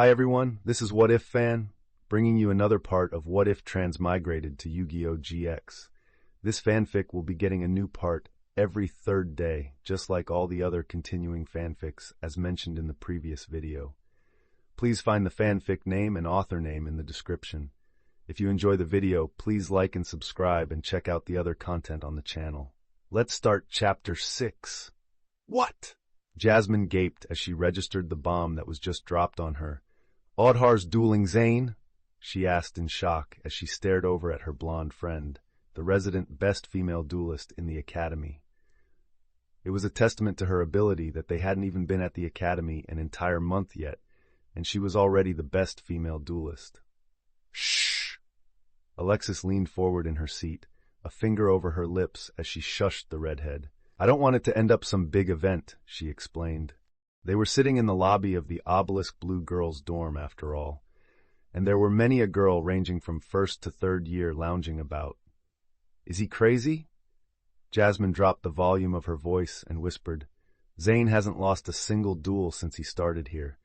Hi everyone, this is What If Fan, bringing you another part of What If Transmigrated to Yu-Gi-Oh! GX. This fanfic will be getting a new part every third day, just like all the other continuing fanfics as mentioned in the previous video. Please find the fanfic name and author name in the description. If you enjoy the video, please like and subscribe and check out the other content on the channel. Let's start Chapter 6. What? Jasmine gaped as she registered the bomb that was just dropped on her. Audhar's dueling Zane? She asked in shock as she stared over at her blonde friend, the resident best female duelist in the academy. It was a testament to her ability that they hadn't even been at the academy an entire month yet, and she was already the best female duelist. Shh! Alexis leaned forward in her seat, a finger over her lips as she shushed the redhead. I don't want it to end up some big event, she explained. They were sitting in the lobby of the Obelisk Blue Girls' dorm, after all, and there were many a girl ranging from first to third year lounging about. Is he crazy? Jasmine dropped the volume of her voice and whispered, Zane hasn't lost a single duel since he started here,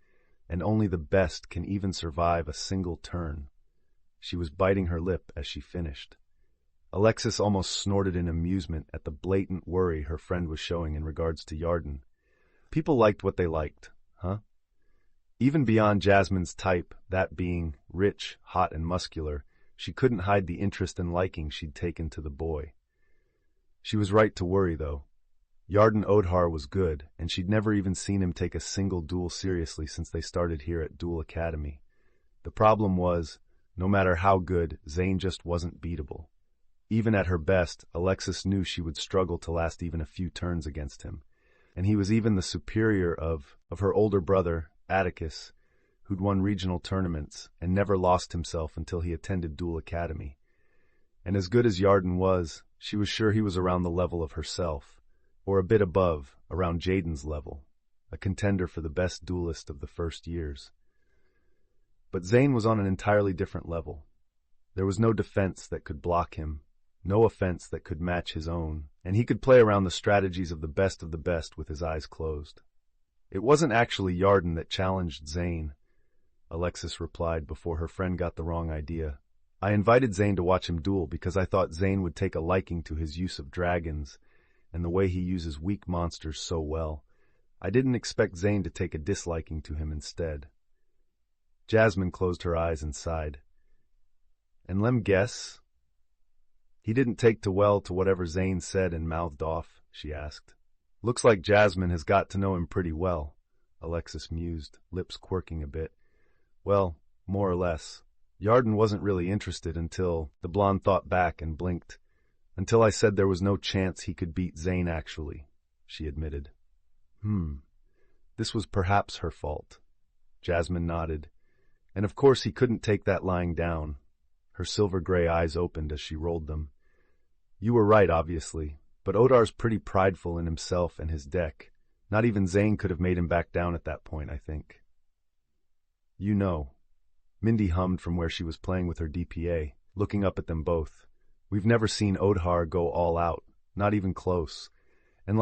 and only the best can even survive a single turn. She was biting her lip as she finished. Alexis almost snorted in amusement at the blatant worry her friend was showing in regards to Yarden. People liked what they liked, huh? Even beyond Jasmine's type, that being rich, hot, and muscular, she couldn't hide the interest and liking she'd taken to the boy. She was right to worry, though. Yarden Audhar was good, and she'd never even seen him take a single duel seriously since they started here at Duel Academy. The problem was, no matter how good, Zane just wasn't beatable. Even at her best, Alexis knew she would struggle to last even a few turns against him. And he was even the superior of her older brother, Atticus, who'd won regional tournaments and never lost himself until he attended Duel Academy. And as good as Yarden was, she was sure he was around the level of herself, or a bit above, around Jaden's level, a contender for the best duelist of the first years. But Zane was on an entirely different level. There was no defense that could block him, no offense that could match his own, and he could play around the strategies of the best with his eyes closed. It wasn't actually Yarden that challenged Zane, Alexis replied before her friend got the wrong idea. I invited Zane to watch him duel because I thought Zane would take a liking to his use of dragons and the way he uses weak monsters so well. I didn't expect Zane to take a disliking to him instead. Jasmine closed her eyes and sighed. And lem guess? He didn't take too well to whatever Zane said and mouthed off, she asked. Looks like Jasmine has got to know him pretty well, Alexis mused, lips quirking a bit. Well, more or less. Yarden wasn't really interested until, the blonde thought back and blinked, until I said there was no chance he could beat Zane actually, she admitted. This was perhaps her fault. Jasmine nodded. And of course he couldn't take that lying down. Her silver-gray eyes opened as she rolled them. You were right, obviously, but Audhar's pretty prideful in himself and his deck. Not even Zane could have made him back down at that point, I think. You know, Mindy hummed from where she was playing with her DPA, looking up at them both. We've never seen Audhar go all out, not even close. And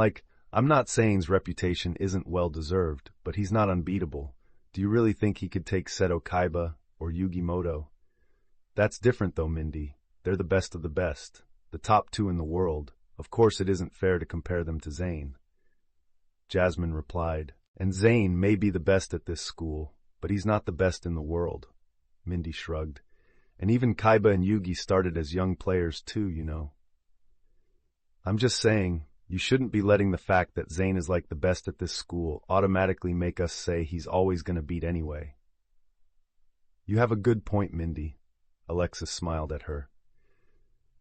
I'm not saying his reputation isn't well-deserved, but he's not unbeatable. Do you really think he could take Seto Kaiba or Yugi Moto? That's different though, Mindy. They're the best of the best. The top two in the world. Of course it isn't fair to compare them to Zane. Jasmine replied, and Zane may be the best at this school, but he's not the best in the world. Mindy shrugged. And even Kaiba and Yugi started as young players too, you know. I'm just saying, you shouldn't be letting the fact that Zane is like the best at this school automatically make us say he's always going to beat anyway. You have a good point, Mindy. Alexis smiled at her.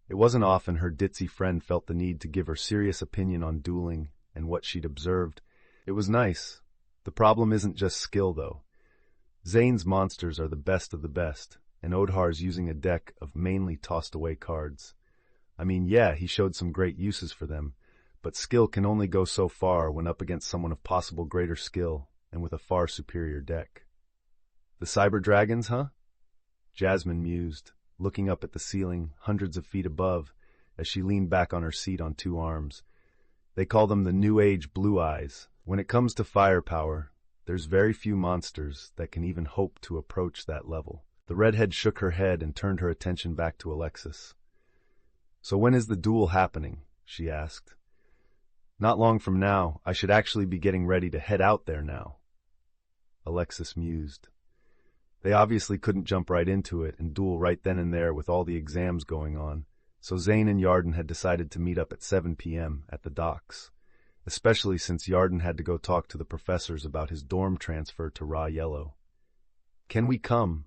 It wasn't often her ditzy friend felt the need to give her serious opinion on dueling and what she'd observed. It was nice. The problem isn't just skill, though. Zane's monsters are the best of the best, and Audhar's using a deck of mainly tossed-away cards. I mean, yeah, he showed some great uses for them, but skill can only go so far when up against someone of possible greater skill and with a far superior deck. The Cyber Dragons, huh? Jasmine mused, looking up at the ceiling, hundreds of feet above, as she leaned back on her seat on two arms. They call them the New Age Blue Eyes. When it comes to firepower, There's very few monsters that can even hope to approach that level. The redhead shook her head and turned her attention back to Alexis. So when is the duel happening? She asked. Not long from now. I should actually be getting ready to head out there now. Alexis mused. They obviously couldn't jump right into it and duel right then and there with all the exams going on, so Zane and Yarden had decided to meet up at 7 p.m. at the docks, especially since Yarden had to go talk to the professors about his dorm transfer to Raw Yellow. Can we come?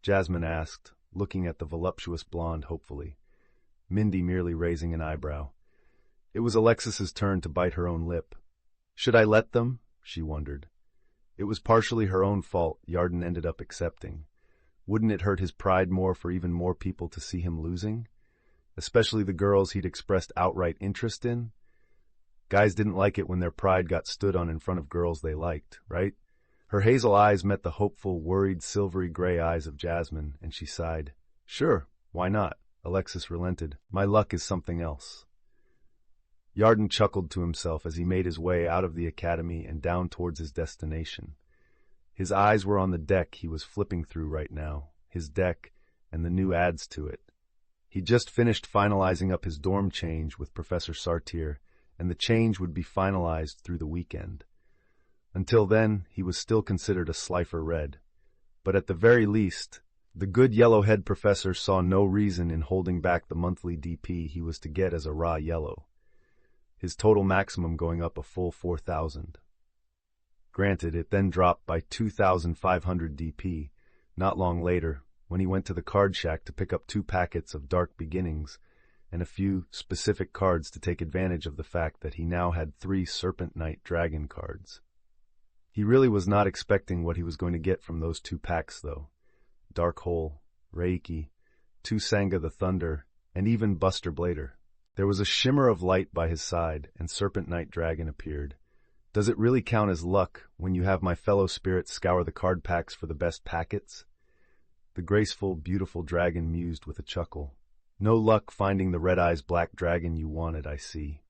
Jasmine asked, looking at the voluptuous blonde hopefully, Mindy merely raising an eyebrow. It was Alexis's turn to bite her own lip. Should I let them? She wondered. It was partially her own fault Yarden ended up accepting. Wouldn't it hurt his pride more for even more people to see him losing? Especially the girls he'd expressed outright interest in? Guys didn't like it when their pride got stood on in front of girls they liked, right? Her hazel eyes met the hopeful, worried, silvery gray eyes of Jasmine, and she sighed. Sure, why not? Alexis relented. My luck is something else. Yarden chuckled to himself as he made his way out of the academy and down towards his destination. His eyes were on the deck he was flipping through right now, his deck and the new ads to it. He'd just finished finalizing up his dorm change with Professor Sartier, and the change would be finalized through the weekend. Until then, he was still considered a Slifer Red. But at the very least, the good yellowhead professor saw no reason in holding back the monthly DP he was to get as a Raw Yellow, his total maximum going up a full 4,000. Granted, it then dropped by 2,500 DP, not long later, when he went to the card shack to pick up 2 packets of Dark Beginnings and a few specific cards to take advantage of the fact that he now had 3 Serpent Knight Dragon cards. He really was not expecting what he was going to get from those 2 packs, though. Dark Hole, Reiki, 2 Sanga the Thunder, and even Buster Blader. There was a shimmer of light by his side, and Serpent Knight Dragon appeared. Does it really count as luck when you have my fellow spirits scour the card packs for the best packets? The graceful, beautiful dragon mused with a chuckle. No luck finding the red-eyes black dragon you wanted, I see.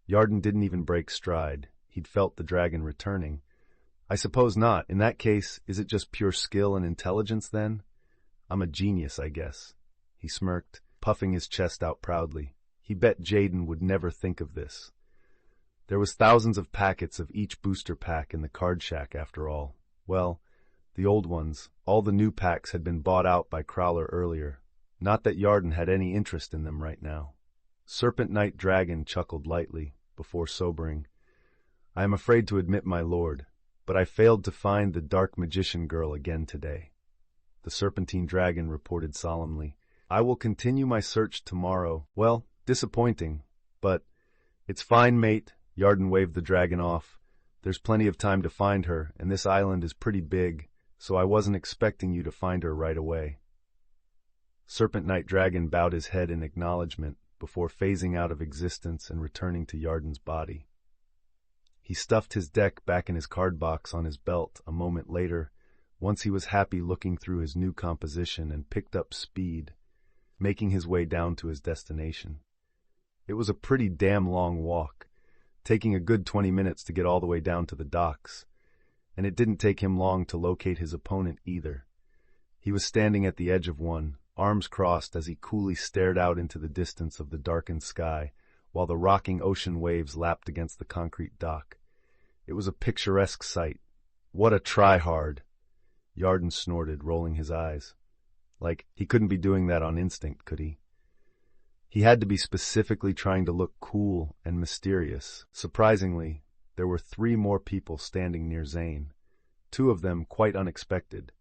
Yarden didn't even break stride. He'd felt the dragon returning. I suppose not. In that case, is it just pure skill and intelligence, then? I'm a genius, I guess. He smirked, puffing his chest out proudly. He bet Jaden would never think of this. There was thousands of packets of each booster pack in the card shack, after all. Well, the old ones, all the new packs had been bought out by Crowler earlier. Not that Yarden had any interest in them right now. Serpent Knight Dragon chuckled lightly, before sobering. I am afraid to admit, my lord, but I failed to find the Dark Magician girl again today. The Serpentine Dragon reported solemnly. I will continue my search tomorrow. Well, disappointing, but it's fine, mate. Yarden waved the dragon off. There's plenty of time to find her, and this island is pretty big, so I wasn't expecting you to find her right away. Serpent Knight Dragon bowed his head in acknowledgement before phasing out of existence and returning to Yarden's body. He stuffed his deck back in his card box on his belt a moment later, once he was happy looking through his new composition, and picked up speed, making his way down to his destination. It was a pretty damn long walk, taking a good 20 minutes to get all the way down to the docks, and it didn't take him long to locate his opponent either. He was standing at the edge of one, arms crossed as he coolly stared out into the distance of the darkened sky, while the rocking ocean waves lapped against the concrete dock. It was a picturesque sight. What a try-hard! Yarden snorted, rolling his eyes. Like, he couldn't be doing that on instinct, could he? He had to be specifically trying to look cool and mysterious. Surprisingly, there were 3 more people standing near Zane, 2 of them quite unexpected.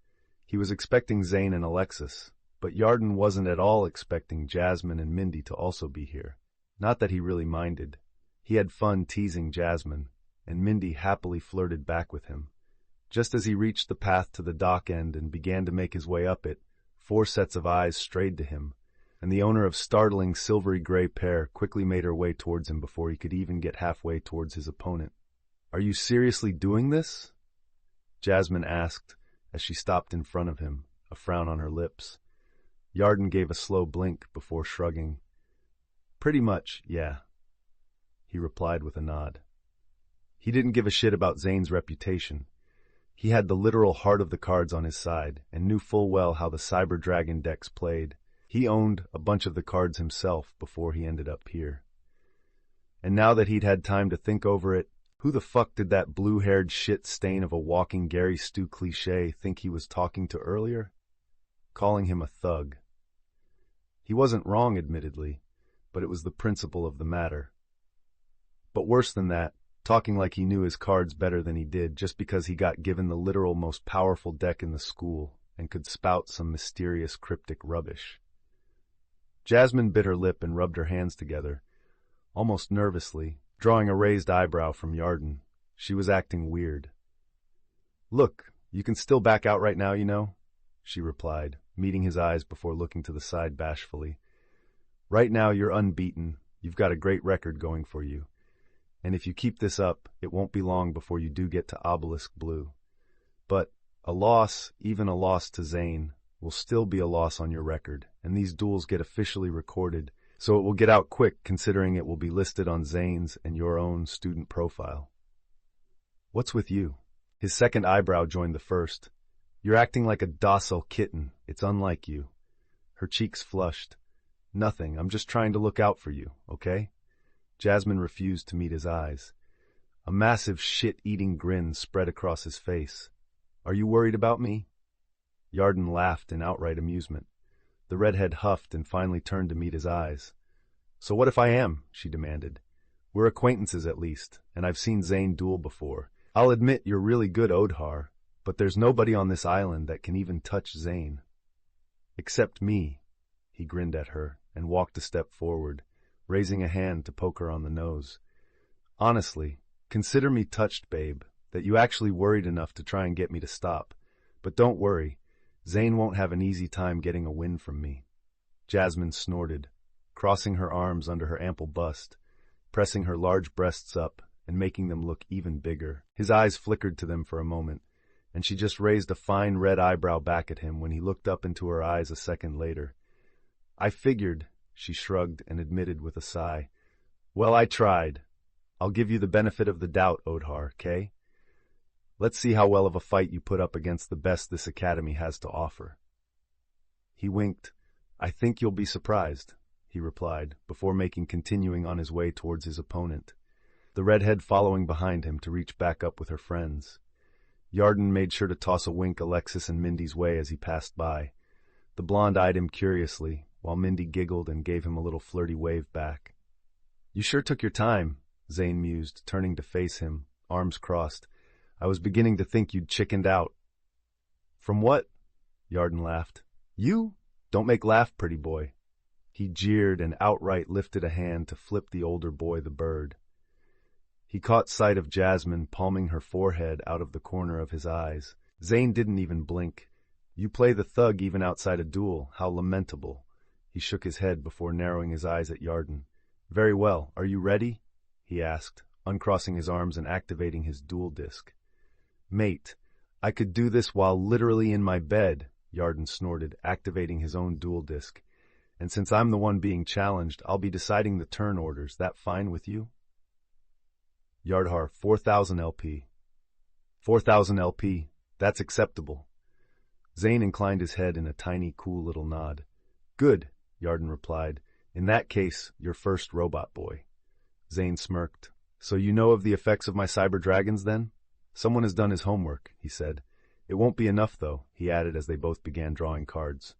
He was expecting Zane and Alexis, but Yarden wasn't at all expecting Jasmine and Mindy to also be here. Not that he really minded. He had fun teasing Jasmine, and Mindy happily flirted back with him. Just as he reached the path to the dock end and began to make his way up it, 4 sets of eyes strayed to him, and the owner of startling silvery gray pair quickly made her way towards him before he could even get halfway towards his opponent. Are you seriously doing this? Jasmine asked as she stopped in front of him, a frown on her lips. Yarden gave a slow blink before shrugging. Pretty much, yeah, he replied with a nod. He didn't give a shit about Zane's reputation. He had the literal heart of the cards on his side and knew full well how the Cyber Dragon decks played. He owned a bunch of the cards himself before he ended up here. And now that he'd had time to think over it, who the fuck did that blue-haired shit stain of a walking Gary Stu cliché think he was talking to earlier? Calling him a thug. He wasn't wrong, admittedly, but it was the principle of the matter. But worse than that, talking like he knew his cards better than he did just because he got given the literal most powerful deck in the school and could spout some mysterious cryptic rubbish. Jasmine bit her lip and rubbed her hands together, almost nervously, drawing a raised eyebrow from Yarden. She was acting weird. "Look, you can still back out right now, you know," she replied, meeting his eyes before looking to the side bashfully. "Right now you're unbeaten, you've got a great record going for you. And if you keep this up, it won't be long before you do get to Obelisk Blue. But a loss, even a loss to Zane, will still be a loss on your record, and these duels get officially recorded, so it will get out quick considering it will be listed on Zane's and your own student profile." "What's with you?" His second eyebrow joined the first. "You're acting like a docile kitten. It's unlike you." Her cheeks flushed. "Nothing, I'm just trying to look out for you, okay?" Jasmine refused to meet his eyes. A massive shit-eating grin spread across his face. "Are you worried about me?" Yarden laughed in outright amusement. The redhead huffed and finally turned to meet his eyes. "So what if I am?" she demanded. "We're acquaintances at least, and I've seen Zane duel before. I'll admit you're really good, Odhar, but there's nobody on this island that can even touch Zane." "Except me," he grinned at her and walked a step forward, raising a hand to poke her on the nose. "Honestly, consider me touched, babe, that you actually worried enough to try and get me to stop. But don't worry, Zane won't have an easy time getting a win from me." Jasmine snorted, crossing her arms under her ample bust, pressing her large breasts up and making them look even bigger. His eyes flickered to them for a moment, and she just raised a fine red eyebrow back at him when he looked up into her eyes a second later. "I figured," she shrugged and admitted with a sigh. "Well, I tried. I'll give you the benefit of the doubt, Odhar, Kay? Let's see how well of a fight you put up against the best this academy has to offer." He winked. "I think you'll be surprised," he replied, before continuing on his way towards his opponent, the redhead following behind him to reach back up with her friends. Yarden made sure to toss a wink Alexis and Mindy's way as he passed by. The blonde eyed him curiously, while Mindy giggled and gave him a little flirty wave back. "You sure took your time," Zane mused, turning to face him, arms crossed. "I was beginning to think you'd chickened out." "From what?" Yarden laughed. "You? Don't make laugh, pretty boy." He jeered and outright lifted a hand to flip the older boy the bird. He caught sight of Jasmine palming her forehead out of the corner of his eyes. Zane didn't even blink. "You play the thug even outside a duel. How lamentable." He shook his head before narrowing his eyes at Yarden. "Very well. Are you ready?" he asked, uncrossing his arms and activating his duel disc. "Mate, I could do this while literally in my bed," Yarden snorted, activating his own duel disc. "And since I'm the one being challenged, I'll be deciding the turn orders. That fine with you?" Yardhar, 4,000 LP. 4,000 LP. That's acceptable. Zane inclined his head in a tiny, cool little nod. "Good," Yarden replied. "In that case, your first robot boy." Zane smirked. "So you know of the effects of my cyber dragons, then?" "Someone has done his homework," he said. "It won't be enough, though," he added as they both began drawing cards.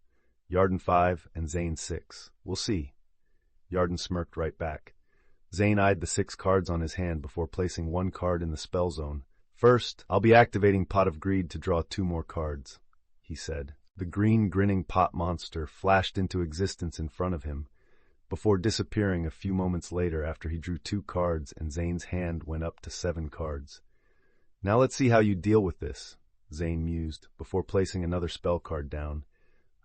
"Yarden 5 and Zane 6. We'll see." Yarden smirked right back. Zane eyed the 6 cards on his hand before placing 1 card in the spell zone. "First, I'll be activating Pot of Greed to draw 2 more cards," he said. The green, grinning pot monster flashed into existence in front of him, before disappearing a few moments later after he drew 2 cards and Zane's hand went up to 7 cards. "Now let's see how you deal with this," Zane mused, before placing another spell card down.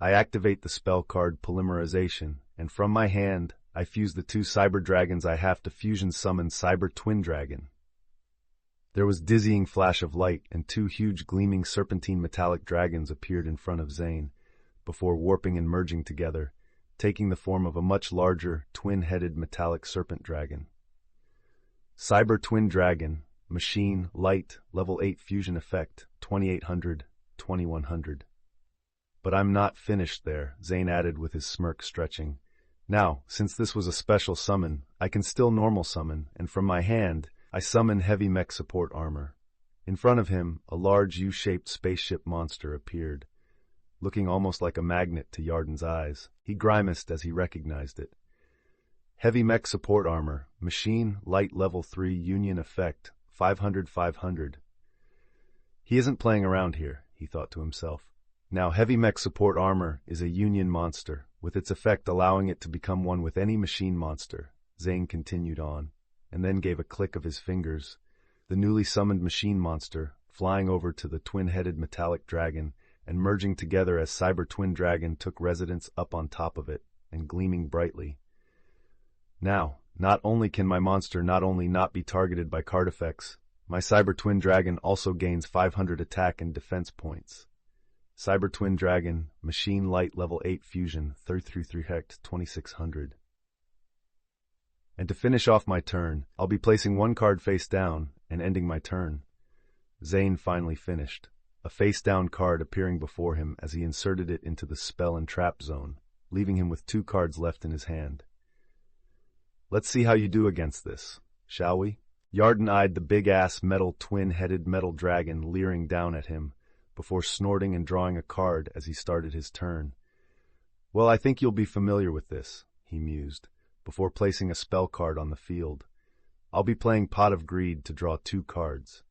"I activate the spell card Polymerization, and from my hand, I fuse the 2 cyber dragons I have to fusion summon Cyber Twin Dragon." There was dizzying flash of light, and 2 huge gleaming serpentine metallic dragons appeared in front of Zane, before warping and merging together, taking the form of a much larger, twin-headed metallic serpent dragon. "Cyber Twin Dragon, Machine, Light, Level 8 Fusion Effect, 2800, 2100. But I'm not finished there, Zane added with his smirk stretching. Now, since this was a special summon, I can still normal summon, and from my hand, I summon Heavy Mech Support Armor. In front of him, a large U-shaped spaceship monster appeared, looking almost like a magnet to Yarden's eyes. He grimaced as he recognized it. Heavy Mech Support Armor, Machine, Light Level 3 Union Effect, 500-500. He isn't playing around here, he thought to himself. Now, Heavy Mech Support Armor is a Union monster, with its effect allowing it to become one with any machine monster. Zane continued on, and then gave a click of his fingers. The newly summoned machine monster, flying over to the twin-headed metallic dragon, and merging together as Cyber Twin Dragon took residence up on top of it, and gleaming brightly. Now, not only can my monster not be targeted by card effects, my Cyber Twin Dragon also gains 500 attack and defense points. Cyber Twin Dragon, Machine Light Level 8 Fusion, 33 Hect, 2600. And to finish off my turn, I'll be placing one card face down and ending my turn. Zane finally finished, a face-down card appearing before him as he inserted it into the spell and trap zone, leaving him with 2 cards left in his hand. Let's see how you do against this, shall we? Yarden eyed the big-ass metal twin-headed metal dragon leering down at him, before snorting and drawing a card as he started his turn. Well, I think you'll be familiar with this, he mused, before placing a spell card on the field. I'll be playing Pot of Greed to draw 2 cards.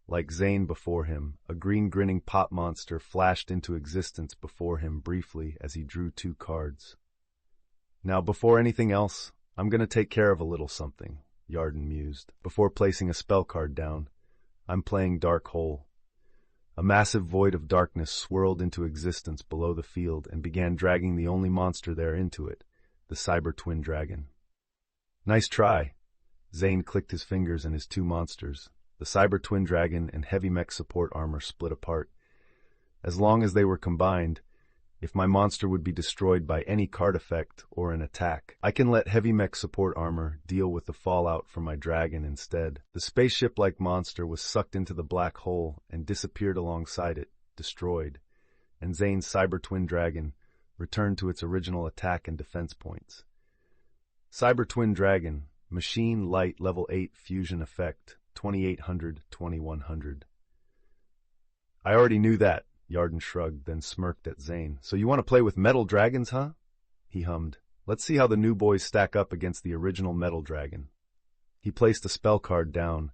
Like Zane before him, a green grinning pot monster flashed into existence before him briefly as he drew 2 cards. Now, before anything else, I'm going to take care of a little something, Yarden mused, before placing a spell card down. I'm playing Dark Hole. A massive void of darkness swirled into existence below the field and began dragging the only monster there into it, the Cyber Twin Dragon. Nice try. Zane clicked his fingers and his 2 monsters. The Cyber Twin Dragon and Heavy Mech Support Armor split apart. As long as they were combined, if my monster would be destroyed by any card effect or an attack, I can let Heavy Mech Support Armor deal with the fallout from my dragon instead. The spaceship-like monster was sucked into the black hole and disappeared alongside it, destroyed, and Zane's Cyber Twin Dragon returned to its original attack and defense points. Cyber Twin Dragon, Machine Light Level 8 Fusion Effect, 2800, 2100. I already knew that, Yarden shrugged, then smirked at Zane. So you want to play with metal dragons, huh? He hummed. Let's see how the new boys stack up against the original metal dragon. He placed a spell card down.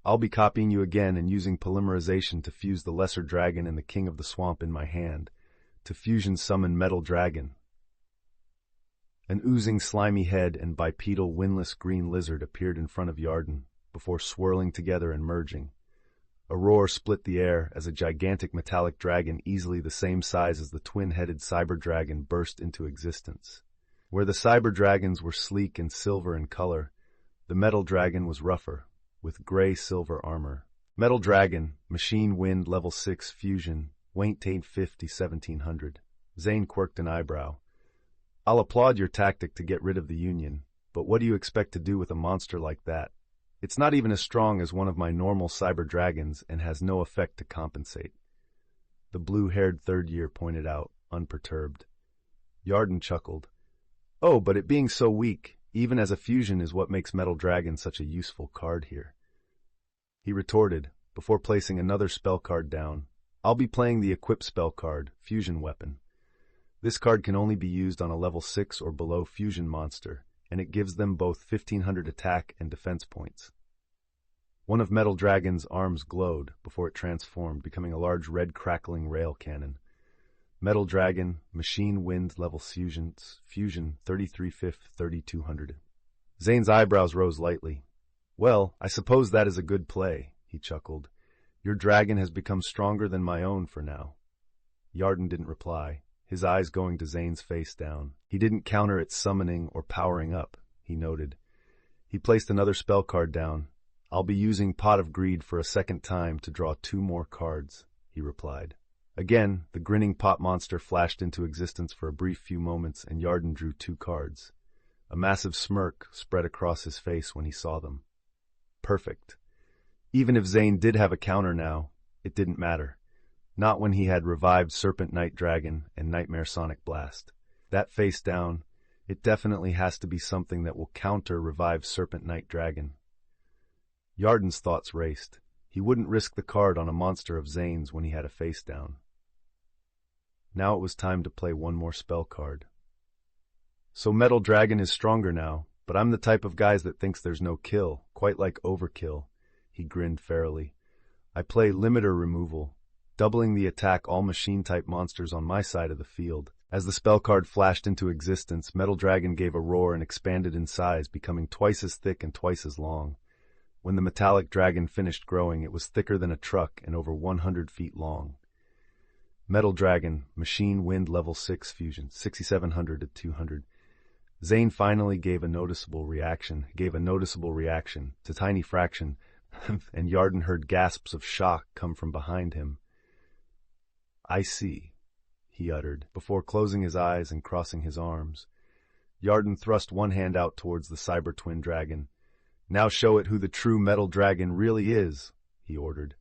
I'll be copying you again and using polymerization to fuse the lesser dragon and the king of the swamp in my hand, to fusion summon metal dragon. An oozing slimy head and bipedal wingless green lizard appeared in front of Yarden, before swirling together and merging. A roar split the air as a gigantic metallic dragon easily the same size as the twin-headed cyber dragon burst into existence. Where the cyber dragons were sleek and silver in color, the metal dragon was rougher, with gray-silver armor. Metal Dragon, Machine Wind Level 6 Fusion, Weight 850 1700. Zane quirked an eyebrow. I'll applaud your tactic to get rid of the Union, but what do you expect to do with a monster like that? It's not even as strong as one of my normal cyber dragons and has no effect to compensate. The blue-haired third year pointed out, unperturbed. Yarden chuckled. Oh, but it being so weak, even as a fusion, is what makes Metal Dragon such a useful card here. He retorted, before placing another spell card down. I'll be playing the Equip spell card, Fusion Weapon. This card can only be used on a level 6 or below fusion monster, and it gives them both 1500 attack and defense points. One of Metal Dragon's arms glowed before it transformed, becoming a large red crackling rail cannon. Metal Dragon, Machine Wind Level Fusion 33/5 3200. Zane's eyebrows rose lightly. Well, I suppose that is a good play, he chuckled. Your dragon has become stronger than my own for now. Yarden didn't reply, his eyes going to Zane's face down. He didn't counter its summoning or powering up, he noted. He placed another spell card down. I'll be using Pot of Greed for a second time to draw 2 more cards, he replied. Again, the grinning pot monster flashed into existence for a brief few moments, and Yarden drew 2 cards. A massive smirk spread across his face when he saw them. Perfect. Even if Zane did have a counter now, it didn't matter. Not when he had revived Serpent Night Dragon and Nightmare Sonic Blast. That face down, it definitely has to be something that will counter revived Serpent Night Dragon. Yarden's thoughts raced. He wouldn't risk the card on a monster of Zane's when he had a face down. Now it was time to play one more spell card. So Metal Dragon is stronger now, but I'm the type of guys that thinks there's no kill, quite like overkill. He grinned fairly. I play Limiter Removal, doubling the attack all machine-type monsters on my side of the field. As the spell card flashed into existence, Metal Dragon gave a roar and expanded in size, becoming twice as thick and twice as long. When the metallic dragon finished growing, it was thicker than a truck and over 100 feet long. Metal Dragon, Machine Wind Level 6 Fusion, 6700 to 200. Zane finally gave a noticeable reaction to Tiny Fraction, and Yarden heard gasps of shock come from behind him. I see, he uttered, before closing his eyes and crossing his arms. Yarden thrust one hand out towards the Cyber Twin Dragon. Now show it who the true Metal Dragon really is, he ordered.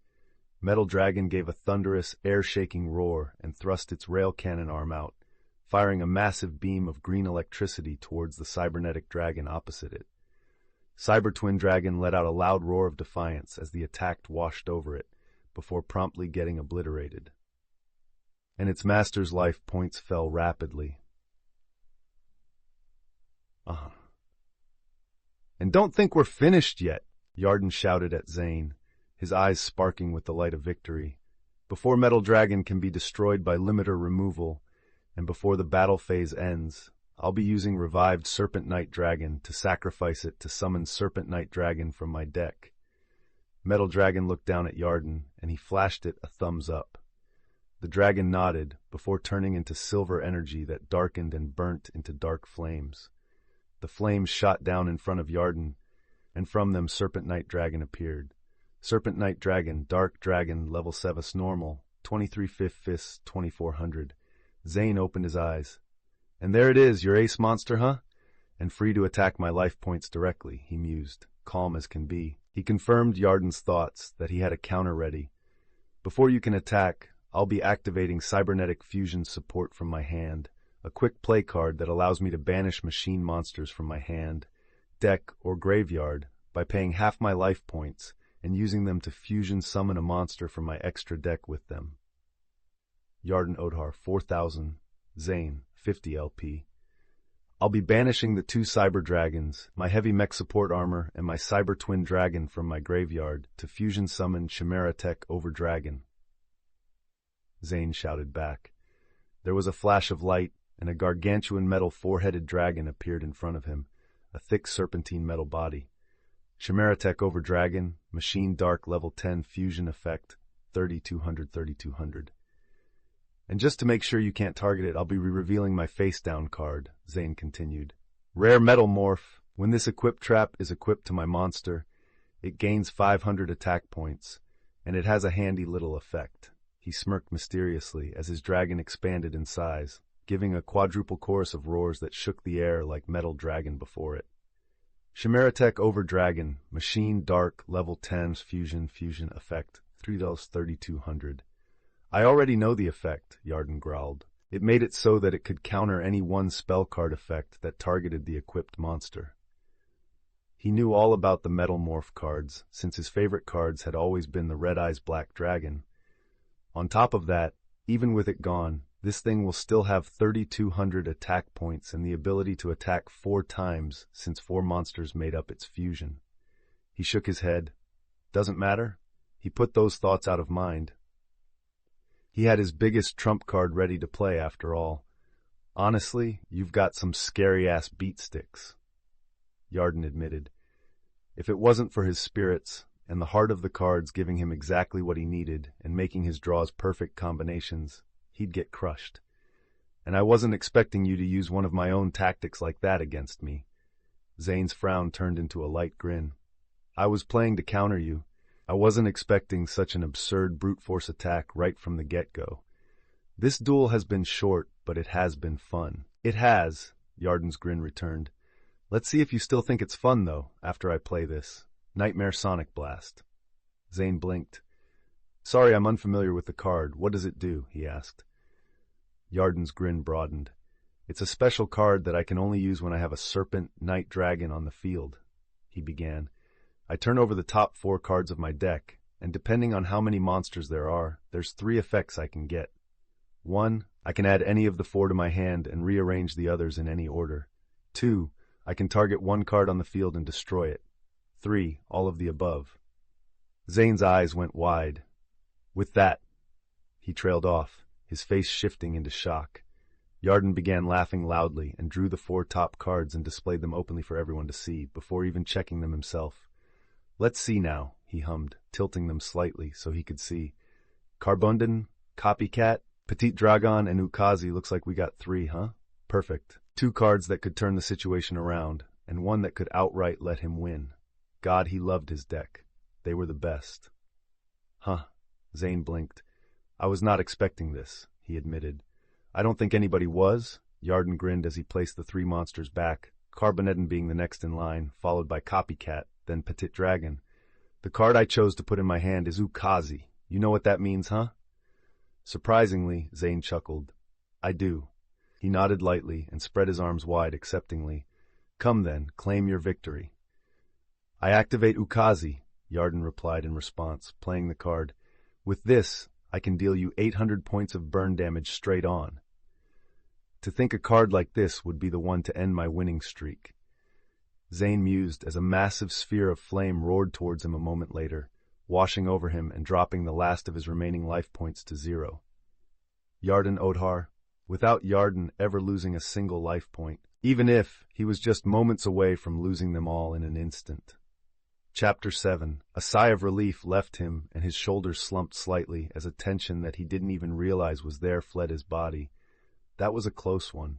Metal Dragon gave a thunderous, air-shaking roar and thrust its rail cannon arm out, firing a massive beam of green electricity towards the cybernetic dragon opposite it. Cyber Twin Dragon let out a loud roar of defiance as the attack washed over it, before promptly getting obliterated. And its master's life points fell rapidly. And don't think we're finished yet, Yarden shouted at Zane, his eyes sparking with the light of victory. Before Metal Dragon can be destroyed by Limiter Removal, and before the battle phase ends, I'll be using revived Serpent Night Dragon to sacrifice it to summon Serpent Night Dragon from my deck. Metal Dragon looked down at Yarden, and he flashed it a thumbs up. The dragon nodded, before turning into silver energy that darkened and burnt into dark flames. The flames shot down in front of Yarden, and from them Serpent Night Dragon appeared. Serpent Night Dragon, Dark Dragon, Level 7 Normal, 23 Fifth Fist, 2400. Zane opened his eyes. And there it is, your ace monster, huh? And free to attack my life points directly, he mused, calm as can be. He confirmed Yarden's thoughts that he had a counter ready. Before you can attack, I'll be activating Cybernetic Fusion support from my hand, a quick play card that allows me to banish machine monsters from my hand, deck, or graveyard by paying half my life points and using them to fusion summon a monster from my extra deck with them. Yarden Odhar, 4000, Zane, 50 LP. I'll be banishing the 2 Cyber Dragons, my heavy mech support armor, and my Cyber Twin Dragon from my graveyard to fusion summon Chimera Tech over Dragon. Zane shouted back. There was a flash of light, and a gargantuan metal 4-headed dragon appeared in front of him, a thick serpentine metal body. Chimera Tech over Dragon, Machine Dark Level 10 Fusion Effect, 3200, 3200. And just to make sure you can't target it, I'll be revealing my face down card, Zane continued. Rare Metal Morph. When this equip trap is equipped to my monster, it gains 500 attack points, and it has a handy little effect. He smirked mysteriously as his dragon expanded in size, giving a quadruple chorus of roars that shook the air like Metal Dragon before it. Chimera Tech over Dragon, Machine Dark Level 10 Fusion Effect, $3 3200. I already know the effect, Yarden growled. It made it so that it could counter any one spell card effect that targeted the equipped monster. He knew all about the Metal Morph cards, since his favorite cards had always been the Red Eyes Black Dragon. On top of that, even with it gone, this thing will still have 3200 attack points and the ability to attack 4 times since 4 monsters made up its fusion. He shook his head. Doesn't matter. He put those thoughts out of mind. He had his biggest trump card ready to play after all. Honestly, you've got some scary-ass beat sticks, Yarden admitted. If it wasn't for his spirits and the heart of the cards giving him exactly what he needed and making his draws perfect combinations, he'd get crushed. And I wasn't expecting you to use one of my own tactics like that against me. Zane's frown turned into a light grin. I was playing to counter you. I wasn't expecting such an absurd brute force attack right from the get-go. This duel has been short, but it has been fun. It has, Yarden's grin returned. Let's see if you still think it's fun, though, after I play this. Nightmare Sonic Blast. Zane blinked. Sorry, I'm unfamiliar with the card. What does it do? He asked. Yarden's grin broadened. It's a special card that I can only use when I have a serpent night dragon on the field, he began. I turn over the top 4 cards of my deck, and depending on how many monsters there are, there's 3 effects I can get. 1, I can add any of the 4 to my hand and rearrange the others in any order. 2, I can target 1 card on the field and destroy it. 3, all of the above. Zane's eyes went wide. With that, he trailed off, his face shifting into shock. Yarden began laughing loudly and drew the 4 top cards and displayed them openly for everyone to see, before even checking them himself. Let's see now, he hummed, tilting them slightly so he could see. Carbundan, Copycat, Petit Dragon, and Ukazi. Looks like we got 3, huh? Perfect. 2 cards that could turn the situation around, and 1 that could outright let him win. God, he loved his deck. They were the best. Huh. Zane blinked. I was not expecting this, he admitted. I don't think anybody was. Yarden grinned as he placed the 3 monsters back, Carbundan being the next in line, followed by Copycat, then Petit Dragon. The card I chose to put in my hand is Ukazi. You know what that means, huh? Surprisingly, Zane chuckled. I do. He nodded lightly and spread his arms wide acceptingly. Come then, claim your victory. I activate Ukazi, Yarden replied in response, playing the card. With this, I can deal you 800 points of burn damage straight on. To think a card like this would be the one to end my winning streak. Zane mused as a massive sphere of flame roared towards him a moment later, washing over him and dropping the last of his remaining life points to 0. Yarden Odhar, without Yarden ever losing a single life point, even if he was just moments away from losing them all in an instant. Chapter 7. A sigh of relief left him, and his shoulders slumped slightly as a tension that he didn't even realize was there fled his body. That was a close one.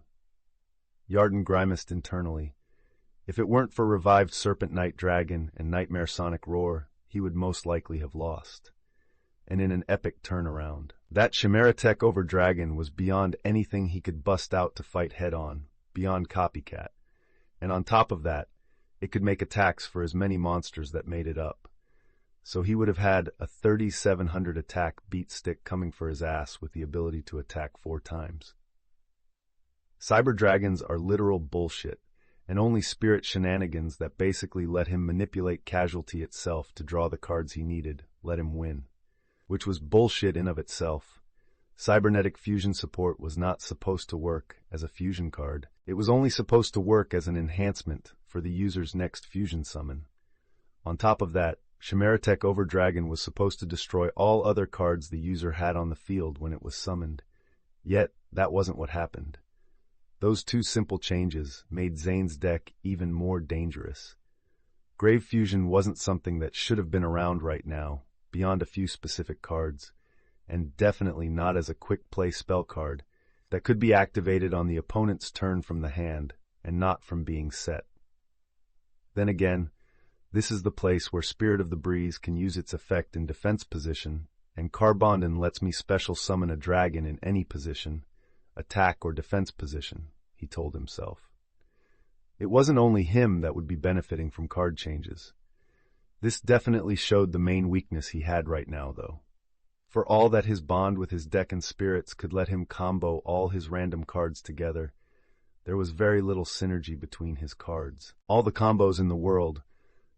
Yarden grimaced internally. If it weren't for revived Serpent Night Dragon and Nightmare Sonic Roar, he would most likely have lost. And in an epic turnaround. That Chimera Tech over Dragon was beyond anything he could bust out to fight head-on, beyond Copycat. And on top of that, it could make attacks for as many monsters that made it up. So he would have had a 3,700 attack beat stick coming for his ass with the ability to attack 4 times. Cyber dragons are literal bullshit, and only spirit shenanigans that basically let him manipulate casualty itself to draw the cards he needed, let him win. Which was bullshit in of itself. Cybernetic fusion support was not supposed to work as a fusion card. It was only supposed to work as an enhancement for the user's next fusion summon. On top of that, Chimera Tech over Dragon was supposed to destroy all other cards the user had on the field when it was summoned. Yet, that wasn't what happened. Those 2 simple changes made Zane's deck even more dangerous. Grave Fusion wasn't something that should have been around right now, beyond a few specific cards, and definitely not as a quick play spell card that could be activated on the opponent's turn from the hand and not from being set. Then again, this is the place where Spirit of the Breeze can use its effect in defense position, and Carbundan lets me special summon a dragon in any position, attack or defense position, he told himself. It wasn't only him that would be benefiting from card changes. This definitely showed the main weakness he had right now, though. For all that his bond with his deck and spirits could let him combo all his random cards together, there was very little synergy between his cards. All the combos in the world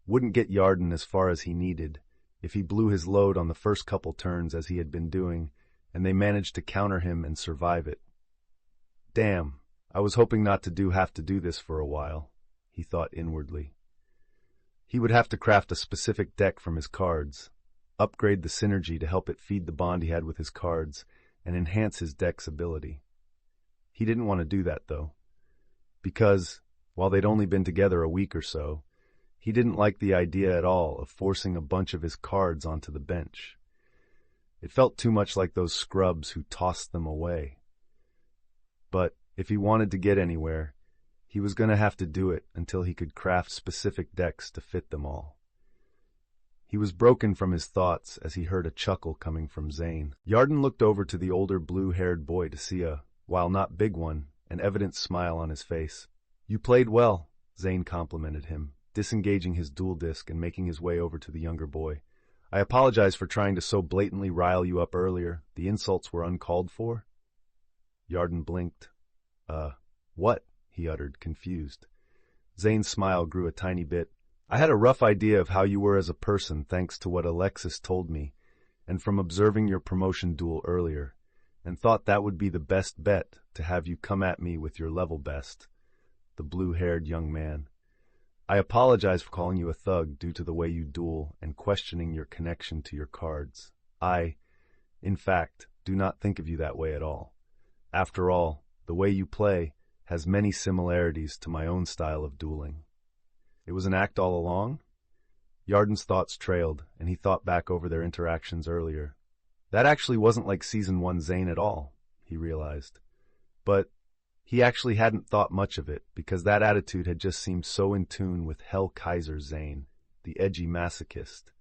wouldn't get Yarden as far as he needed if he blew his load on the first couple turns as he had been doing, and they managed to counter him and survive it. Damn, I was hoping not to have to do this for a while, he thought inwardly. He would have to craft a specific deck from his cards, upgrade the synergy to help it feed the bond he had with his cards, and enhance his deck's ability. He didn't want to do that, though, because, while they'd only been together a week or so, he didn't like the idea at all of forcing a bunch of his cards onto the bench. It felt too much like those scrubs who tossed them away. But if he wanted to get anywhere, he was going to have to do it until he could craft specific decks to fit them all. He was broken from his thoughts as he heard a chuckle coming from Zane. Yarden looked over to the older blue-haired boy to see a, while not big one, an evident smile on his face. You played well, Zane complimented him, disengaging his dual disc and making his way over to the younger boy. I apologize for trying to so blatantly rile you up earlier. The insults were uncalled for. Yarden blinked. What? He uttered, confused. Zane's smile grew a tiny bit. I had a rough idea of how you were as a person thanks to what Alexis told me, and from observing your promotion duel earlier, and thought that would be the best bet to have you come at me with your level best. The blue-haired young man. I apologize for calling you a thug due to the way you duel and questioning your connection to your cards. In fact, do not think of you that way at all. After all, the way you play has many similarities to my own style of dueling. It was an act all along? Yarden's thoughts trailed, and he thought back over their interactions earlier. That actually wasn't like Season 1 Zane at all, he realized. But he actually hadn't thought much of it, because that attitude had just seemed so in tune with Hell Kaiser Zane, the edgy masochist.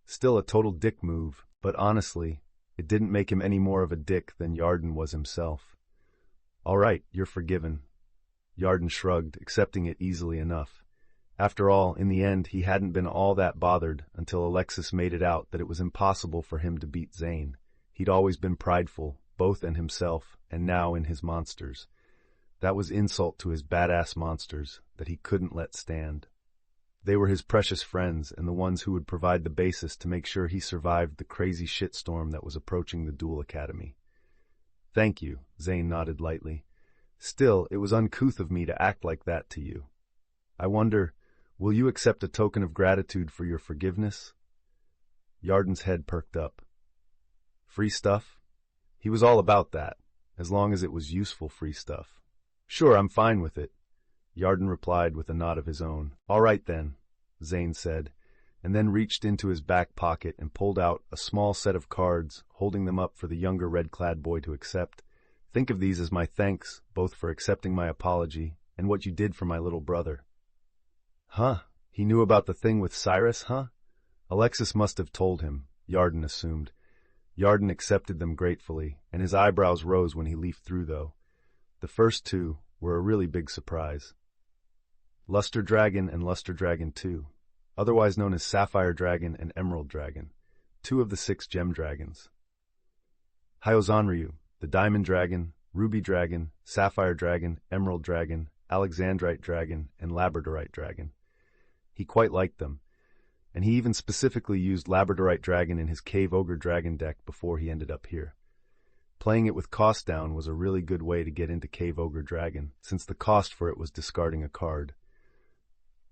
Still a total dick move, but honestly, it didn't make him any more of a dick than Yarden was himself. All right, you're forgiven. Yarden shrugged, accepting it easily enough. After all, in the end, he hadn't been all that bothered until Alexis made it out that it was impossible for him to beat Zane. He'd always been prideful, both in himself and now in his monsters. That was insult to his badass monsters that he couldn't let stand. They were his precious friends and the ones who would provide the basis to make sure he survived the crazy shitstorm that was approaching the Duel Academy. Thank you, Zane nodded lightly. Still, it was uncouth of me to act like that to you. I wonder, will you accept a token of gratitude for your forgiveness? Yarden's head perked up. Free stuff? He was all about that, as long as it was useful free stuff. Sure, I'm fine with it, Yarden replied with a nod of his own. All right then, Zane said, and then reached into his back pocket and pulled out a small set of cards, holding them up for the younger red-clad boy to accept. Think of these as my thanks, both for accepting my apology and what you did for my little brother. Huh? He knew about the thing with Cyrus, huh? Alexis must have told him, Yarden assumed. Yarden accepted them gratefully, and his eyebrows rose when he leafed through, though. The first two were a really big surprise. Luster Dragon and Luster Dragon 2, otherwise known as Sapphire Dragon and Emerald Dragon, 2 of the 6 gem dragons. Hyozanryu, the Diamond Dragon, Ruby Dragon, Sapphire Dragon, Emerald Dragon, Alexandrite Dragon, and Labradorite Dragon. He quite liked them, and he even specifically used Labradorite Dragon in his Cave Ogre Dragon deck before he ended up here. Playing it with cost down was a really good way to get into Cave Ogre Dragon, since the cost for it was discarding a card.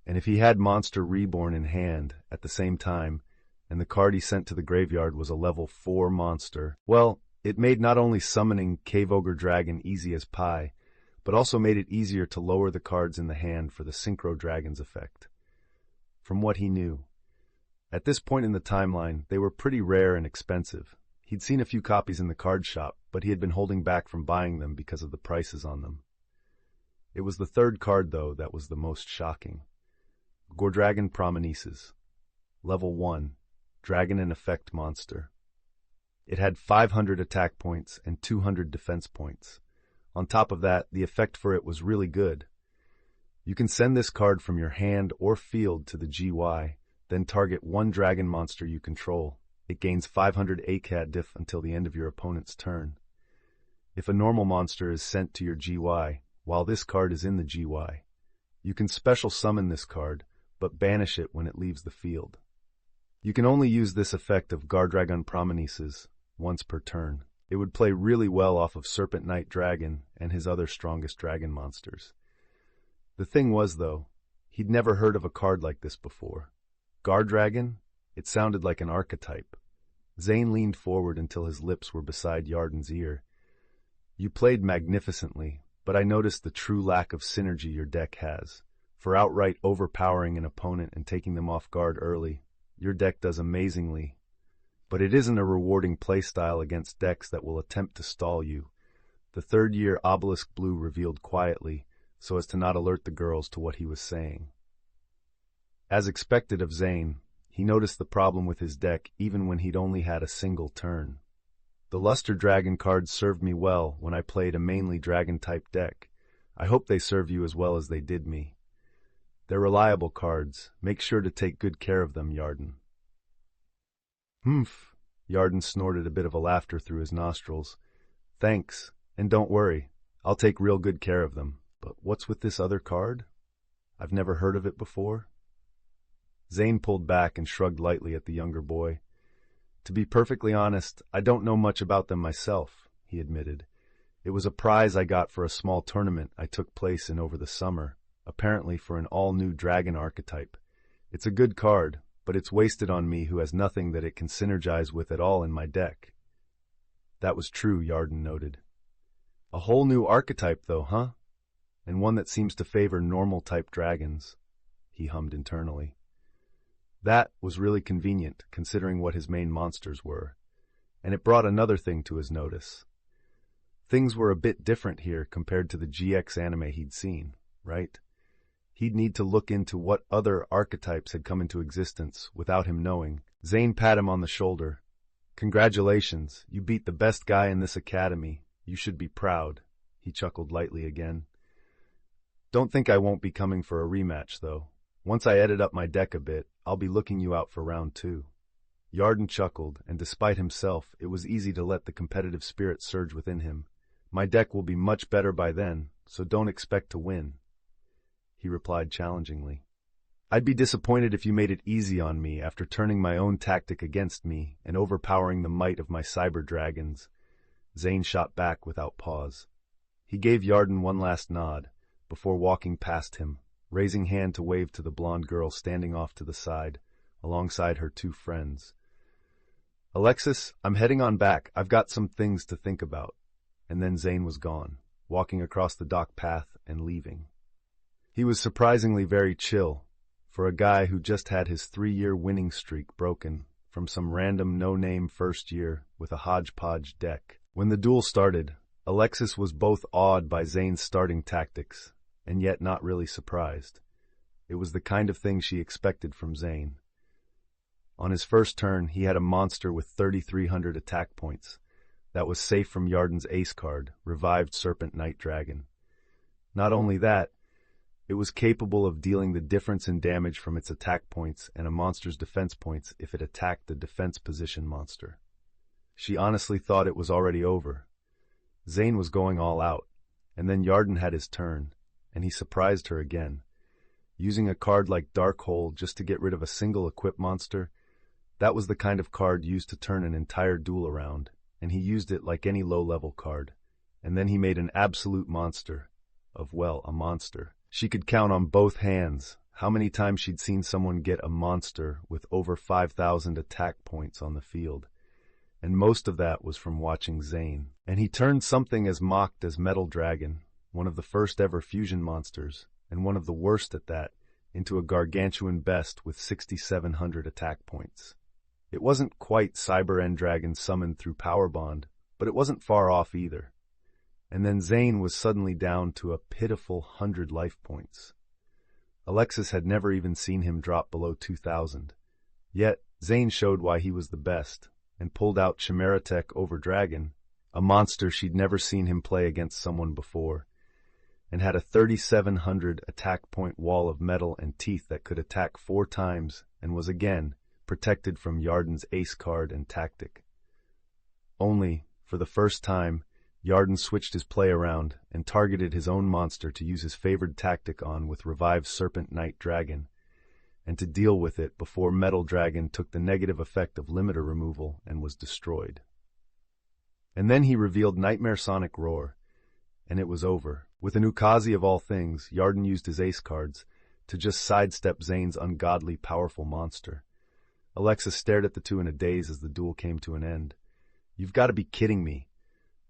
And if he had Monster Reborn in hand at the same time, and the card he sent to the graveyard was a level 4 monster, well, it made not only summoning Cave Ogre Dragon easy as pie, but also made it easier to lower the cards in the hand for the Synchro Dragon's effect. From what he knew, at this point in the timeline, they were pretty rare and expensive. He'd seen a few copies in the card shop, but he had been holding back from buying them because of the prices on them. It was the third card, though, that was the most shocking. Gordragon Promenesis. Level 1. Dragon and Effect Monster. It had 500 attack points and 200 defense points. On top of that, the effect for it was really good. You can send this card from your hand or field to the GY, then target one dragon monster you control. It gains 500 ACAD diff until the end of your opponent's turn. If a normal monster is sent to your GY, while this card is in the GY, you can special summon this card, but banish it when it leaves the field. You can only use this effect of Gordragon Promenesis once per turn. It would play really well off of Serpent Knight Dragon and his other strongest dragon monsters. The thing was, though, he'd never heard of a card like this before. Gordragon? It sounded like an archetype. Zane leaned forward until his lips were beside Yarden's ear. You played magnificently, but I noticed the true lack of synergy your deck has. For outright overpowering an opponent and taking them off guard early, your deck does amazingly. But it isn't a rewarding playstyle against decks that will attempt to stall you. The third-year Obelisk Blue revealed quietly, so as to not alert the girls to what he was saying. As expected of Zane, he noticed the problem with his deck even when he'd only had a single turn. The Luster Dragon cards served me well when I played a mainly dragon-type deck. I hope they serve you as well as they did me. They're reliable cards. Make sure to take good care of them, Yarden. Humph. Yarden snorted a bit of a laughter through his nostrils. Thanks, and don't worry. I'll take real good care of them. But what's with this other card? I've never heard of it before. Zane pulled back and shrugged lightly at the younger boy. To be perfectly honest, I don't know much about them myself, he admitted. It was a prize I got for a small tournament I took place in over the summer, apparently for an all-new dragon archetype. It's a good card, but it's wasted on me who has nothing that it can synergize with at all in my deck. That was true, Yarden noted. A whole new archetype, though, huh? And one that seems to favor normal-type dragons, he hummed internally. That was really convenient, considering what his main monsters were, and it brought another thing to his notice. Things were a bit different here compared to the GX anime he'd seen, right? He'd need to look into what other archetypes had come into existence without him knowing. Zane patted him on the shoulder. Congratulations, you beat the best guy in this academy. You should be proud. He chuckled lightly again. Don't think I won't be coming for a rematch, though. Once I edit up my deck a bit, I'll be looking you out for round 2. Yarden chuckled, and despite himself, it was easy to let the competitive spirit surge within him. My deck will be much better by then, so don't expect to win, he replied challengingly. I'd be disappointed if you made it easy on me after turning my own tactic against me and overpowering the might of my cyber dragons. Zane shot back without pause. He gave Yarden one last nod, before walking past him, raising hand to wave to the blonde girl standing off to the side, alongside her 2 friends. Alexis, I'm heading on back. I've got some things to think about. And then Zane was gone, walking across the dock path and leaving. He was surprisingly very chill, for a guy who just had his 3-year winning streak broken from some random no-name first year with a hodgepodge deck. When the duel started, Alexis was both awed by Zane's starting tactics, and yet not really surprised. It was the kind of thing she expected from Zane. On his first turn, he had a monster with 3,300 attack points. That was safe from Yarden's ace card, Revived Serpent Night Dragon. Not only that, it was capable of dealing the difference in damage from its attack points and a monster's defense points if it attacked the defense position monster. She honestly thought it was already over. Zane was going all out, and then Yarden had his turn, and he surprised her again. Using a card like Darkhold just to get rid of a single equip monster, that was the kind of card used to turn an entire duel around, and he used it like any low-level card. And then he made an absolute monster of, well, a monster. She could count on both hands how many times she'd seen someone get a monster with over 5,000 attack points on the field. And most of that was from watching Zane. And he turned something as mocked as Metal Dragon, one of the first ever fusion monsters, and one of the worst at that, into a gargantuan best with 6,700 attack points. It wasn't quite Cyber End Dragon summoned through Power Bond, but it wasn't far off either. And then Zane was suddenly down to a pitiful 100 life points. Alexis had never even seen him drop below 2,000. Yet, Zane showed why he was the best, and pulled out Chimera Tech over Dragon, a monster she'd never seen him play against someone before, and had a 3,700 attack point wall of metal and teeth that could attack 4 times, and was again protected from Yarden's ace card and tactic. Only, for the first time, Yarden switched his play around and targeted his own monster to use his favored tactic on with Revived Serpent Night Dragon, and to deal with it before Metal Dragon took the negative effect of limiter removal and was destroyed. And then he revealed Nightmare Sonic Roar, and it was over. With an Ukazi of all things, Yarden used his ace cards to just sidestep Zane's ungodly powerful monster. Alexis stared at the two in a daze as the duel came to an end. "You've got to be kidding me,"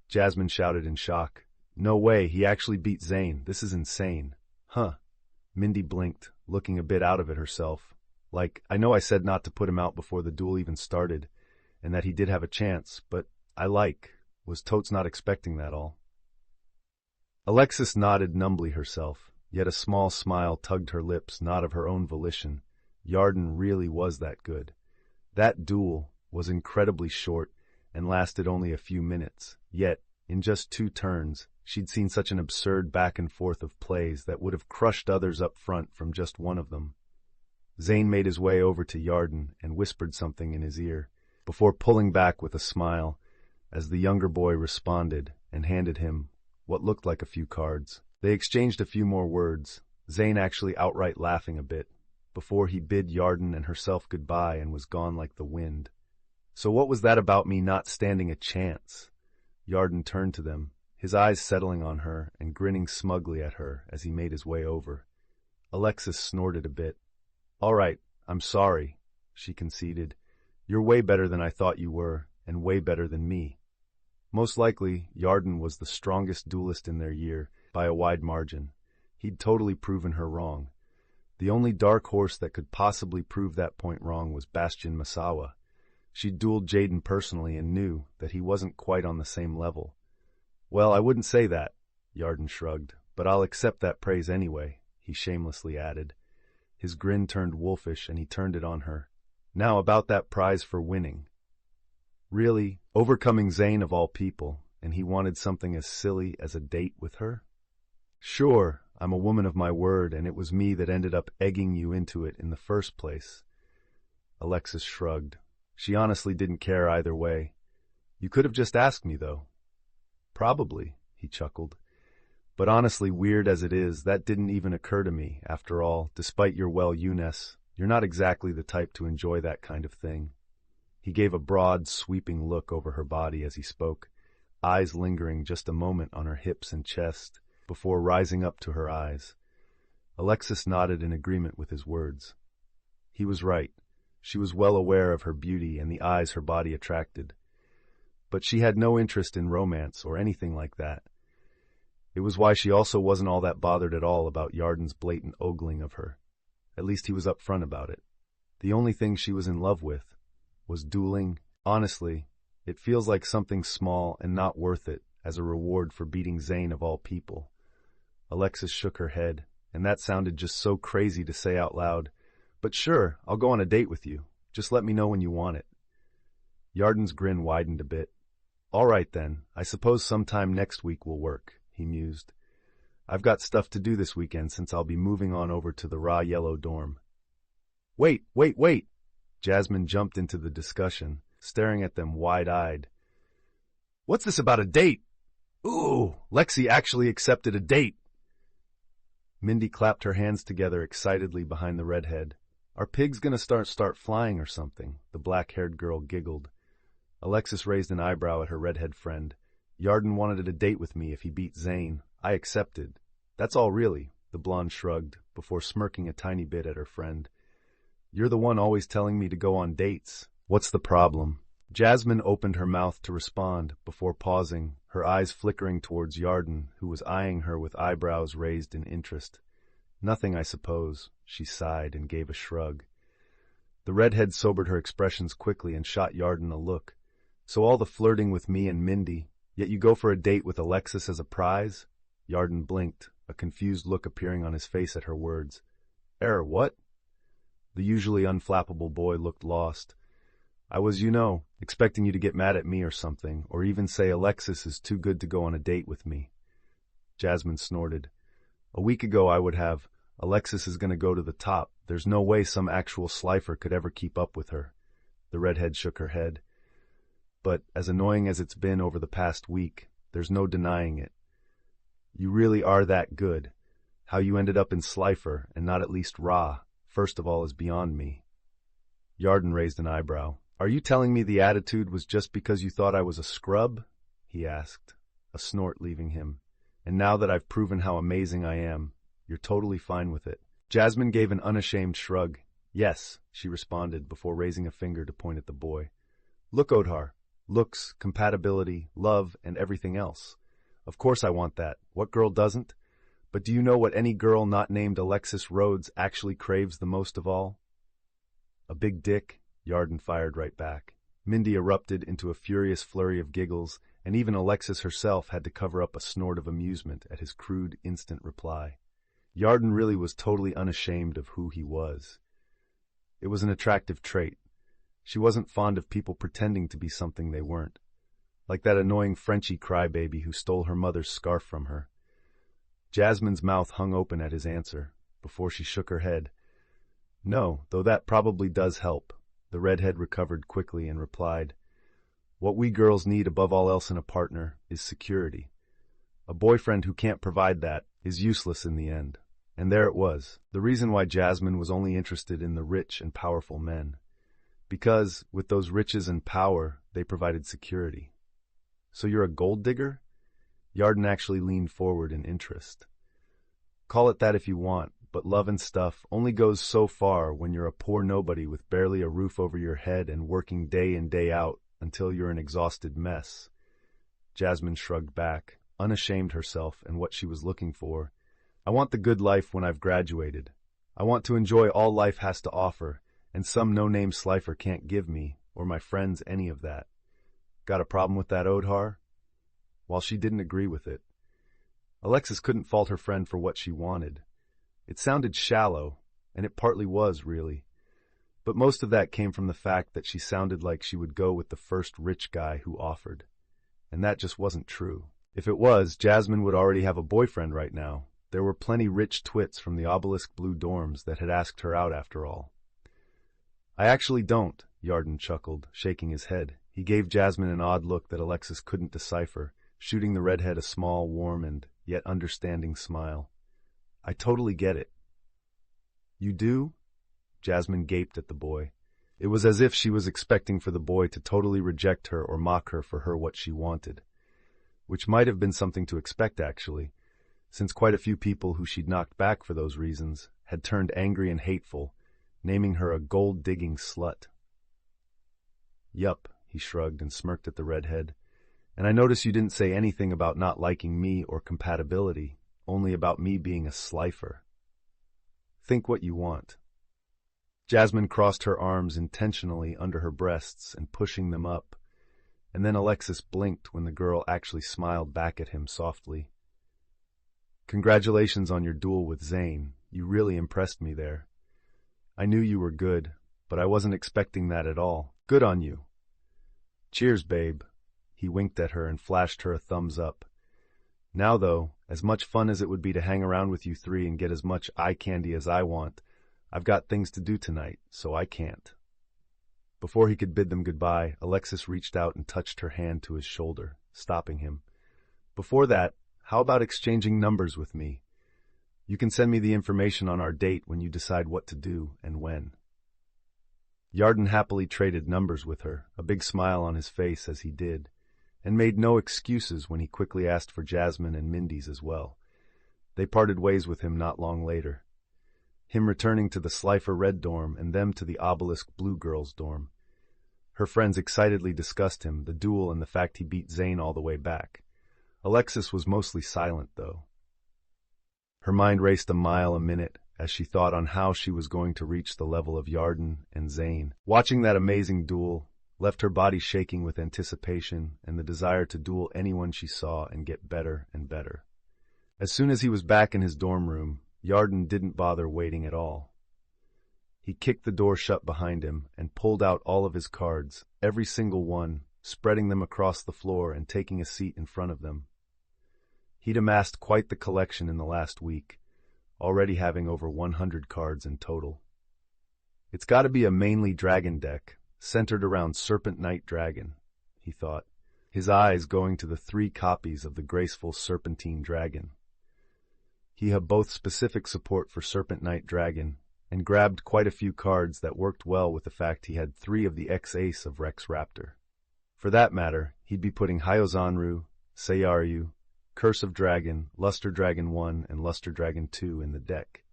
Jasmine shouted in shock. "No way, he actually beat Zane. This is insane." "Huh." Mindy blinked, looking a bit out of it herself. "Like, I know I said not to put him out before the duel even started, and that he did have a chance, but was totes not expecting that all." Alexis nodded numbly herself, yet a small smile tugged her lips, not of her own volition. Yarden really was that good. That duel was incredibly short and lasted only a few minutes, yet, in just 2 turns, she'd seen such an absurd back and forth of plays that would have crushed others up front from just one of them. Zane made his way over to Yarden and whispered something in his ear. before pulling back with a smile as the younger boy responded and handed him what looked like a few cards. They exchanged a few more words, Zane actually outright laughing a bit, before he bid Yarden and herself goodbye and was gone like the wind. So what was that about me not standing a chance? Yarden turned to them, his eyes settling on her and grinning smugly at her as he made his way over. Alexis snorted a bit. All right, I'm sorry, she conceded. You're way better than I thought you were, and way better than me. Most likely, Yarden was the strongest duelist in their year, by a wide margin. He'd totally proven her wrong. The only dark horse that could possibly prove that point wrong was Bastion Masawa. She'd dueled Jaden personally and knew that he wasn't quite on the same level. Well, I wouldn't say that, Yarden shrugged, but I'll accept that praise anyway, he shamelessly added. His grin turned wolfish and he turned it on her. Now about that prize for winning. Really, overcoming Zane of all people, and he wanted something as silly as a date with her? Sure, I'm a woman of my word, and it was me that ended up egging you into it in the first place. Alexis shrugged. She honestly didn't care either way. You could have just asked me, though. Probably, he chuckled. But honestly, weird as it is, that didn't even occur to me. After all, despite your well-you-ness, you're not exactly the type to enjoy that kind of thing. He gave a broad, sweeping look over her body as he spoke, eyes lingering just a moment on her hips and chest, before rising up to her eyes. Alexis nodded in agreement with his words. He was right. She was well aware of her beauty and the eyes her body attracted. But she had no interest in romance or anything like that. It was why she also wasn't all that bothered at all about Yarden's blatant ogling of her. At least he was upfront about it. The only thing she was in love with was dueling. Honestly, it feels like something small and not worth it as a reward for beating Zane of all people. Alexis shook her head, and that sounded just so crazy to say out loud. But sure, I'll go on a date with you. Just let me know when you want it. Yarden's grin widened a bit. All right then, I suppose sometime next week will work, he mused. I've got stuff to do this weekend since I'll be moving on over to the raw yellow dorm. Wait! Jasmine jumped into the discussion, staring at them wide-eyed. What's this about a date? Ooh, Lexi actually accepted a date. Mindy clapped her hands together excitedly behind the redhead. Are pigs gonna start flying or something? The black-haired girl giggled. Alexis raised an eyebrow at her redhead friend. Yarden wanted a date with me if he beat Zane. I accepted. That's all really, the blonde shrugged, before smirking a tiny bit at her friend. You're the one always telling me to go on dates. What's the problem? Jasmine opened her mouth to respond, before pausing, her eyes flickering towards Yarden, who was eyeing her with eyebrows raised in interest. Nothing, I suppose, she sighed and gave a shrug. The redhead sobered her expressions quickly and shot Yarden a look. So all the flirting with me and Mindy, yet you go for a date with Alexis as a prize? Yarden blinked, a confused look appearing on his face at her words. What? The usually unflappable boy looked lost. I was, expecting you to get mad at me or something, or even say Alexis is too good to go on a date with me. Jasmine snorted. A week ago I would have, Alexis is going to go to the top. There's no way some actual slifer could ever keep up with her. The redhead shook her head. But as annoying as it's been over the past week, there's no denying it. You really are that good. How you ended up in Slifer and not at least Ra, first of all, is beyond me. Yarden raised an eyebrow. Are you telling me the attitude was just because you thought I was a scrub? He asked, a snort leaving him. And now that I've proven how amazing I am, you're totally fine with it. Jasmine gave an unashamed shrug. Yes, she responded before raising a finger to point at the boy. Look, Odhar. Looks, compatibility, love, and everything else. Of course I want that. What girl doesn't? But do you know what any girl not named Alexis Rhodes actually craves the most of all? A big dick, Yarden fired right back. Mindy erupted into a furious flurry of giggles, and even Alexis herself had to cover up a snort of amusement at his crude, instant reply. Yarden really was totally unashamed of who he was. It was an attractive trait. She wasn't fond of people pretending to be something they weren't. Like that annoying Frenchie crybaby who stole her mother's scarf from her. Jasmine's mouth hung open at his answer, before she shook her head. No, though that probably does help. The redhead recovered quickly and replied, "What we girls need above all else in a partner is security. A boyfriend who can't provide that is useless in the end." And there it was, the reason why Jasmine was only interested in the rich and powerful men. Because, with those riches and power, they provided security. "So you're a gold digger?" Yarden actually leaned forward in interest. "Call it that if you want, but love and stuff only goes so far when you're a poor nobody with barely a roof over your head and working day in day out until you're an exhausted mess." Jasmine shrugged back, unashamed herself and what she was looking for. "I want the good life when I've graduated. I want to enjoy all life has to offer, and some no-name slifer can't give me, or my friends, any of that. Got a problem with that, Odhar?" While she didn't agree with it, Alexis couldn't fault her friend for what she wanted. It sounded shallow, and it partly was, really. But most of that came from the fact that she sounded like she would go with the first rich guy who offered. And that just wasn't true. If it was, Jasmine would already have a boyfriend right now. There were plenty rich twits from the obelisk blue dorms that had asked her out after all. "I actually don't," Yarden chuckled, shaking his head. He gave Jasmine an odd look that Alexis couldn't decipher, shooting the redhead a small, warm, and yet understanding smile. "I totally get it." "You do?" Jasmine gaped at the boy. It was as if she was expecting for the boy to totally reject her or mock her for what she wanted. Which might have been something to expect, actually, since quite a few people who she'd knocked back for those reasons had turned angry and hateful, naming her a gold-digging slut. "Yup," he shrugged and smirked at the redhead. "And I notice you didn't say anything about not liking me or compatibility, only about me being a slifer. Think what you want." Jasmine crossed her arms intentionally under her breasts and pushing them up, and then Alexis blinked when the girl actually smiled back at him softly. "Congratulations on your duel with Zane. You really impressed me there. I knew you were good, but I wasn't expecting that at all. Good on you." "Cheers, babe." He winked at her and flashed her a thumbs up. "Now, though, as much fun as it would be to hang around with you three and get as much eye candy as I want, I've got things to do tonight, so I can't." Before he could bid them goodbye, Alexis reached out and touched her hand to his shoulder, stopping him. "Before that, how about exchanging numbers with me? You can send me the information on our date when you decide what to do and when." Yarden happily traded numbers with her, a big smile on his face as he did, and made no excuses when he quickly asked for Jasmine and Mindy's as well. They parted ways with him not long later. Him returning to the Slifer Red dorm and them to the Obelisk Blue girls' dorm. Her friends excitedly discussed him, the duel, and the fact he beat Zane all the way back. Alexis was mostly silent, though. Her mind raced a mile a minute as she thought on how she was going to reach the level of Yarden and Zane. Watching that amazing duel left her body shaking with anticipation and the desire to duel anyone she saw and get better and better. As soon as he was back in his dorm room, Yarden didn't bother waiting at all. He kicked the door shut behind him and pulled out all of his cards, every single one, spreading them across the floor and taking a seat in front of them. He'd amassed quite the collection in the last week, already having over 100 cards in total. "It's got to be a mainly dragon deck, centered around Serpent Knight Dragon," he thought, his eyes going to the 3 copies of the graceful Serpentine Dragon. He had both specific support for Serpent Knight Dragon and grabbed quite a few cards that worked well with the fact he had 3 of the ex-ace of Rex Raptor. For that matter, he'd be putting Hyozanru, Sayaryu, Curse of Dragon, Luster Dragon 1, and Luster Dragon 2 in the deck.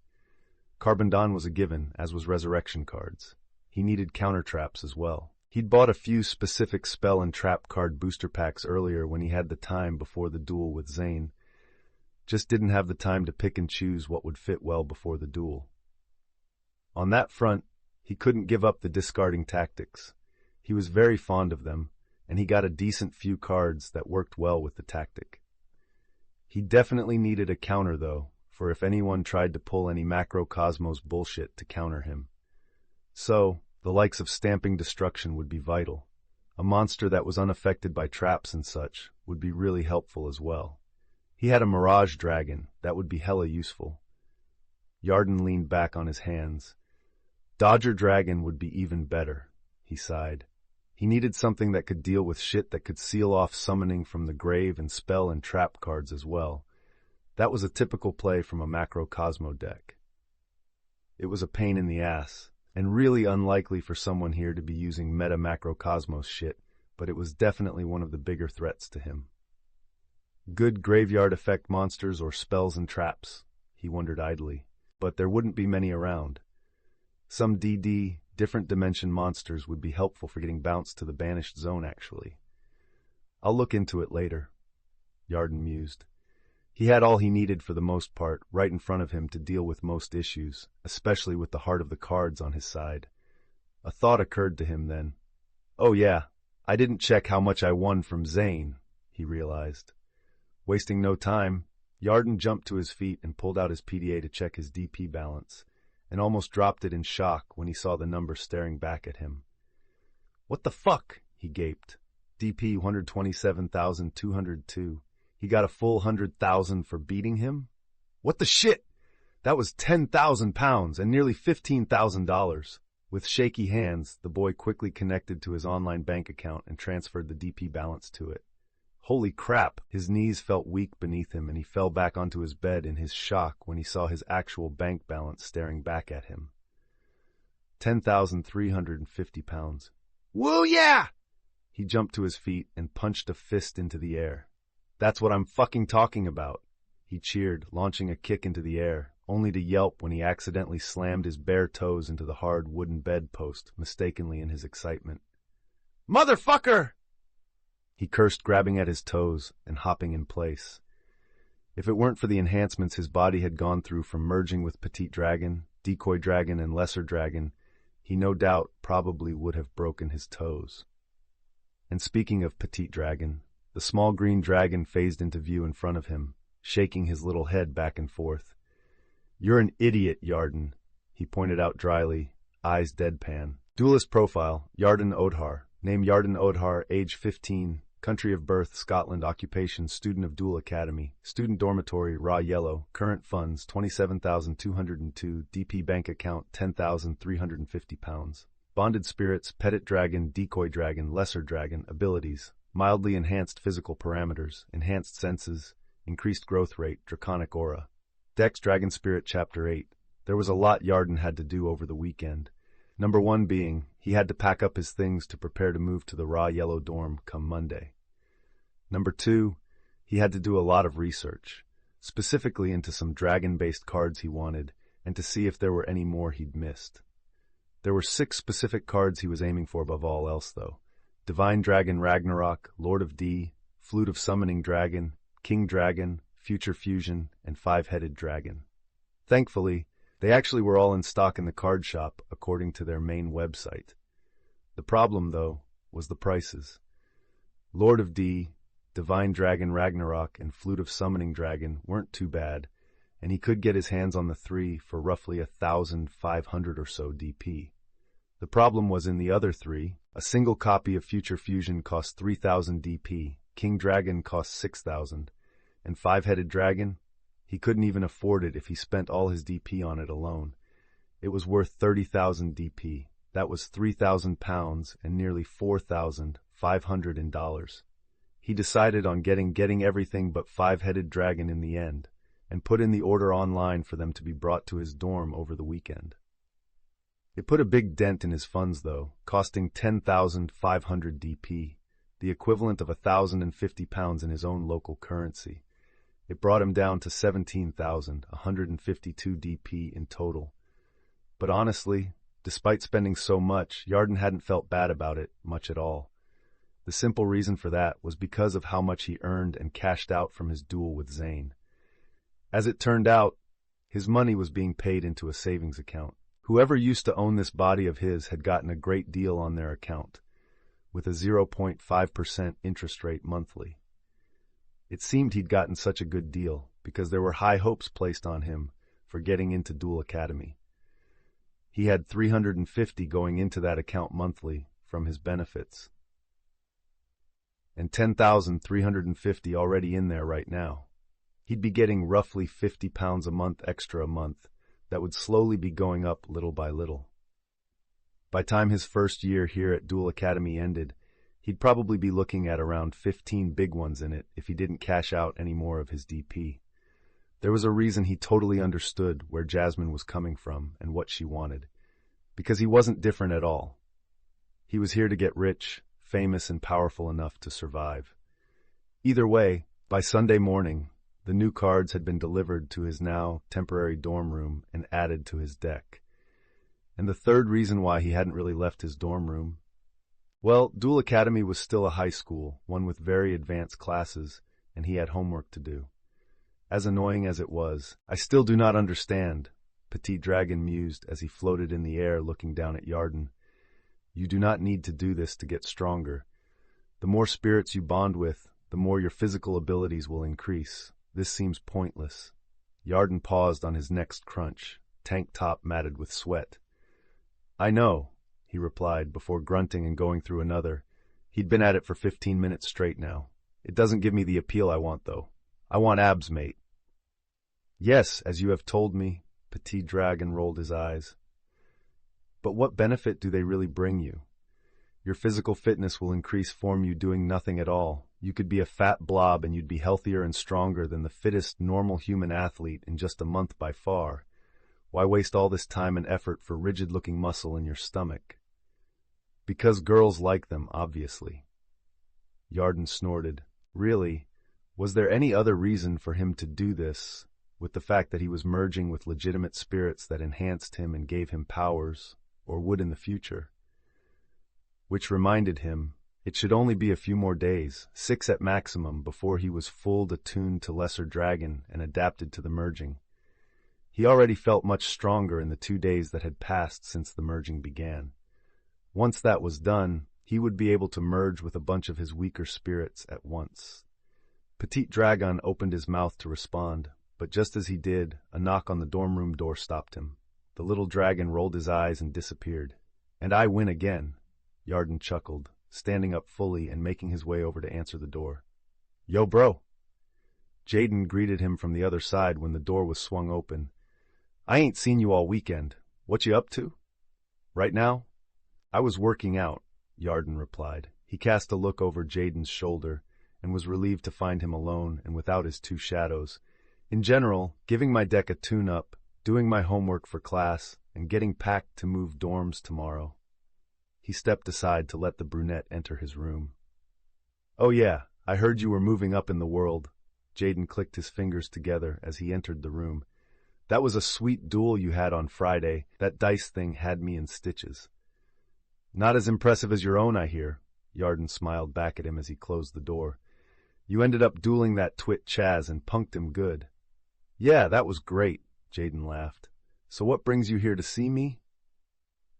Carbon Dawn was a given, as was Resurrection cards. He needed counter traps as well. He'd bought a few specific spell and trap card booster packs earlier when he had the time before the duel with Zane. Just didn't have the time to pick and choose what would fit well before the duel. On that front, he couldn't give up the discarding tactics. He was very fond of them, and he got a decent few cards that worked well with the tactic. He definitely needed a counter, though, for if anyone tried to pull any macrocosmos bullshit to counter him. So, the likes of Stamping Destruction would be vital. A monster that was unaffected by traps and such would be really helpful as well. He had a Mirage Dragon that would be hella useful. Yarden leaned back on his hands. Dodger Dragon would be even better. he sighed. He needed something that could deal with shit that could seal off summoning from the grave and spell and trap cards as well. That was a typical play from a Macrocosmo deck. It was a pain in the ass, and really unlikely for someone here to be using meta Macrocosmos shit, but it was definitely one of the bigger threats to him. Good graveyard effect monsters or spells and traps, he wondered idly, but there wouldn't be many around. Some DD, different dimension monsters would be helpful for getting bounced to the banished zone, actually. I'll look into it later, Yarden mused. He had all he needed for the most part right in front of him to deal with most issues, especially with the heart of the cards on his side. A thought occurred to him then. Oh yeah, I didn't check how much I won from Zane, he realized. Wasting no time, Yarden jumped to his feet and pulled out his PDA to check his DP balance, and almost dropped it in shock when he saw the number staring back at him. What the fuck? He gaped. DP 127,202. He got a full 100,000 for beating him? What the shit? That was 10,000 pounds and nearly $15,000. With shaky hands, the boy quickly connected to his online bank account and transferred the DP balance to it. Holy crap! His knees felt weak beneath him and he fell back onto his bed in his shock when he saw his actual bank balance staring back at him. 10,350 pounds. Woo yeah! He jumped to his feet and punched a fist into the air. That's what I'm fucking talking about, he cheered, launching a kick into the air, only to yelp when he accidentally slammed his bare toes into the hard wooden bedpost, mistakenly in his excitement. Motherfucker! He cursed, grabbing at his toes and hopping in place. If it weren't for the enhancements his body had gone through from merging with Petite Dragon, Decoy Dragon, and Lesser Dragon, he no doubt probably would have broken his toes. And speaking of Petite Dragon, the small green dragon phased into view in front of him, shaking his little head back and forth. You're an idiot, Yarden, he pointed out dryly, eyes deadpan. Duelist profile, Yarden Odhar. Name Yarden Odhar, age 15, country of birth, Scotland, occupation, student of Duel Academy, student dormitory, raw yellow, current funds, 27,202, DP bank account, 10,350 pounds. Bonded spirits, Petit Dragon, Decoy Dragon, Lesser Dragon, abilities, mildly enhanced physical parameters, enhanced senses, increased growth rate, draconic aura. Dex Dragon Spirit Chapter 8. There was a lot Yarden had to do over the weekend. Number one being, he had to pack up his things to prepare to move to the raw yellow dorm come Monday. Number two, he had to do a lot of research, specifically into some dragon-based cards he wanted, and to see if there were any more he'd missed. There were 6 specific cards he was aiming for above all else, though. Divine Dragon Ragnarok, Lord of D, Flute of Summoning Dragon, King Dragon, Future Fusion, and 5-Headed Dragon. Thankfully, they actually were all in stock in the card shop, according to their main website. The problem, though, was the prices. Lord of D, Divine Dragon Ragnarok, and Flute of Summoning Dragon weren't too bad, and he could get his hands on the 3 for roughly 1,500 or so DP. The problem was in the other 3. A single copy of Future Fusion cost 3,000 DP, King Dragon cost 6,000, and 5-Headed Dragon? He couldn't even afford it if he spent all his DP on it alone. It was worth 30,000 DP. That was 3,000 pounds and nearly 4,500 in dollars. He decided on getting everything but 5-Headed Dragon in the end, and put in the order online for them to be brought to his dorm over the weekend. It put a big dent in his funds, though, costing 10,500 DP, the equivalent of 1,050 pounds in his own local currency. It brought him down to 17,152 DP in total. But honestly, despite spending so much, Yarden hadn't felt bad about it much at all. The simple reason for that was because of how much he earned and cashed out from his duel with Zane. As it turned out, his money was being paid into a savings account. Whoever used to own this body of his had gotten a great deal on their account, with a 0.5% interest rate monthly. It seemed he'd gotten such a good deal because there were high hopes placed on him for getting into Duel Academy. He had 350 going into that account monthly from his benefits, and 10,350 already in there right now. He'd be getting roughly 50 pounds a month extra a month that would slowly be going up little by little. By time his first year here at Duel Academy ended, he'd probably be looking at around 15 big ones in it if he didn't cash out any more of his DP. There was a reason he totally understood where Jasmine was coming from and what she wanted, because he wasn't different at all. He was here to get rich, famous, and powerful enough to survive. Either way, by Sunday morning, the new cards had been delivered to his now temporary dorm room and added to his deck. And the third reason why he hadn't really left his dorm room, well, Duel Academy was still a high school, one with very advanced classes, and he had homework to do. As annoying as it was, I still do not understand, Petit Dragon mused as he floated in the air looking down at Yarden. You do not need to do this to get stronger. The more spirits you bond with, the more your physical abilities will increase. This seems pointless. Yarden paused on his next crunch, tank top matted with sweat. I know, he replied before grunting and going through another. He'd been at it for 15 minutes straight now. It doesn't give me the appeal I want, though. I want abs, mate. Yes, as you have told me, Petit Dragon rolled his eyes. But what benefit do they really bring you? Your physical fitness will increase from you doing nothing at all. You could be a fat blob and you'd be healthier and stronger than the fittest normal human athlete in just a month by far. Why waste all this time and effort for rigid-looking muscle in your stomach? Because girls like them, obviously. Yarden snorted. Really? Was there any other reason for him to do this, with the fact that he was merging with legitimate spirits that enhanced him and gave him powers, or would in the future? Which reminded him, it should only be a few more days, 6 at maximum, before he was full attuned to Lesser Dragon and adapted to the merging. He already felt much stronger in the 2 days that had passed since the merging began. Once that was done, he would be able to merge with a bunch of his weaker spirits at once. Petit Dragon opened his mouth to respond, but just as he did, a knock on the dorm room door stopped him. The little dragon rolled his eyes and disappeared. And I win again, Yarden chuckled, standing up fully and making his way over to answer the door. Yo, bro. Jaden greeted him from the other side when the door was swung open. I ain't seen you all weekend. What you up to? Right now? I was working out, Yarden replied. He cast a look over Jaden's shoulder and was relieved to find him alone and without his 2 shadows. In general, giving my deck a tune-up, doing my homework for class, and getting packed to move dorms tomorrow. He stepped aside to let the brunette enter his room. Oh yeah, I heard you were moving up in the world. Jaden clicked his fingers together as he entered the room. That was a sweet duel you had on Friday. That dice thing had me in stitches. Not as impressive as your own, I hear. Yarden smiled back at him as he closed the door. You ended up dueling that twit Chaz and punked him good. Yeah, that was great, Jaden laughed. So what brings you here to see me?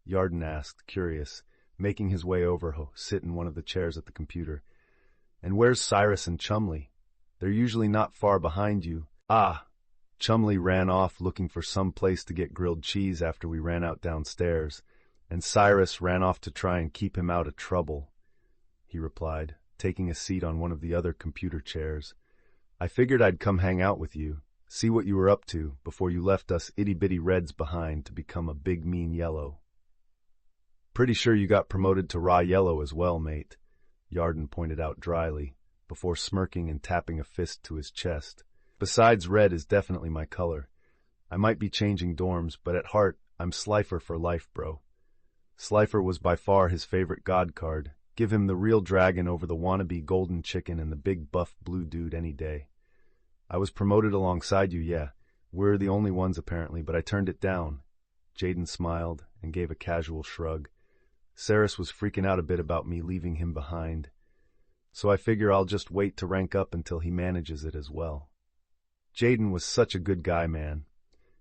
Yarden asked, curious, making his way over to sit in one of the chairs at the computer. And where's Cyrus and Chumley? They're usually not far behind you. Ah, Chumley ran off looking for some place to get grilled cheese after we ran out downstairs, and Cyrus ran off to try and keep him out of trouble, he replied, taking a seat on one of the other computer chairs. I figured I'd come hang out with you, see what you were up to before you left us itty-bitty reds behind to become a big mean yellow. Pretty sure you got promoted to raw yellow as well, mate, Yarden pointed out dryly, before smirking and tapping a fist to his chest. Besides, red is definitely my color. I might be changing dorms, but at heart, I'm Slifer for life, bro. Slifer was by far his favorite god card. Give him the real dragon over the wannabe golden chicken and the big buff blue dude any day. I was promoted alongside you, yeah. We're the only ones apparently, but I turned it down. Jaden smiled and gave a casual shrug. Saris was freaking out a bit about me leaving him behind, so I figure I'll just wait to rank up until he manages it as well. Jaden was such a good guy, man.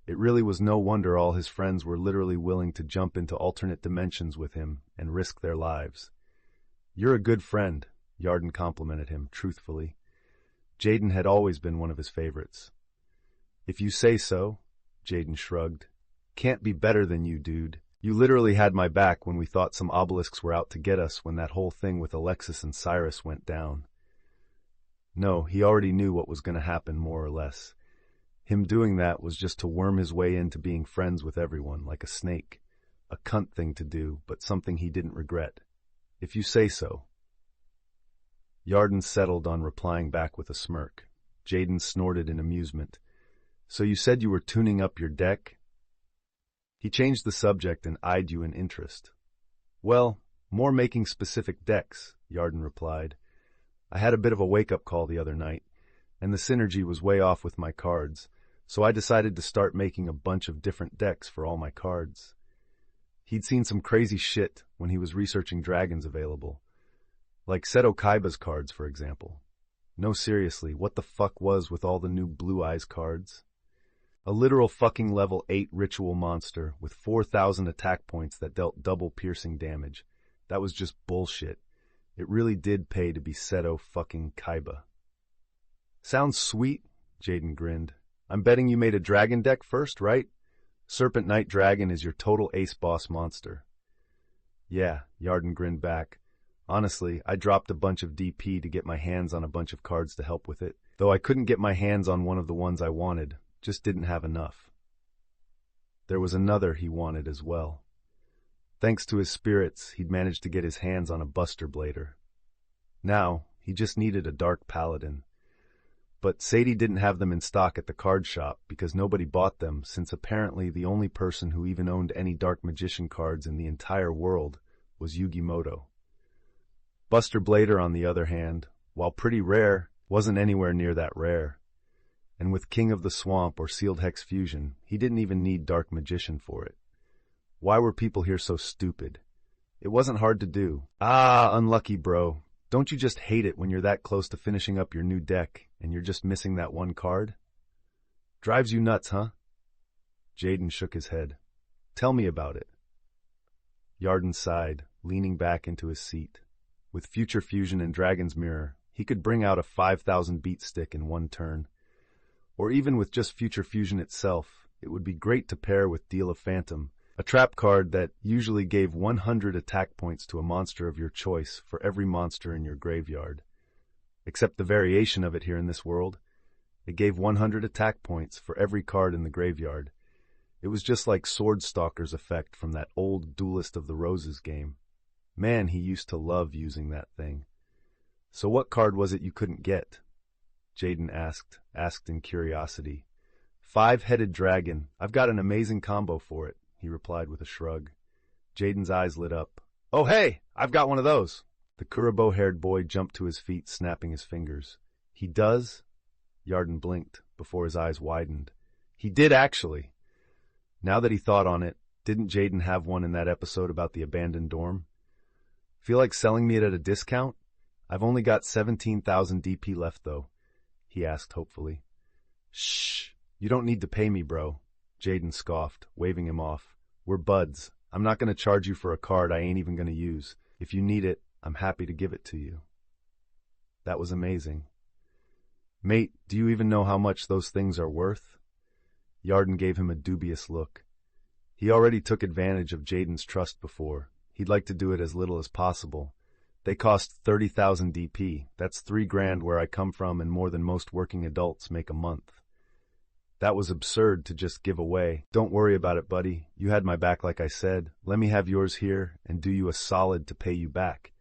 It really was no wonder all his friends were literally willing to jump into alternate dimensions with him and risk their lives. You're a good friend, Yarden complimented him, truthfully. Jaden had always been one of his favorites. If you say so, Jaden shrugged. Can't be better than you, dude. You literally had my back when we thought some obelisks were out to get us when that whole thing with Alexis and Cyrus went down. No, he already knew what was going to happen, more or less. Him doing that was just to worm his way into being friends with everyone, like a snake. A cunt thing to do, but something he didn't regret. If you say so. Yarden settled on replying back with a smirk. Jaden snorted in amusement. So you said you were tuning up your deck? He changed the subject and eyed you in interest. Well, more making specific decks, Yarden replied. I had a bit of a wake-up call the other night, and the synergy was way off with my cards, so I decided to start making a bunch of different decks for all my cards. He'd seen some crazy shit when he was researching dragons available. Like Seto Kaiba's cards, for example. No, seriously, what the fuck was with all the new Blue Eyes cards? A literal fucking level 8 ritual monster with 4,000 attack points that dealt double piercing damage. That was just bullshit. It really did pay to be Seto fucking Kaiba. Sounds sweet, Jaden grinned. I'm betting you made a dragon deck first, right? Serpent Knight Dragon is your total ace boss monster. Yeah, Yarden grinned back. Honestly, I dropped a bunch of DP to get my hands on a bunch of cards to help with it, though I couldn't get my hands on one of the ones I wanted, just didn't have enough. There was another he wanted as well. Thanks to his spirits, he'd managed to get his hands on a Buster Blader. Now, he just needed a Dark Paladin. But Sadie didn't have them in stock at the card shop because nobody bought them, since apparently the only person who even owned any Dark Magician cards in the entire world was Yugimoto. Buster Blader, on the other hand, while pretty rare, wasn't anywhere near that rare. And with King of the Swamp or Sealed Hex Fusion, he didn't even need Dark Magician for it. Why were people here so stupid? It wasn't hard to do. Ah, unlucky bro. Don't you just hate it when you're that close to finishing up your new deck and you're just missing that one card? Drives you nuts, huh? Jaden shook his head. Tell me about it. Yarden sighed, leaning back into his seat. With Future Fusion and Dragon's Mirror, he could bring out a 5,000 beat stick in one turn. Or even with just Future Fusion itself, it would be great to pair with Deal of Phantom, a trap card that usually gave 100 attack points to a monster of your choice for every monster in your graveyard. Except the variation of it here in this world. It gave 100 attack points for every card in the graveyard. It was just like Swordstalker's effect from that old Duelist of the Roses game. Man, he used to love using that thing. So what card was it you couldn't get? Jaden asked in curiosity. 5-headed dragon. I've got an amazing combo for it, he replied with a shrug. Jaden's eyes lit up. Oh hey, I've got one of those. The Kurobo-haired boy jumped to his feet, snapping his fingers. He does? Yarden blinked before his eyes widened. He did actually. Now that he thought on it, didn't Jaden have one in that episode about the abandoned dorm? Feel like selling me it at a discount? I've only got 17,000 DP left, though, he asked hopefully. Shh, you don't need to pay me, bro, Jaden scoffed, waving him off. We're buds. I'm not going to charge you for a card I ain't even going to use. If you need it, I'm happy to give it to you. That was amazing. Mate, do you even know how much those things are worth? Yarden gave him a dubious look. He already took advantage of Jaden's trust before. He'd like to do it as little as possible. They cost 30,000 DP. That's $3,000 where I come from and more than most working adults make a month. That was absurd to just give away. Don't worry about it, buddy. You had my back like I said. Let me have yours here and do you a solid to pay you back.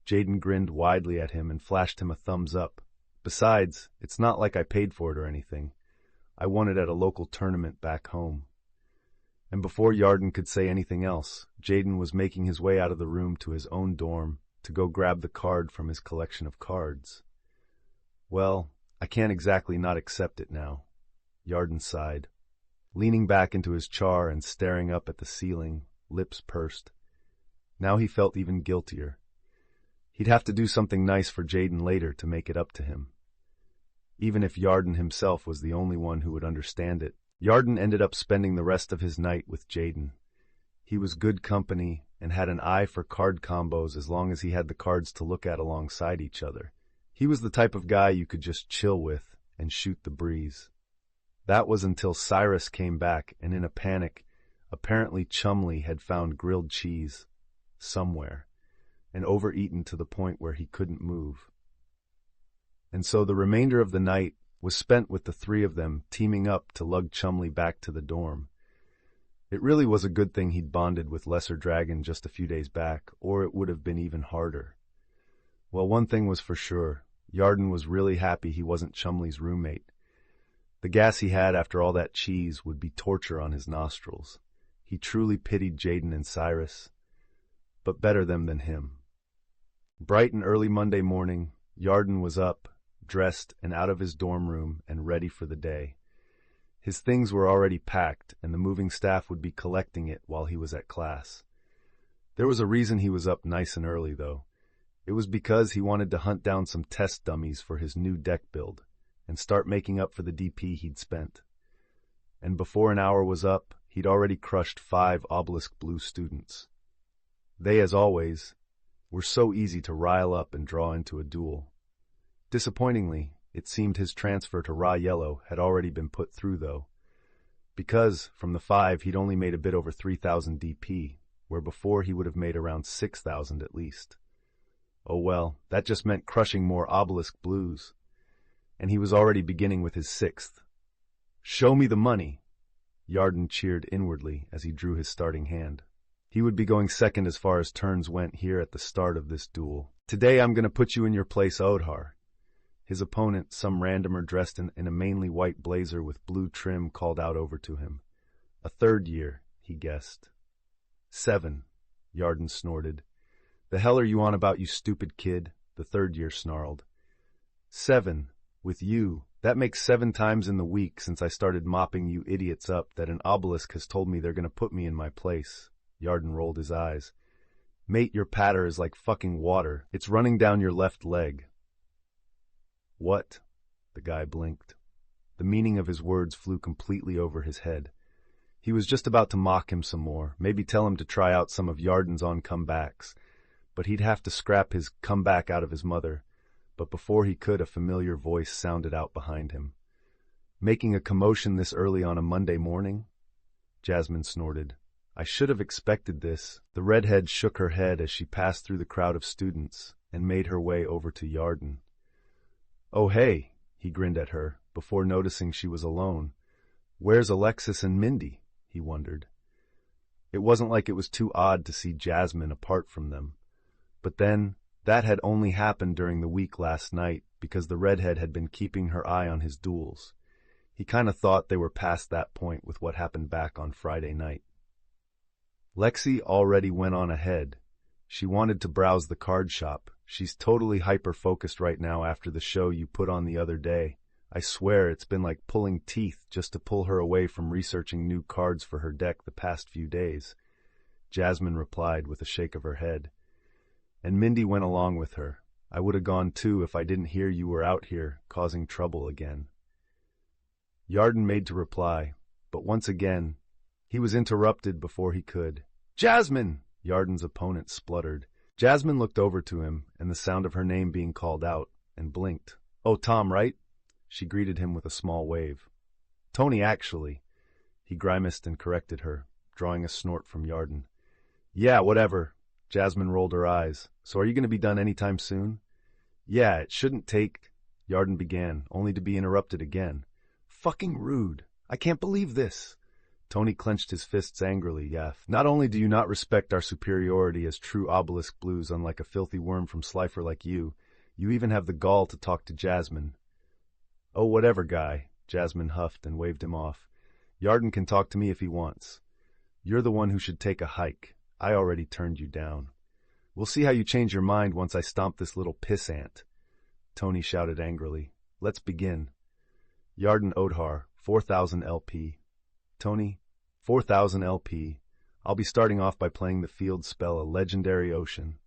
Jaden grinned widely at him and flashed him a thumbs up. Besides, it's not like I paid for it or anything. I won it at a local tournament back home. And before Yarden could say anything else, Jaden was making his way out of the room to his own dorm to go grab the card from his collection of cards. Well, I can't exactly not accept it now, Yarden sighed. Leaning back into his char and staring up at the ceiling, lips pursed. Now he felt even guiltier. He'd have to do something nice for Jaden later to make it up to him. Even if Yarden himself was the only one who would understand it, Yarden ended up spending the rest of his night with Jaden. He was good company and had an eye for card combos as long as he had the cards to look at alongside each other. He was the type of guy you could just chill with and shoot the breeze. That was until Cyrus came back and in a panic, apparently Chumley had found grilled cheese somewhere and overeaten to the point where he couldn't move. And so the remainder of the night was spent with the three of them teaming up to lug Chumley back to the dorm. It really was a good thing he'd bonded with Lesser Dragon just a few days back, or it would have been even harder. Well, one thing was for sure. Yarden was really happy he wasn't Chumley's roommate. The gas he had after all that cheese would be torture on his nostrils. He truly pitied Jaden and Cyrus, but better them than him. Bright and early Monday morning, Yarden was up, dressed, and out of his dorm room and ready for the day. His things were already packed, and the moving staff would be collecting it while he was at class. There was a reason he was up nice and early, though. It was because he wanted to hunt down some test dummies for his new deck build and start making up for the DP he'd spent. And before an hour was up, he'd already crushed 5 Obelisk Blue students. They, as always, were so easy to rile up and draw into a duel. Disappointingly, it seemed his transfer to Raw Yellow had already been put through, though, because from the 5 he'd only made a bit over 3,000 DP, where before he would have made around 6,000 at least. Oh well, that just meant crushing more Obelisk Blues, and he was already beginning with his 6th. "Show me the money," Yarden cheered inwardly as he drew his starting hand. He would be going second as far as turns went here at the start of this duel. "Today I'm going to put you in your place, Odhar." His opponent, some randomer dressed in a mainly white blazer with blue trim, called out over to him. "A 3rd year," he guessed. "7, Yarden snorted. "The hell are you on about, you stupid kid?" the 3rd year snarled. "7, with you. That makes 7 times in the week since I started mopping you idiots up that an obelisk has told me they're going to put me in my place." Yarden rolled his eyes. "Mate, your patter is like fucking water. It's running down your left leg." "What?" the guy blinked. The meaning of his words flew completely over his head. He was just about to mock him some more, maybe tell him to try out some of Yarden's on comebacks, but he'd have to scrap his comeback out of his mother. But before he could, a familiar voice sounded out behind him. "Making a commotion this early on a Monday morning?" Jasmine snorted. "I should have expected this." The redhead shook her head as she passed through the crowd of students and made her way over to Yarden. "Oh hey," he grinned at her, before noticing she was alone. "Where's Alexis and Mindy?" he wondered. It wasn't like it was too odd to see Jasmine apart from them. But then, that had only happened during the week last night because the redhead had been keeping her eye on his duels. He kinda thought they were past that point with what happened back on Friday night. Lexi already went on ahead. She wanted to browse the card shop. "She's totally hyper-focused right now after the show you put on the other day. I swear it's been like pulling teeth just to pull her away from researching new cards for her deck the past few days," Jasmine replied with a shake of her head. "And Mindy went along with her. I would have gone too if I didn't hear you were out here causing trouble again." Yarden made to reply, but once again, he was interrupted before he could. "Jasmine!" Yarden's opponent spluttered. Jasmine looked over to him, and the sound of her name being called out, and blinked. "Oh, Tom, right?" She greeted him with a small wave. "Tony, actually." He grimaced and corrected her, drawing a snort from Yarden. "Yeah, whatever." Jasmine rolled her eyes. "So are you going to be done anytime soon?" "Yeah, it shouldn't take," Yarden began, only to be interrupted again. "Fucking rude. I can't believe this." Tony clenched his fists angrily. "Yeah, not only do you not respect our superiority as true Obelisk Blues, unlike a filthy worm from Slifer like you even have the gall to talk to Jasmine." "Oh, whatever, guy," Jasmine huffed and waved him off. "Yarden can talk to me if he wants. You're the one who should take a hike. I already turned you down. We'll see how you change your mind once I stomp this little pissant." Tony shouted angrily. "Let's begin." Yarden Odhar, 4,000 LP. Tony, 4,000 LP. I'll be starting off by playing the field spell, a Legendary Ocean.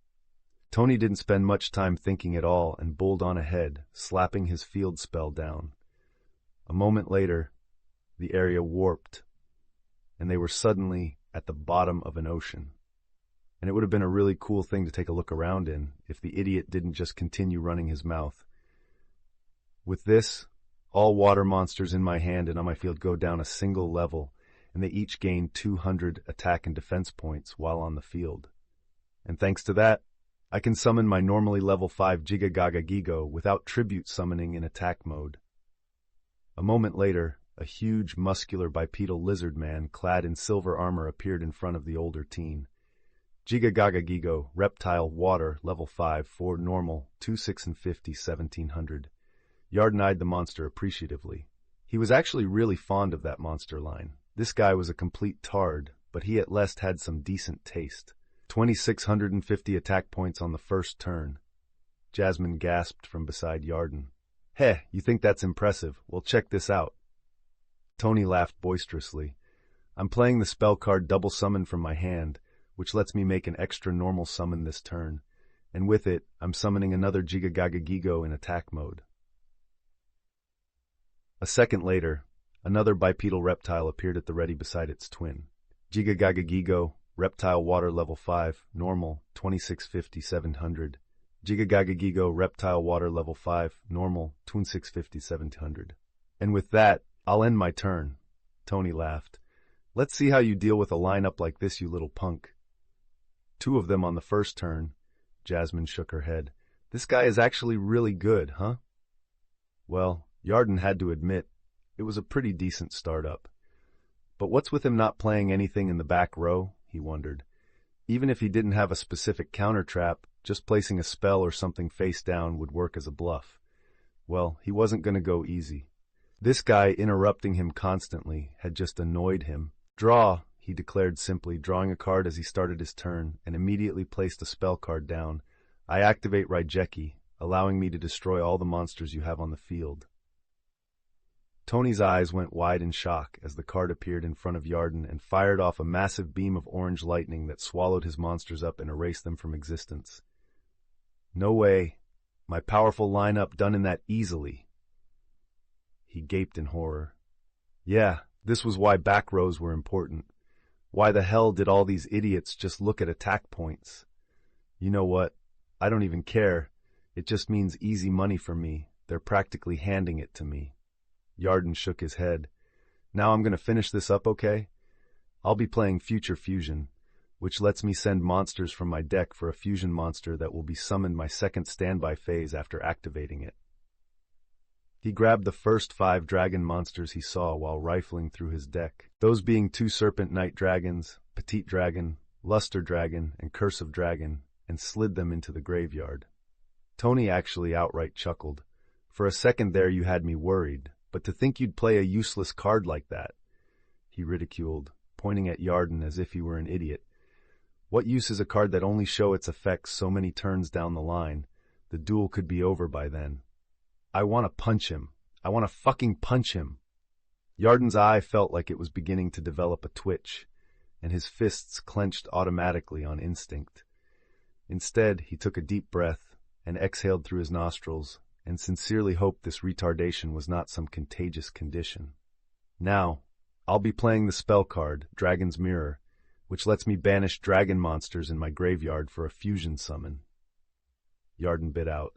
Tony didn't spend much time thinking at all and bowled on ahead, slapping his field spell down. A moment later, the area warped, and they were suddenly at the bottom of an ocean. And it would have been a really cool thing to take a look around in if the idiot didn't just continue running his mouth. With this, all water monsters in my hand and on my field go down a single level, and they each gain 200 attack and defense points while on the field. And thanks to that, I can summon my normally level 5 Giga Gaga Gigo without tribute summoning in attack mode. A moment later, A huge, muscular bipedal lizard man clad in silver armor appeared in front of the older teen. Giga Reptile Water Level 5 4 Normal 26 and 50 1700. Yarden eyed the monster appreciatively. He was actually really fond of that monster line. This guy was a complete tard, but he at least had some decent taste. 2,650 attack points on the first turn. Jasmine gasped from beside Yarden. Heh, you think that's impressive? Well, check this out. Tony laughed boisterously. I'm playing the spell card Double Summon from my hand, which lets me make an extra normal summon this turn, and with it, I'm summoning another Giga in attack mode. A second later, another bipedal reptile appeared at the ready beside its twin. Giga Reptile Water Level 5, Normal, 2650 700. Giga Reptile Water Level 5, Normal, 2650 700. And with that, I'll end my turn. Tony laughed. Let's see how you deal with a lineup like this, you little punk. 2 of them on the first turn. Jasmine shook her head. This guy is actually really good, huh? Well, Yarden had to admit, it was a pretty decent startup. But what's with him not playing anything in the back row, he wondered. Even if he didn't have a specific counter trap, just placing a spell or something face down would work as a bluff. Well, he wasn't going to go easy. This guy interrupting him constantly had just annoyed him. Draw, he declared simply, drawing a card as he started his turn, and immediately placed a spell card down. I activate Raijeki, allowing me to destroy all the monsters you have on the field. Tony's eyes went wide in shock as the card appeared in front of Yarden and fired off a massive beam of orange lightning that swallowed his monsters up and erased them from existence. No way. My powerful lineup done in that easily. He gaped in horror. Yeah, this was why back rows were important. Why the hell did all these idiots just look at attack points? You know what? I don't even care. It just means easy money for me. They're practically handing it to me. Yarden shook his head. Now I'm going to finish this up, okay? I'll be playing Future Fusion, which lets me send monsters from my deck for a fusion monster that will be summoned my second standby phase after activating it. He grabbed the first 5 dragon monsters he saw while rifling through his deck, those being 2 Serpent Knight Dragons, Petite Dragon, Luster Dragon, and Curse of Dragon, and slid them into the graveyard. Tony actually outright chuckled. For a second there you had me worried, but to think you'd play a useless card like that, he ridiculed, pointing at Yarden as if he were an idiot. What use is a card that only show its effects so many turns down the line? The duel could be over by then. I want to punch him. I want to fucking punch him. Yarden's eye felt like it was beginning to develop a twitch, and his fists clenched automatically on instinct. Instead, he took a deep breath and exhaled through his nostrils, and sincerely hoped this retardation was not some contagious condition. Now, I'll be playing the spell card, Dragon's Mirror, which lets me banish dragon monsters in my graveyard for a fusion summon. Yarden bit out.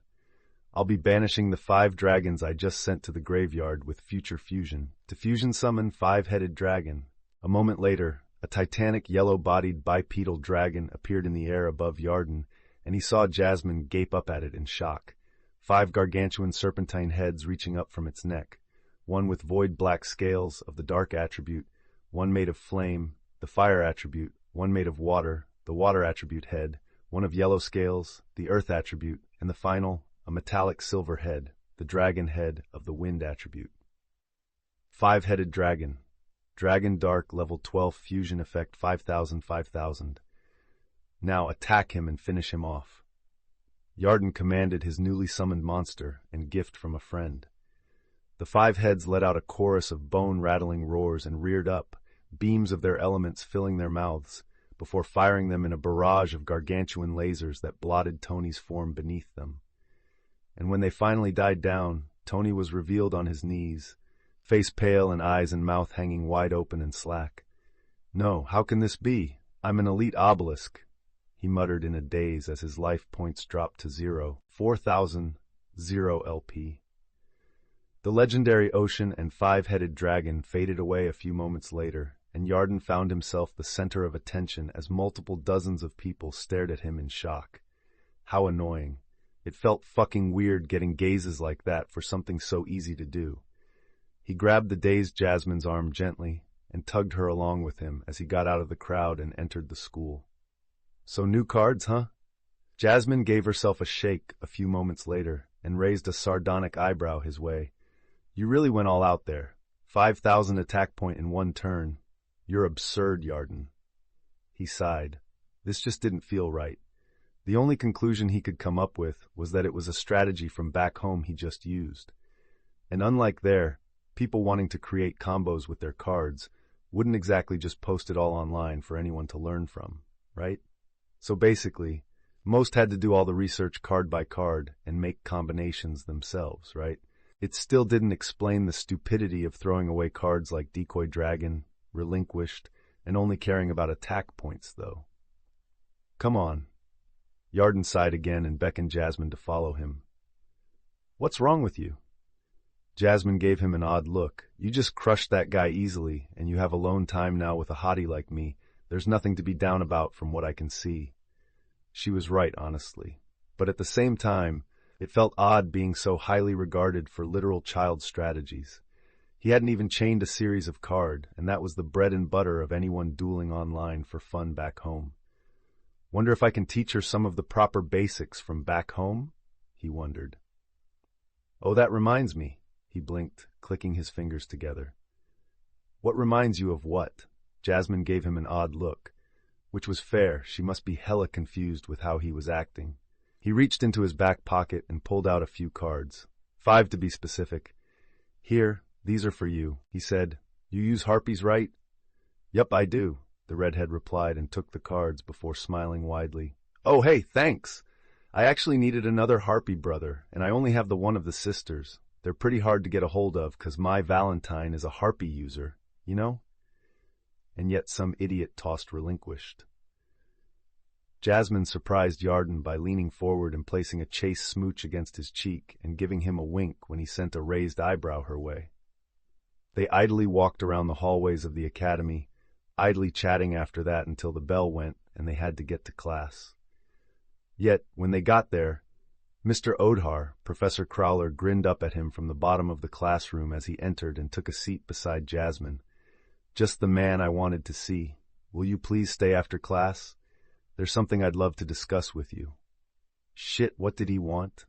I'll be banishing the 5 dragons I just sent to the graveyard with Future Fusion, to fusion summon 5-headed dragon. A moment later, a titanic yellow-bodied bipedal dragon appeared in the air above Yarden, and he saw Jasmine gape up at it in shock. 5 gargantuan serpentine heads reaching up from its neck, one with void black scales of the dark attribute, one made of flame, the fire attribute, one made of water, the water attribute head, one of yellow scales, the earth attribute, and the final, a metallic silver head, the dragon head of the wind attribute. 5-headed dragon. Dragon Dark level 12 fusion effect 5000. Now attack him and finish him off. Yarden commanded his newly summoned monster and gift from a friend. The 5 heads let out a chorus of bone-rattling roars and reared up, beams of their elements filling their mouths, before firing them in a barrage of gargantuan lasers that blotted Tony's form beneath them. And when they finally died down, Tony was revealed on his knees, face pale and eyes and mouth hanging wide open and slack. No, how can this be? I'm an elite obelisk, he muttered in a daze as his life points dropped to 0, 4,000, 0 LP. The legendary ocean and 5-headed dragon faded away a few moments later, and Yarden found himself the center of attention as multiple dozens of people stared at him in shock. How annoying. It felt fucking weird getting gazes like that for something so easy to do. He grabbed the dazed Jasmine's arm gently and tugged her along with him as he got out of the crowd and entered the school. "So new cards, huh?" Jasmine gave herself a shake a few moments later and raised a sardonic eyebrow his way. "You really went all out there. 5,000 attack point in one turn. You're absurd, Yarden." He sighed. This just didn't feel right. The only conclusion he could come up with was that it was a strategy from back home he just used. And unlike there, people wanting to create combos with their cards wouldn't exactly just post it all online for anyone to learn from, right? So basically, most had to do all the research card by card and make combinations themselves, right? It still didn't explain the stupidity of throwing away cards like Decoy Dragon, Relinquished, and only caring about attack points, though. "Come on." Yarden sighed again and beckoned Jasmine to follow him. "What's wrong with you?" Jasmine gave him an odd look. "You just crushed that guy easily, and you have alone time now with a hottie like me. There's nothing to be down about from what I can see." She was right, honestly. But at the same time, it felt odd being so highly regarded for literal child strategies. He hadn't even chained a series of card, and that was the bread and butter of anyone dueling online for fun back home. Wonder if I can teach her some of the proper basics from back home? He wondered. "Oh, that reminds me," he blinked, clicking his fingers together. "What reminds you of what?" Jasmine gave him an odd look, which was fair. She must be hella confused with how he was acting. He reached into his back pocket and pulled out a few cards. 5 to be specific. "Here, these are for you," he said. "You use harpies, right?" "Yup, I do," the redhead replied and took the cards before smiling widely. "Oh, hey, thanks! I actually needed another harpy brother, and I only have the one of the sisters. They're pretty hard to get a hold of because my Valentine is a harpy user, you know?" And yet some idiot tossed Relinquished. Jasmine surprised Yarden by leaning forward and placing a chaste smooch against his cheek and giving him a wink when he sent a raised eyebrow her way. They idly walked around the hallways of the academy, idly chatting after that until the bell went and they had to get to class. Yet, when they got there, Mr. Odhar, Professor Crowler, grinned up at him from the bottom of the classroom as he entered and took a seat beside Jasmine. "Just the man I wanted to see. Will you please stay after class? There's something I'd love to discuss with you." Shit, what did he want?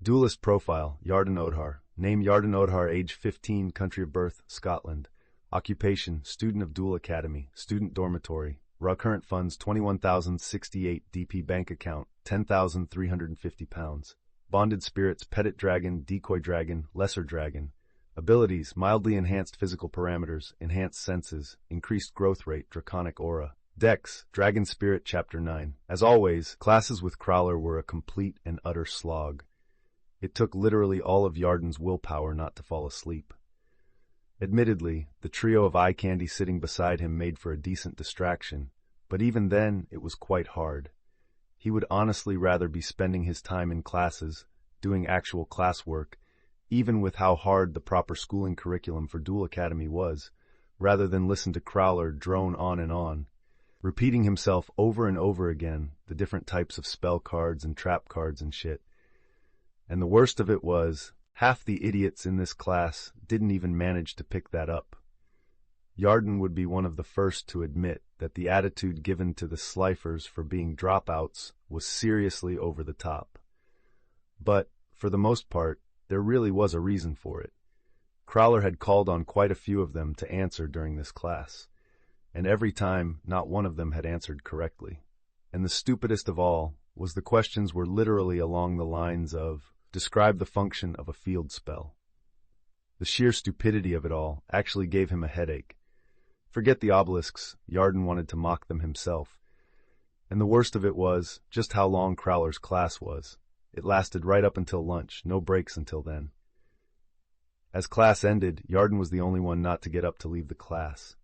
Duelist profile, Yarden Odhar. Name Yarden Odhar, age 15, country of birth, Scotland. Occupation, student of Duel Academy, student dormitory. Raw current funds, 21,068 DP bank account, 10,350 pounds. Bonded spirits, Petit Dragon, Decoy Dragon, Lesser Dragon. Abilities, mildly enhanced physical parameters, enhanced senses, increased growth rate, draconic aura. Dex, Dragon Spirit, Chapter 9. As always, classes with Crowler were a complete and utter slog. It took literally all of Yarden's willpower not to fall asleep. Admittedly, the trio of eye candy sitting beside him made for a decent distraction, but even then it was quite hard. He would honestly rather be spending his time in classes, doing actual classwork, even with how hard the proper schooling curriculum for Duel Academy was, rather than listen to Crowler drone on, repeating himself over and over again, the different types of spell cards and trap cards and shit. And the worst of it was, half the idiots in this class didn't even manage to pick that up. Yarden would be one of the first to admit that the attitude given to the Slifers for being dropouts was seriously over the top. But, for the most part, there really was a reason for it. Crowler had called on quite a few of them to answer during this class, and every time, not one of them had answered correctly. And the stupidest of all was the questions were literally along the lines of, describe the function of a field spell. The sheer stupidity of it all actually gave him a headache. Forget the obelisks, Yarden wanted to mock them himself. And the worst of it was just how long Crowler's class was. It lasted right up until lunch, no breaks until then. As class ended, Yarden was the only one not to get up to leave the class.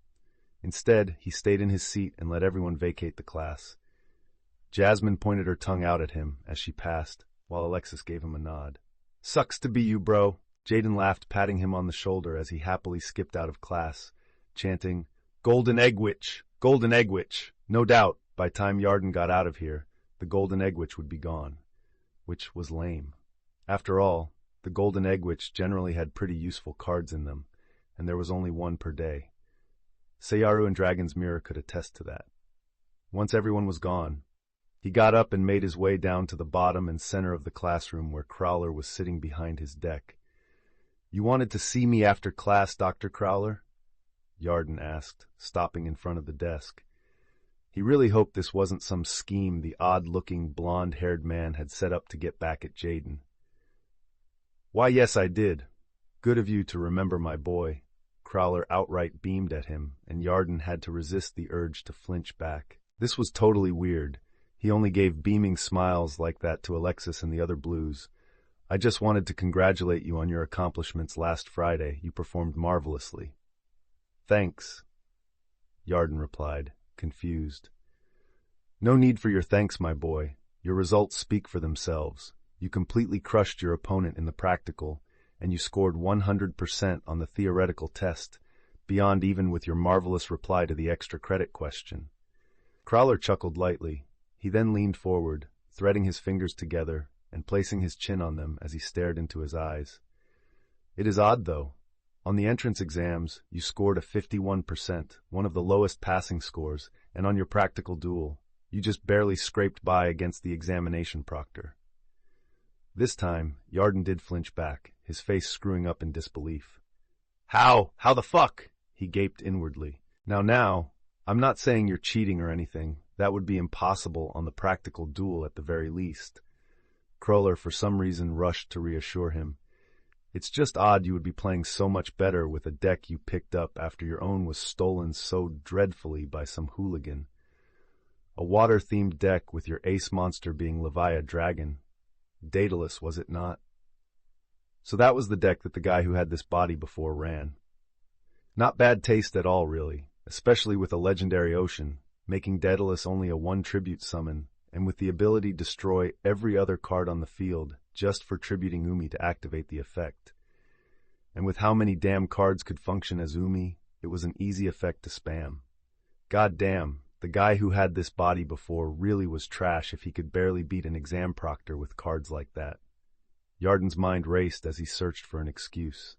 Instead, he stayed in his seat and let everyone vacate the class. Jasmine pointed her tongue out at him as she passed, while Alexis gave him a nod. "Sucks to be you, bro," Jaden laughed, patting him on the shoulder as he happily skipped out of class, chanting, "Golden Egg Witch! Golden Egg Witch!" No doubt, by time Yarden got out of here, the Golden Egg Witch would be gone. Which was lame. After all, the Golden Egg Witch generally had pretty useful cards in them, and there was only one per day. Sayaru and Dragon's Mirror could attest to that. Once everyone was gone, he got up and made his way down to the bottom and center of the classroom where Crowler was sitting behind his deck. "You wanted to see me after class, Dr. Crowler?" Yarden asked, stopping in front of the desk. He really hoped this wasn't some scheme the odd-looking, blonde-haired man had set up to get back at Jaden. "Why, yes, I did. Good of you to remember my boy." Crowler outright beamed at him, and Yarden had to resist the urge to flinch back. This was totally weird. He only gave beaming smiles like that to Alexis and the other Blues. "I just wanted to congratulate you on your accomplishments last Friday. You performed marvelously." "Thanks," Yarden replied, confused. "No need for your thanks, my boy. Your results speak for themselves. You completely crushed your opponent in the practical, and you scored 100% on the theoretical test, beyond even with your marvelous reply to the extra credit question." Crowler chuckled lightly. He then leaned forward, threading his fingers together and placing his chin on them as he stared into his eyes. "It is odd, though. On the entrance exams, you scored a 51%, one of the lowest passing scores, and on your practical duel, you just barely scraped by against the examination proctor." This time, Yarden did flinch back, his face screwing up in disbelief. How the fuck?" he gaped inwardly. Now, I'm not saying you're cheating or anything. That would be impossible on the practical duel at the very least." Crowler, for some reason, rushed to reassure him. "It's just odd you would be playing so much better with a deck you picked up after your own was stolen so dreadfully by some hooligan. A water-themed deck with your ace monster being Leviathan Dragon. Daedalus, was it not? So that was the deck that the guy who had this body before ran. Not bad taste at all, really, especially with a legendary ocean, making Daedalus only a 1 tribute summon, and with the ability to destroy every other card on the field just for tributing Umi to activate the effect. And with how many damn cards could function as Umi, it was an easy effect to spam. God damn, the guy who had this body before really was trash if he could barely beat an exam proctor with cards like that. Yarden's mind raced as he searched for an excuse.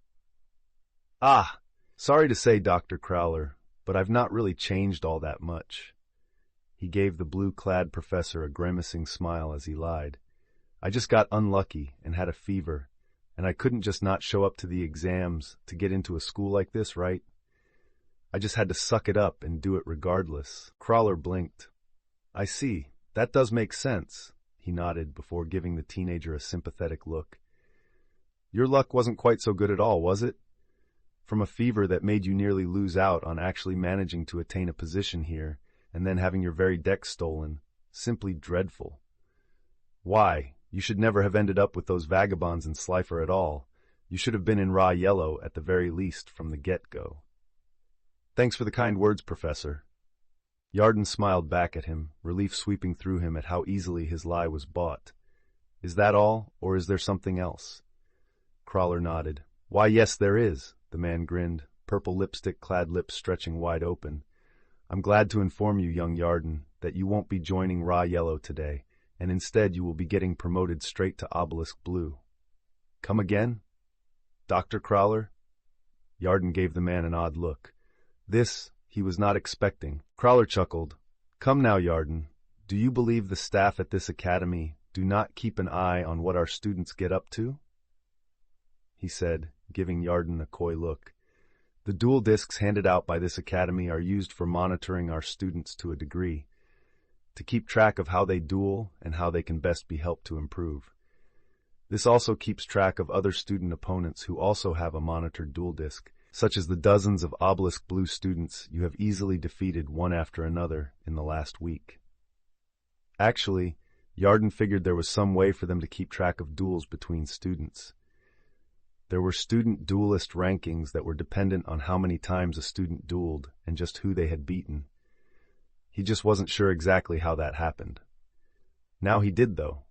Sorry to say, Dr. Crowler, but I've not really changed all that much." He gave the blue-clad professor a grimacing smile as he lied. "I just got unlucky and had a fever, and I couldn't just not show up to the exams to get into a school like this, right? I just had to suck it up and do it regardless." Crowler blinked. "I see. That does make sense," he nodded before giving the teenager a sympathetic look. "Your luck wasn't quite so good at all, was it? From a fever that made you nearly lose out on actually managing to attain a position here, and then having your very deck stolen. Simply dreadful. Why, you should never have ended up with those vagabonds in Slifer at all. You should have been in raw yellow at the very least from the get-go." "Thanks for the kind words, Professor." Yarden smiled back at him, relief sweeping through him at how easily his lie was bought. "Is that all, or is there something else?" Crowler nodded. "Why, yes, there is," the man grinned, purple lipstick-clad lips stretching wide open. "I'm glad to inform you, young Yarden, that you won't be joining Raw Yellow today, and instead you will be getting promoted straight to Obelisk Blue." "Come again? Dr. Crowler?" Yarden gave the man an odd look. This he was not expecting. Crowler chuckled. "Come now, Yarden. Do you believe the staff at this academy do not keep an eye on what our students get up to?" he said, giving Yarden a coy look. "The dual discs handed out by this academy are used for monitoring our students to a degree, to keep track of how they duel and how they can best be helped to improve. This also keeps track of other student opponents who also have a monitored dual disc, such as the dozens of Obelisk Blue students you have easily defeated one after another in the last week." Actually, Yarden figured there was some way for them to keep track of duels between students. There were student duelist rankings that were dependent on how many times a student dueled and just who they had beaten. He just wasn't sure exactly how that happened. Now he did, though,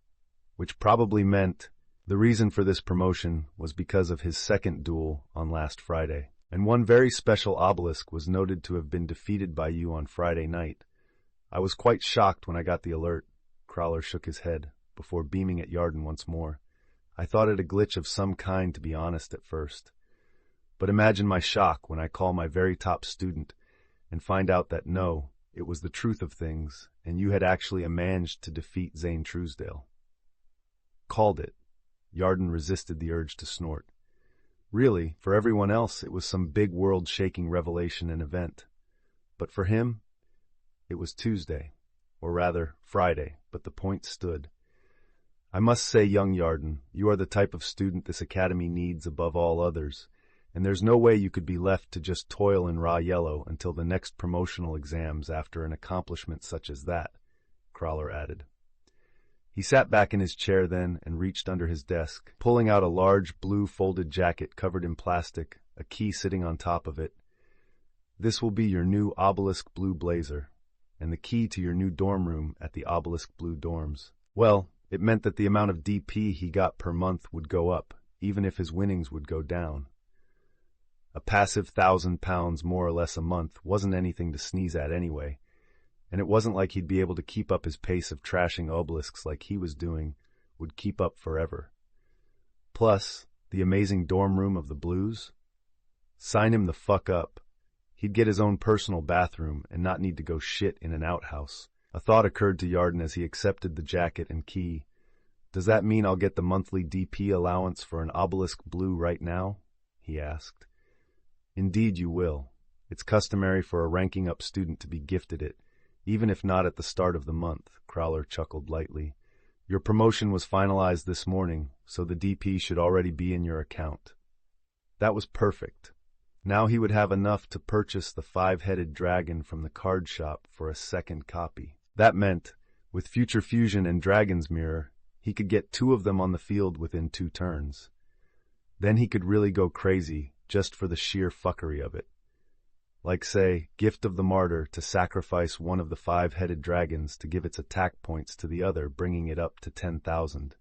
which probably meant the reason for this promotion was because of his second duel on last Friday. And one very special obelisk was noted to have been defeated by you on Friday night. I was quite shocked when I got the alert. Crowler shook his head, before beaming at Yarden once more. I thought it a glitch of some kind, to be honest, at first. But imagine my shock when I call my very top student and find out that no, it was the truth of things, and you had actually managed to defeat Zane Truesdale. Called it. Yarden resisted the urge to snort. Really, for everyone else, it was some big world-shaking revelation and event. But for him, it was Tuesday, or rather, Friday, but the point stood. I must say, young Yarden, you are the type of student this academy needs above all others, and there's no way you could be left to just toil in raw yellow until the next promotional exams after an accomplishment such as that, Crowler added. He sat back in his chair then and reached under his desk, pulling out a large blue folded jacket covered in plastic, a key sitting on top of it. This will be your new obelisk blue blazer, and the key to your new dorm room at the obelisk blue dorms. Well, it meant that the amount of DP he got per month would go up, even if his winnings would go down. A passive £1,000 more or less a month wasn't anything to sneeze at anyway, and it wasn't like he'd be able to keep up his pace of trashing obelisks like he was doing, would keep up forever. Plus, the amazing dorm room of the Blues? Sign him the fuck up. He'd get his own personal bathroom and not need to go shit in an outhouse. A thought occurred to Yarden as he accepted the jacket and key. Does that mean I'll get the monthly DP allowance for an obelisk blue right now? He asked. Indeed you will. It's customary for a ranking-up student to be gifted it, even if not at the start of the month, Crowler chuckled lightly. Your promotion was finalized this morning, so the DP should already be in your account. That was perfect. Now he would have enough to purchase the 5-headed dragon from the card shop for a second copy. That meant, with Future Fusion and Dragon's Mirror, he could get 2 of them on the field within 2 turns. Then he could really go crazy, just for the sheer fuckery of it. Like, say, Gift of the Martyr to sacrifice one of the 5-headed dragons to give its attack points to the other, bringing it up to 10,000.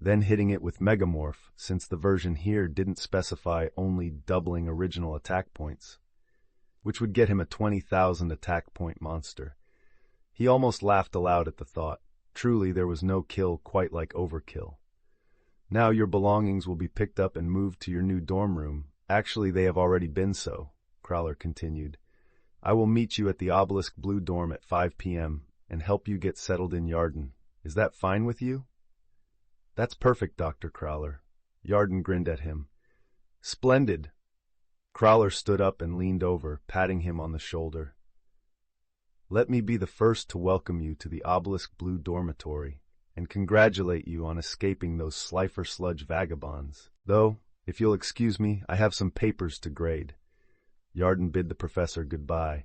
Then hitting it with Megamorph, since the version here didn't specify only doubling original attack points, which would get him a 20,000 attack point monster. He almost laughed aloud at the thought. Truly, there was no kill quite like overkill. Now your belongings will be picked up and moved to your new dorm room. Actually, they have already been so, Crowler continued. I will meet you at the Obelisk Blue dorm at 5 p.m. and help you get settled in Yarden. Is that fine with you? That's perfect, Dr. Crowler. Yarden grinned at him. Splendid. Crowler stood up and leaned over, patting him on the shoulder. Let me be the first to welcome you to the Obelisk Blue dormitory and congratulate you on escaping those Slifer Sludge vagabonds. Though, if you'll excuse me, I have some papers to grade. Yarden bid the professor goodbye,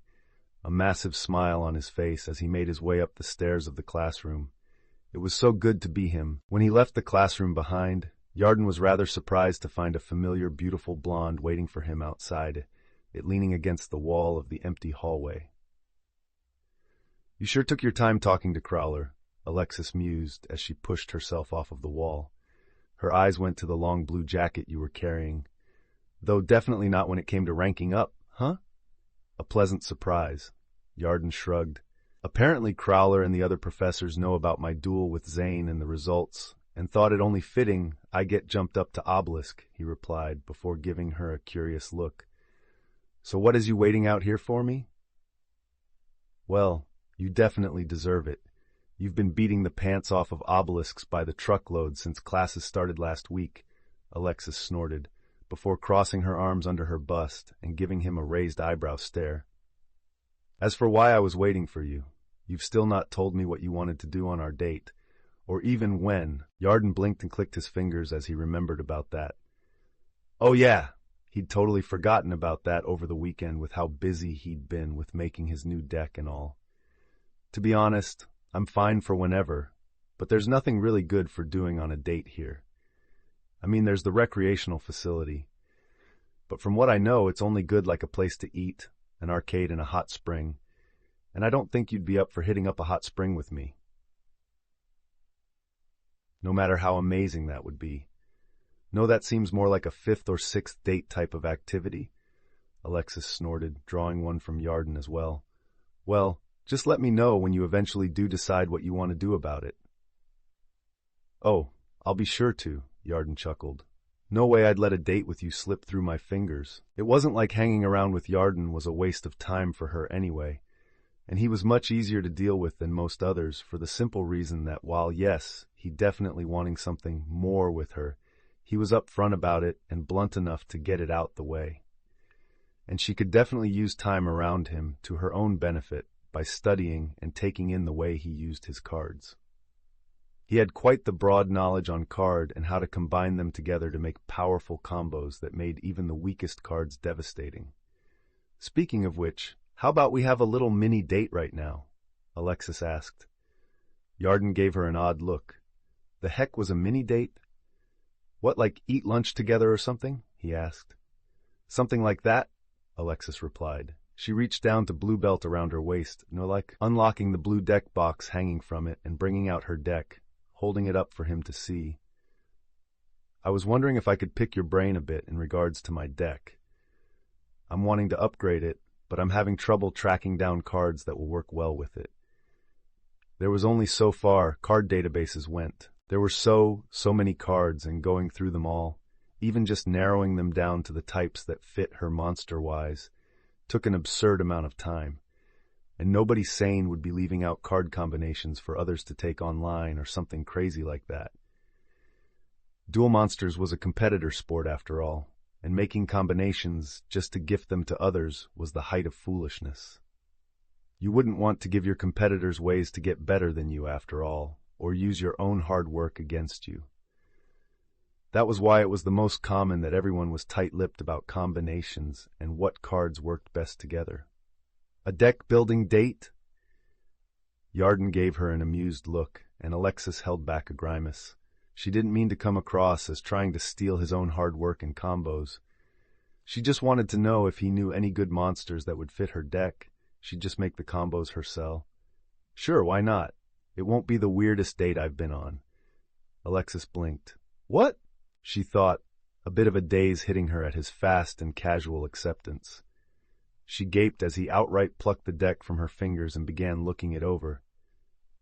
a massive smile on his face as he made his way up the stairs of the classroom. It was so good to be him. When he left the classroom behind, Yarden was rather surprised to find a familiar, beautiful blonde waiting for him outside, it leaning against the wall of the empty hallway. You sure took your time talking to Crowler, Alexis mused as she pushed herself off of the wall. Her eyes went to the long blue jacket you were carrying. Though definitely not when it came to ranking up, huh? A pleasant surprise. Yarden shrugged. Apparently Crowler and the other professors know about my duel with Zane and the results, and thought it only fitting I get jumped up to Obelisk, he replied, before giving her a curious look. So what is you waiting out here for me? Well, you definitely deserve it. You've been beating the pants off of obelisks by the truckload since classes started last week, Alexis snorted, before crossing her arms under her bust and giving him a raised eyebrow stare. As for why I was waiting for you, you've still not told me what you wanted to do on our date, or even when. Yarden blinked and clicked his fingers as he remembered about that. Oh yeah, he'd totally forgotten about that over the weekend with how busy he'd been with making his new deck and all. To be honest, I'm fine for whenever, but there's nothing really good for doing on a date here. I mean, there's the recreational facility, but from what I know, it's only good like a place to eat, an arcade and a hot spring, and I don't think you'd be up for hitting up a hot spring with me. No matter how amazing that would be. No, that seems more like a 5th or 6th date type of activity, Alexis snorted, drawing one from Yarden as well. Well, just let me know when you eventually do decide what you want to do about it. Oh, I'll be sure to, Yarden chuckled. No way I'd let a date with you slip through my fingers. It wasn't like hanging around with Yarden was a waste of time for her anyway, and he was much easier to deal with than most others for the simple reason that while, yes, he definitely wanting something more with her, he was upfront about it and blunt enough to get it out the way. And she could definitely use time around him to her own benefit by studying and taking in the way he used his cards. He had quite the broad knowledge on card and how to combine them together to make powerful combos that made even the weakest cards devastating. Speaking of which, how about we have a little mini date right now? Alexis asked. Yarden gave her an odd look. The heck was a mini date? What, like eat lunch together or something? He asked. Something like that, Alexis replied. She reached down to blue belt around her waist, like unlocking the blue deck box hanging from it and bringing out her deck, holding it up for him to see. I was wondering if I could pick your brain a bit in regards to my deck. I'm wanting to upgrade it, but I'm having trouble tracking down cards that will work well with it. There was only so far card databases went. There were so many cards, and going through them all, even just narrowing them down to the types that fit her monster-wise, took an absurd amount of time, and nobody sane would be leaving out card combinations for others to take online or something crazy like that. Duel Monsters was a competitor sport after all, and making combinations just to gift them to others was the height of foolishness. You wouldn't want to give your competitors ways to get better than you after all, or use your own hard work against you. That was why it was the most common that everyone was tight-lipped about combinations and what cards worked best together. A deck-building date? Yarden gave her an amused look, and Alexis held back a grimace. She didn't mean to come across as trying to steal his own hard work and combos. She just wanted to know if he knew any good monsters that would fit her deck. She'd just make the combos herself. Sure, why not? It won't be the weirdest date I've been on. Alexis blinked. What? She thought, a bit of a daze hitting her at his fast and casual acceptance. She gaped as he outright plucked the deck from her fingers and began looking it over.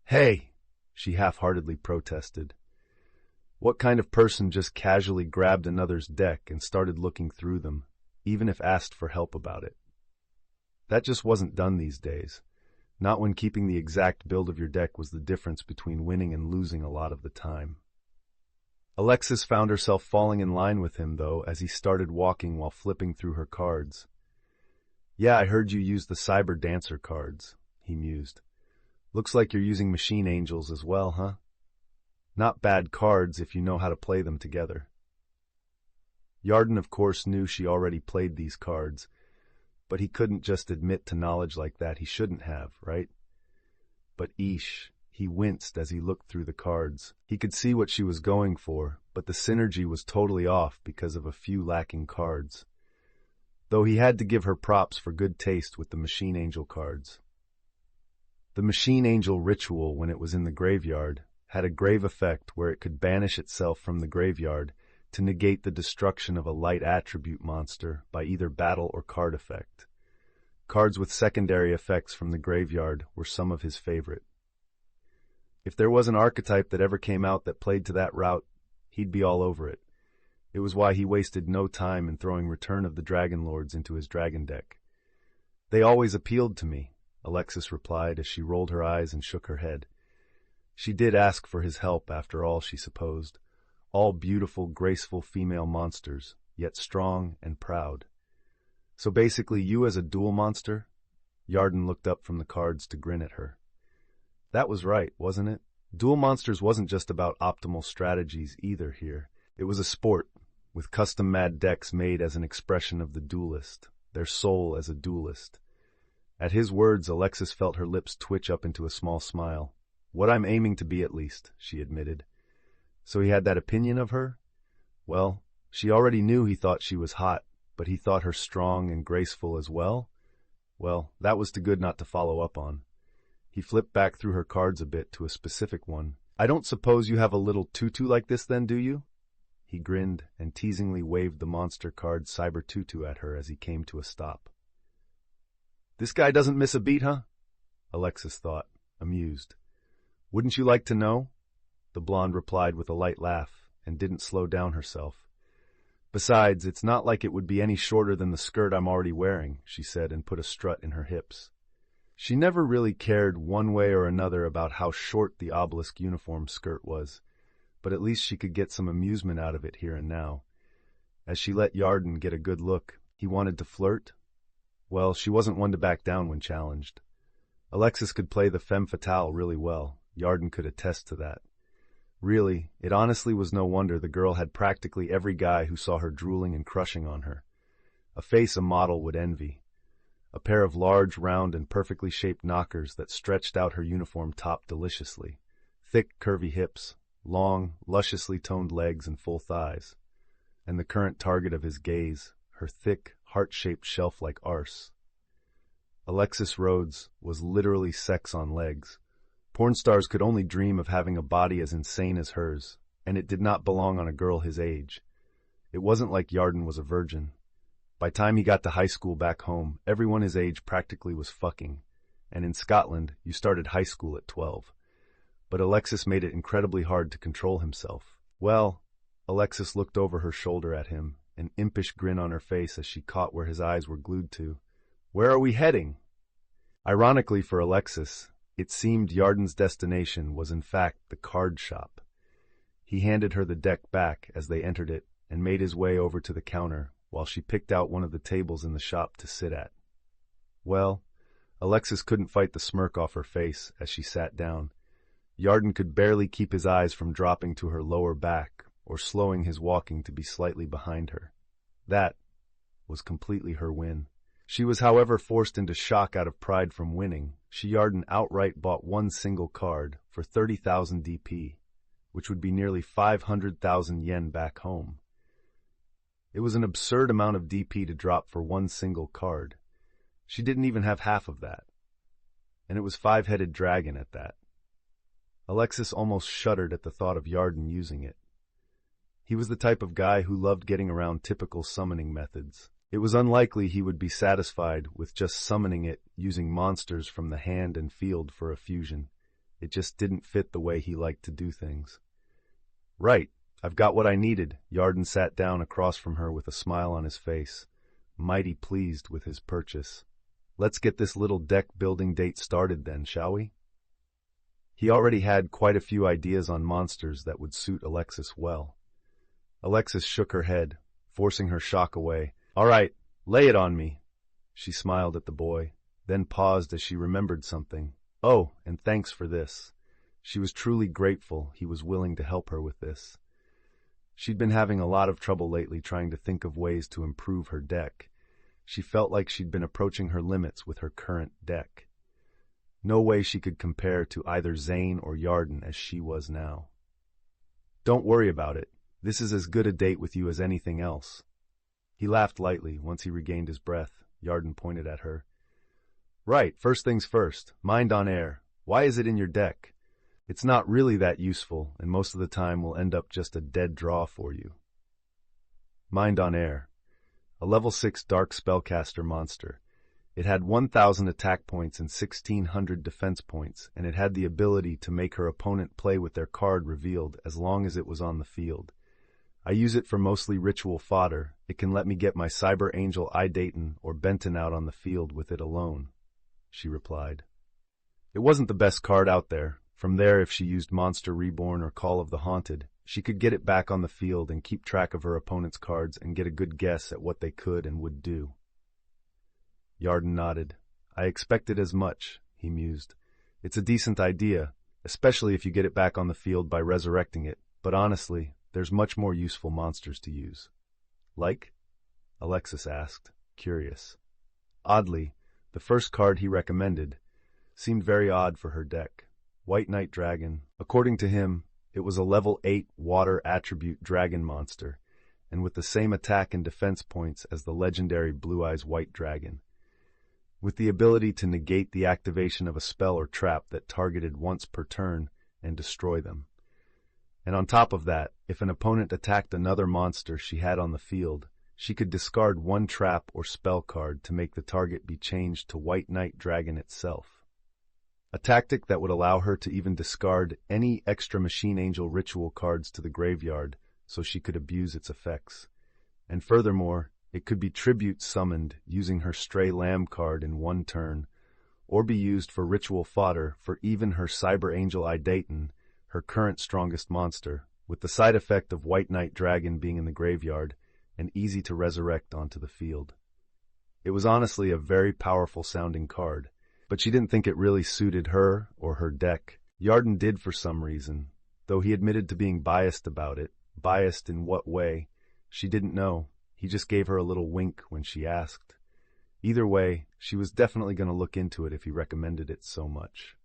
Hey! She half-heartedly protested. What kind of person just casually grabbed another's deck and started looking through them, even if asked for help about it? That just wasn't done these days. Not when keeping the exact build of your deck was the difference between winning and losing a lot of the time. Alexis found herself falling in line with him, though, as he started walking while flipping through her cards. Yeah, I heard you use the Cyber Dancer cards, he mused. Looks like you're using Machine Angels as well, huh? Not bad cards if you know how to play them together. Yarden, of course, knew she already played these cards, but he couldn't just admit to knowledge like that. He shouldn't have, right? But eesh, he winced as he looked through the cards. He could see what she was going for, but the synergy was totally off because of a few lacking cards. Though he had to give her props for good taste with the Machine Angel cards. The Machine Angel ritual, when it was in the graveyard, had a grave effect where it could banish itself from the graveyard to negate the destruction of a light attribute monster by either battle or card effect. Cards with secondary effects from the graveyard were some of his favorite. If there was an archetype that ever came out that played to that route, he'd be all over it. It was why he wasted no time in throwing Return of the Dragon Lords into his dragon deck. They always appealed to me, Alexis replied as she rolled her eyes and shook her head. She did ask for his help, after all, she supposed. All beautiful, graceful female monsters, yet strong and proud. So basically, you as a duel monster? Yarden looked up from the cards to grin at her. That was right, wasn't it? Duel Monsters wasn't just about optimal strategies either here. It was a sport, with custom-mad decks made as an expression of the duelist, their soul as a duelist. At his words, Alexis felt her lips twitch up into a small smile. What I'm aiming to be, at least, she admitted. So he had that opinion of her? Well, she already knew he thought she was hot, but he thought her strong and graceful as well? Well, that was too good not to follow up on. He flipped back through her cards a bit to a specific one. I don't suppose you have a little tutu like this then, do you? He grinned and teasingly waved the monster card Cyber Tutu at her as he came to a stop. This guy doesn't miss a beat, huh? Alexis thought, amused. Wouldn't you like to know? The blonde replied with a light laugh and didn't slow down herself. Besides, it's not like it would be any shorter than the skirt I'm already wearing, she said and put a strut in her hips. She never really cared one way or another about how short the obelisk uniform skirt was, but at least she could get some amusement out of it here and now. As she let Yarden get a good look, he wanted to flirt. Well, she wasn't one to back down when challenged. Alexis could play the femme fatale really well. Yarden could attest to that. Really, it honestly was no wonder the girl had practically every guy who saw her drooling and crushing on her. A face a model would envy. A pair of large, round, and perfectly shaped knockers that stretched out her uniform top deliciously. Thick, curvy hips, long, lusciously toned legs and full thighs. And the current target of his gaze, her thick, heart-shaped shelf-like arse. Alexis Rhodes was literally sex on legs. Porn stars could only dream of having a body as insane as hers, and it did not belong on a girl his age. It wasn't like Yarden was a virgin. By the time he got to high school back home, everyone his age practically was fucking, and in Scotland, you started high school at 12. But Alexis made it incredibly hard to control himself. Well, Alexis looked over her shoulder at him, an impish grin on her face as she caught where his eyes were glued to. "Where are we heading?" Ironically for Alexis, it seemed Yarden's destination was in fact the card shop. He handed her the deck back as they entered it and made his way over to the counter while she picked out one of the tables in the shop to sit at. Well, Alexis couldn't fight the smirk off her face as she sat down. Yarden could barely keep his eyes from dropping to her lower back or slowing his walking to be slightly behind her. That was completely her win. She was, however, forced into shock out of pride from winning. Yarden outright bought one single card for 30,000 DP, which would be nearly 500,000 yen back home. It was an absurd amount of DP to drop for one single card. She didn't even have half of that. And it was five-headed dragon at that. Alexis almost shuddered at the thought of Yarden using it. He was the type of guy who loved getting around typical summoning methods. It was unlikely he would be satisfied with just summoning it using monsters from the hand and field for a fusion. It just didn't fit the way he liked to do things. "Right, I've got what I needed." Yarden sat down across from her with a smile on his face, mighty pleased with his purchase. "Let's get this little deck-building date started then, shall we?" He already had quite a few ideas on monsters that would suit Alexis well. Alexis shook her head, forcing her shock away. "All right, lay it on me." She smiled at the boy, then paused as she remembered something. Oh, and thanks for this. She was truly grateful he was willing to help her with this. She'd been having a lot of trouble lately trying to think of ways to improve her deck. She felt like she'd been approaching her limits with her current deck. No way she could compare to either Zane or Yarden as she was now. "Don't worry about it. This is as good a date with you as anything else." He laughed lightly once he regained his breath. Yarden pointed at her. "Right, first things first. Mind on air. Why is it in your deck? It's not really that useful, and most of the time will end up just a dead draw for you." Mind on air. A level 6 dark spellcaster monster. It had 1,000 attack points and 1,600 defense points, and it had the ability to make her opponent play with their card revealed as long as it was on the field. I use it for mostly ritual fodder. It can let me get my Cyber Angel Idayton or Benton out on the field with it alone, she replied. It wasn't the best card out there. From there, if she used Monster Reborn or Call of the Haunted, she could get it back on the field and keep track of her opponent's cards and get a good guess at what they could and would do. Yarden nodded. "I expected as much," he mused. "It's a decent idea, especially if you get it back on the field by resurrecting it, but honestly, there's much more useful monsters to use." "Like?" Alexis asked, curious. Oddly, the first card he recommended seemed very odd for her deck. White Knight Dragon. According to him, it was a level 8 water attribute dragon monster, and with the same attack and defense points as the legendary Blue Eyes White Dragon, with the ability to negate the activation of a spell or trap that targeted once per turn and destroy them. And on top of that, if an opponent attacked another monster she had on the field, she could discard one trap or spell card to make the target be changed to White Knight Dragon itself. A tactic that would allow her to even discard any extra Machine Angel ritual cards to the graveyard so she could abuse its effects. And furthermore, it could be tribute summoned using her Stray Lamb card in one turn, or be used for ritual fodder for even her Cyber Angel Idayton, her current strongest monster, with the side effect of White Knight Dragon being in the graveyard and easy to resurrect onto the field. It was honestly a very powerful sounding card, but she didn't think it really suited her or her deck. Yarden did for some reason, though he admitted to being biased about it. Biased in what way? She didn't know. He just gave her a little wink when she asked. Either way, she was definitely going to look into it if he recommended it so much.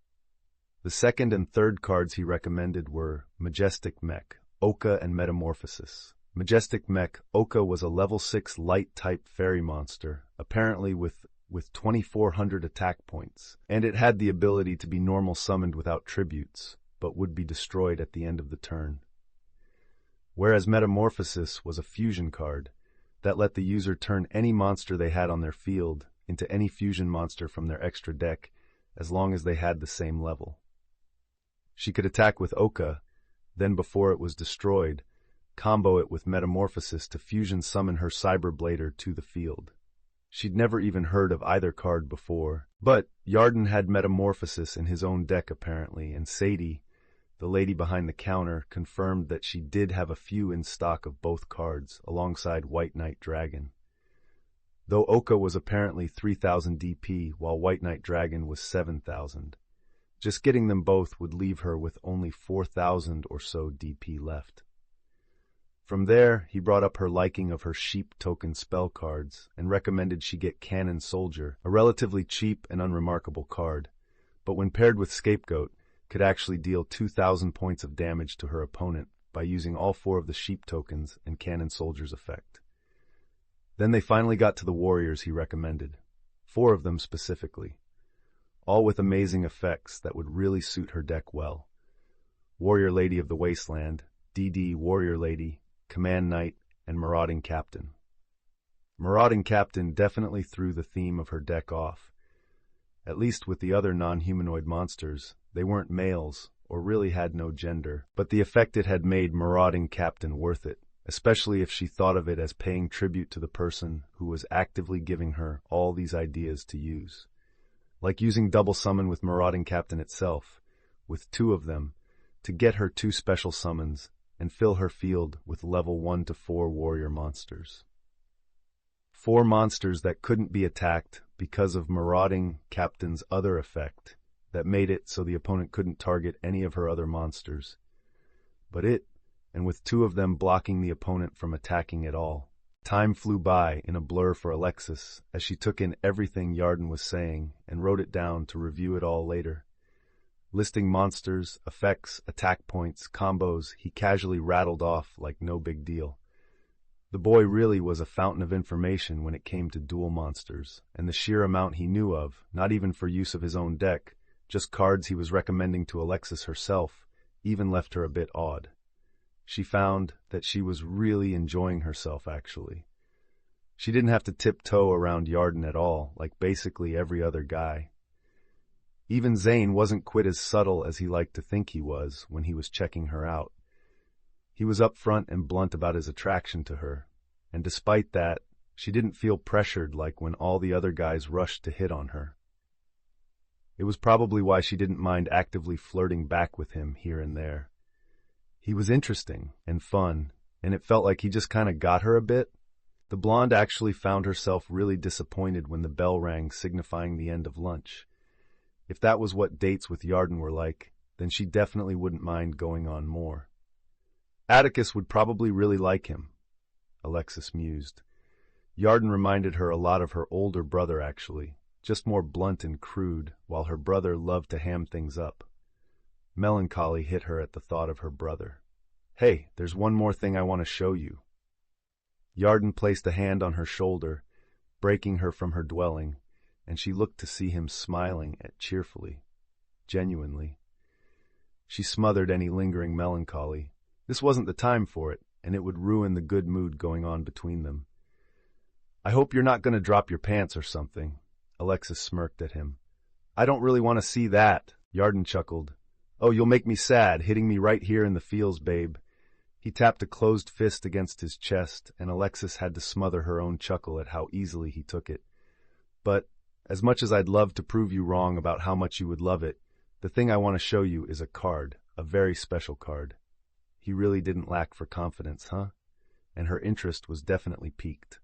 The second and third cards he recommended were Majestic Mech, Oka, and Metamorphosis. Majestic Mech, Oka was a level 6 light-type fairy monster, apparently with 2,400 attack points, and it had the ability to be normal summoned without tributes, but would be destroyed at the end of the turn. Whereas Metamorphosis was a fusion card that let the user turn any monster they had on their field into any fusion monster from their extra deck as long as they had the same level. She could attack with Oka, then before it was destroyed, combo it with Metamorphosis to fusion summon her Cyber Blader to the field. She'd never even heard of either card before, but Yarden had Metamorphosis in his own deck apparently, and Sadie, the lady behind the counter, confirmed that she did have a few in stock of both cards, alongside White Knight Dragon. Though Oka was apparently 3,000 DP, while White Knight Dragon was 7,000. Just getting them both would leave her with only 4,000 or so DP left. From there, he brought up her liking of her sheep token spell cards, and recommended she get Cannon Soldier, a relatively cheap and unremarkable card, but when paired with Scapegoat, could actually deal 2,000 points of damage to her opponent by using all 4 of the sheep tokens and Cannon Soldier's effect. Then they finally got to the warriors he recommended, 4 of them specifically, all with amazing effects that would really suit her deck well. Warrior Lady of the Wasteland, DD Warrior Lady, Command Knight, and Marauding Captain. Marauding Captain definitely threw the theme of her deck off. At least with the other non-humanoid monsters, they weren't males, or really had no gender, but the effect it had made Marauding Captain worth it, especially if she thought of it as paying tribute to the person who was actively giving her all these ideas to use. Like using double summon with Marauding Captain itself, with 2 of them, to get her 2 special summons and fill her field with level 1 to 4 warrior monsters. 4 monsters that couldn't be attacked because of Marauding Captain's other effect that made it so the opponent couldn't target any of her other monsters. But and with 2 of them blocking the opponent from attacking at all. Time flew by in a blur for Alexis as she took in everything Yarden was saying and wrote it down to review it all later. Listing monsters, effects, attack points, combos, he casually rattled off like no big deal. The boy really was a fountain of information when it came to duel monsters, and the sheer amount he knew of, not even for use of his own deck, just cards he was recommending to Alexis herself, even left her a bit awed. She found that she was really enjoying herself, actually. She didn't have to tiptoe around Yarden at all, like basically every other guy. Even Zane wasn't quite as subtle as he liked to think he was when he was checking her out. He was upfront and blunt about his attraction to her, and despite that, she didn't feel pressured like when all the other guys rushed to hit on her. It was probably why she didn't mind actively flirting back with him here and there. He was interesting and fun, and it felt like he just kind of got her a bit. The blonde actually found herself really disappointed when the bell rang signifying the end of lunch. If that was what dates with Yarden were like, then she definitely wouldn't mind going on more. Atticus would probably really like him, Alexis mused. Yarden reminded her a lot of her older brother, actually, just more blunt and crude, while her brother loved to ham things up. Melancholy hit her at the thought of her brother. "Hey, there's one more thing I want to show you." Yarden placed a hand on her shoulder, breaking her from her dwelling, and she looked to see him smiling cheerfully, genuinely. She smothered any lingering melancholy. This wasn't the time for it, and it would ruin the good mood going on between them. "I hope you're not going to drop your pants or something," Alexis smirked at him. "I don't really want to see that," Yarden chuckled. "Oh, you'll make me sad, hitting me right here in the feels, babe. He tapped a closed fist against his chest, and Alexis had to smother her own chuckle at how easily he took it. But, as much as I'd love to prove you wrong about how much you would love it, the thing I want to show you is a card, a very special card. He really didn't lack for confidence, huh? And her interest was definitely piqued.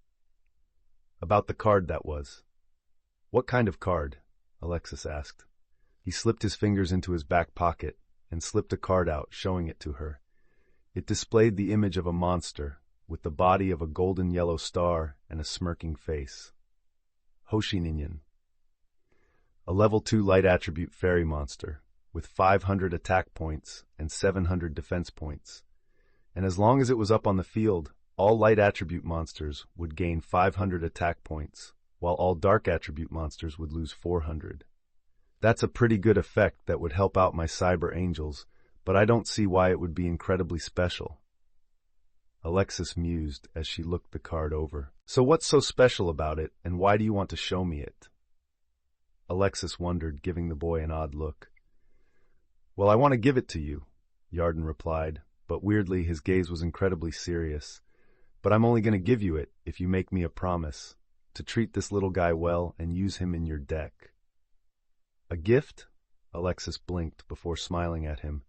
About the card, that was. What kind of card? Alexis asked. He slipped his fingers into his back pocket and slipped a card out, showing it to her. It displayed the image of a monster, with the body of a golden yellow star and a smirking face. Hoshininyan. A level 2 light attribute fairy monster, with 500 attack points and 700 defense points. And as long as it was up on the field, all light attribute monsters would gain 500 attack points, while all dark attribute monsters would lose 400. That's a pretty good effect that would help out my cyber angels, but I don't see why it would be incredibly special. Alexis mused as she looked the card over. So what's so special about it, and why do you want to show me it? Alexis wondered, giving the boy an odd look. Well, I want to give it to you, Yarden replied, but weirdly his gaze was incredibly serious. But I'm only going to give you it if you make me a promise, to treat this little guy well and use him in your deck. A gift? Alexis blinked before smiling at him.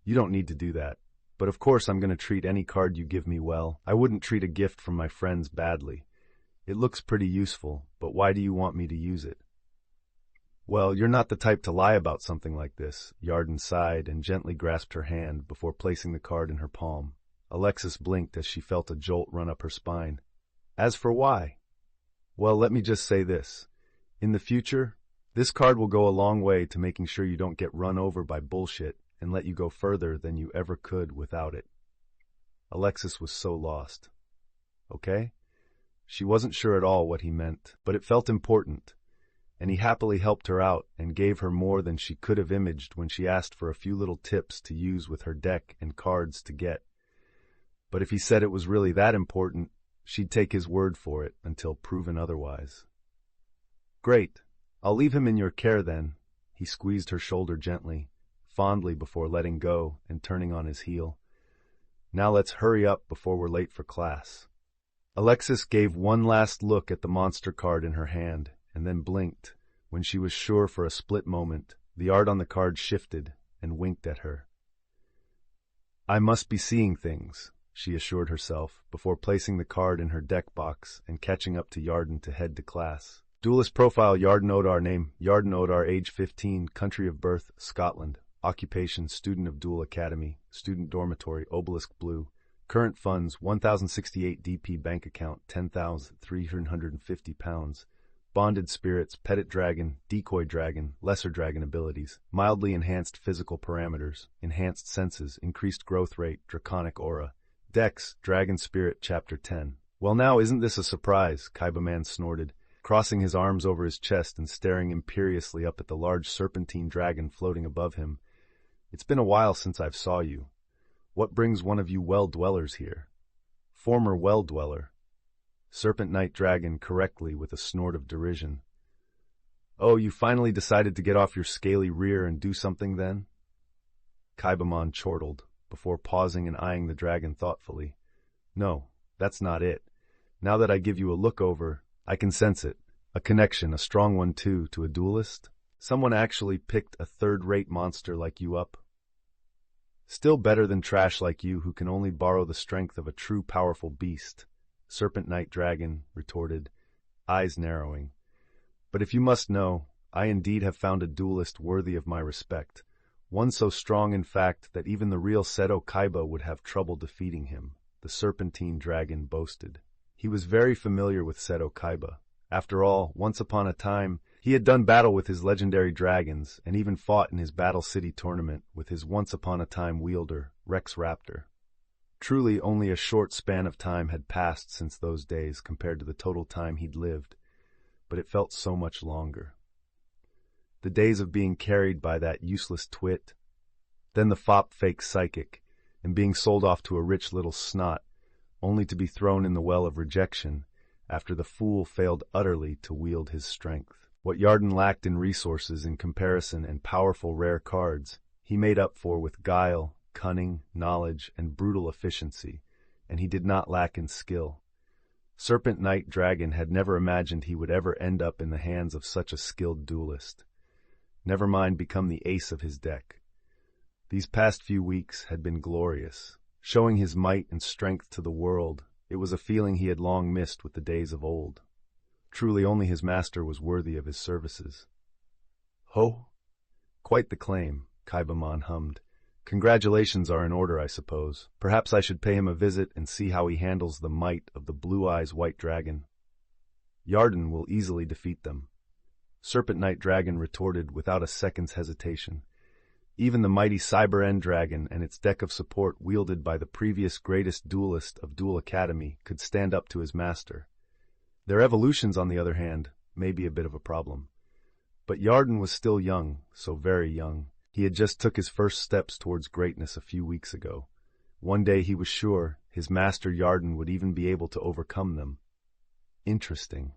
You don't need to do that. But of course I'm going to treat any card you give me well. I wouldn't treat a gift from my friends badly. It looks pretty useful, but why do you want me to use it? Well, you're not the type to lie about something like this. Yarden sighed and gently grasped her hand before placing the card in her palm. Alexis blinked as she felt a jolt run up her spine. As for why? Well, let me just say this. In the future, this card will go a long way to making sure you don't get run over by bullshit and let you go further than you ever could without it. Alexis was so lost. Okay? She wasn't sure at all what he meant, but it felt important, and he happily helped her out and gave her more than she could have imaged when she asked for a few little tips to use with her deck and cards to get. But if he said it was really that important, she'd take his word for it until proven otherwise. Great. I'll leave him in your care then. He squeezed her shoulder gently, fondly before letting go and turning on his heel. Now let's hurry up before we're late for class. Alexis gave one last look at the monster card in her hand and then blinked when she was sure for a split moment the art on the card shifted and winked at her. I must be seeing things, she assured herself before placing the card in her deck box and catching up to Yarden to head to class. Duelist profile Yarden Odar. Name Yarden Odar. Age 15. Country of birth Scotland. Occupation student of Duel Academy. Student dormitory Obelisk Blue. Current funds 1068 DP. Bank account 10,350 pounds. Bonded spirits Pettit dragon, decoy dragon, lesser dragon abilities, mildly enhanced physical parameters, enhanced senses, increased growth rate, draconic aura. Dex, Dragon Spirit, Chapter 10. Well now, isn't this a surprise? Kaiba-man snorted, crossing his arms over his chest and staring imperiously up at the large serpentine dragon floating above him. It's been a while since I've saw you. What brings one of you well-dwellers here? Former well-dweller. Serpent Knight Dragon correctly with a snort of derision. Oh, you finally decided to get off your scaly rear and do something then? Kaiba-man chortled, before pausing and eyeing the dragon thoughtfully. No, that's not it. Now that I give you a look over, I can sense it. A connection, a strong one too, to a duelist. Someone actually picked a third-rate monster like you up. Still better than trash like you who can only borrow the strength of a true powerful beast, Serpent Knight Dragon retorted, eyes narrowing. But if you must know, I indeed have found a duelist worthy of my respect. One so strong, in fact, that even the real Seto Kaiba would have trouble defeating him, the Serpentine Dragon boasted. He was very familiar with Seto Kaiba. After all, once upon a time, he had done battle with his legendary dragons and even fought in his Battle City tournament with his once-upon-a-time wielder, Rex Raptor. Truly, only a short span of time had passed since those days compared to the total time he'd lived, but it felt so much longer. The days of being carried by that useless twit, then the fop fake psychic, and being sold off to a rich little snot, only to be thrown in the well of rejection after the fool failed utterly to wield his strength. What Yarden lacked in resources in comparison and powerful rare cards, he made up for with guile, cunning, knowledge, and brutal efficiency, and he did not lack in skill. Serpent Knight Dragon had never imagined he would ever end up in the hands of such a skilled duelist. Never mind become the ace of his deck. These past few weeks had been glorious. Showing his might and strength to the world, it was a feeling he had long missed with the days of old. Truly only his master was worthy of his services. Ho! Quite the claim, Kaibaman hummed. Congratulations are in order, I suppose. Perhaps I should pay him a visit and see how he handles the might of the Blue Eyes White Dragon. Yarden will easily defeat them. Serpent Knight Dragon retorted without a second's hesitation. Even the mighty Cyber End Dragon and its deck of support wielded by the previous greatest duelist of Duel Academy could stand up to his master. Their evolutions, on the other hand, may be a bit of a problem. But Yarden was still young, so very young. He had just took his first steps towards greatness a few weeks ago. One day he was sure his master Yarden would even be able to overcome them. Interesting,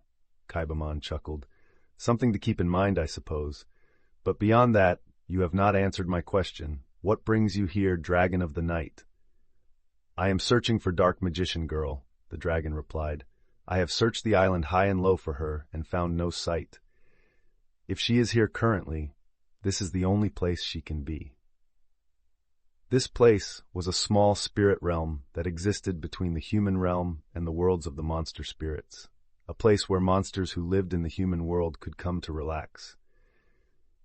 Kaibaman chuckled. Something to keep in mind, I suppose. But beyond that, you have not answered my question. What brings you here, Dragon of the Night? I am searching for Dark Magician Girl, the dragon replied. I have searched the island high and low for her and found no sight. If she is here currently, this is the only place she can be. This place was a small spirit realm that existed between the human realm and the worlds of the monster spirits, a place where monsters who lived in the human world could come to relax.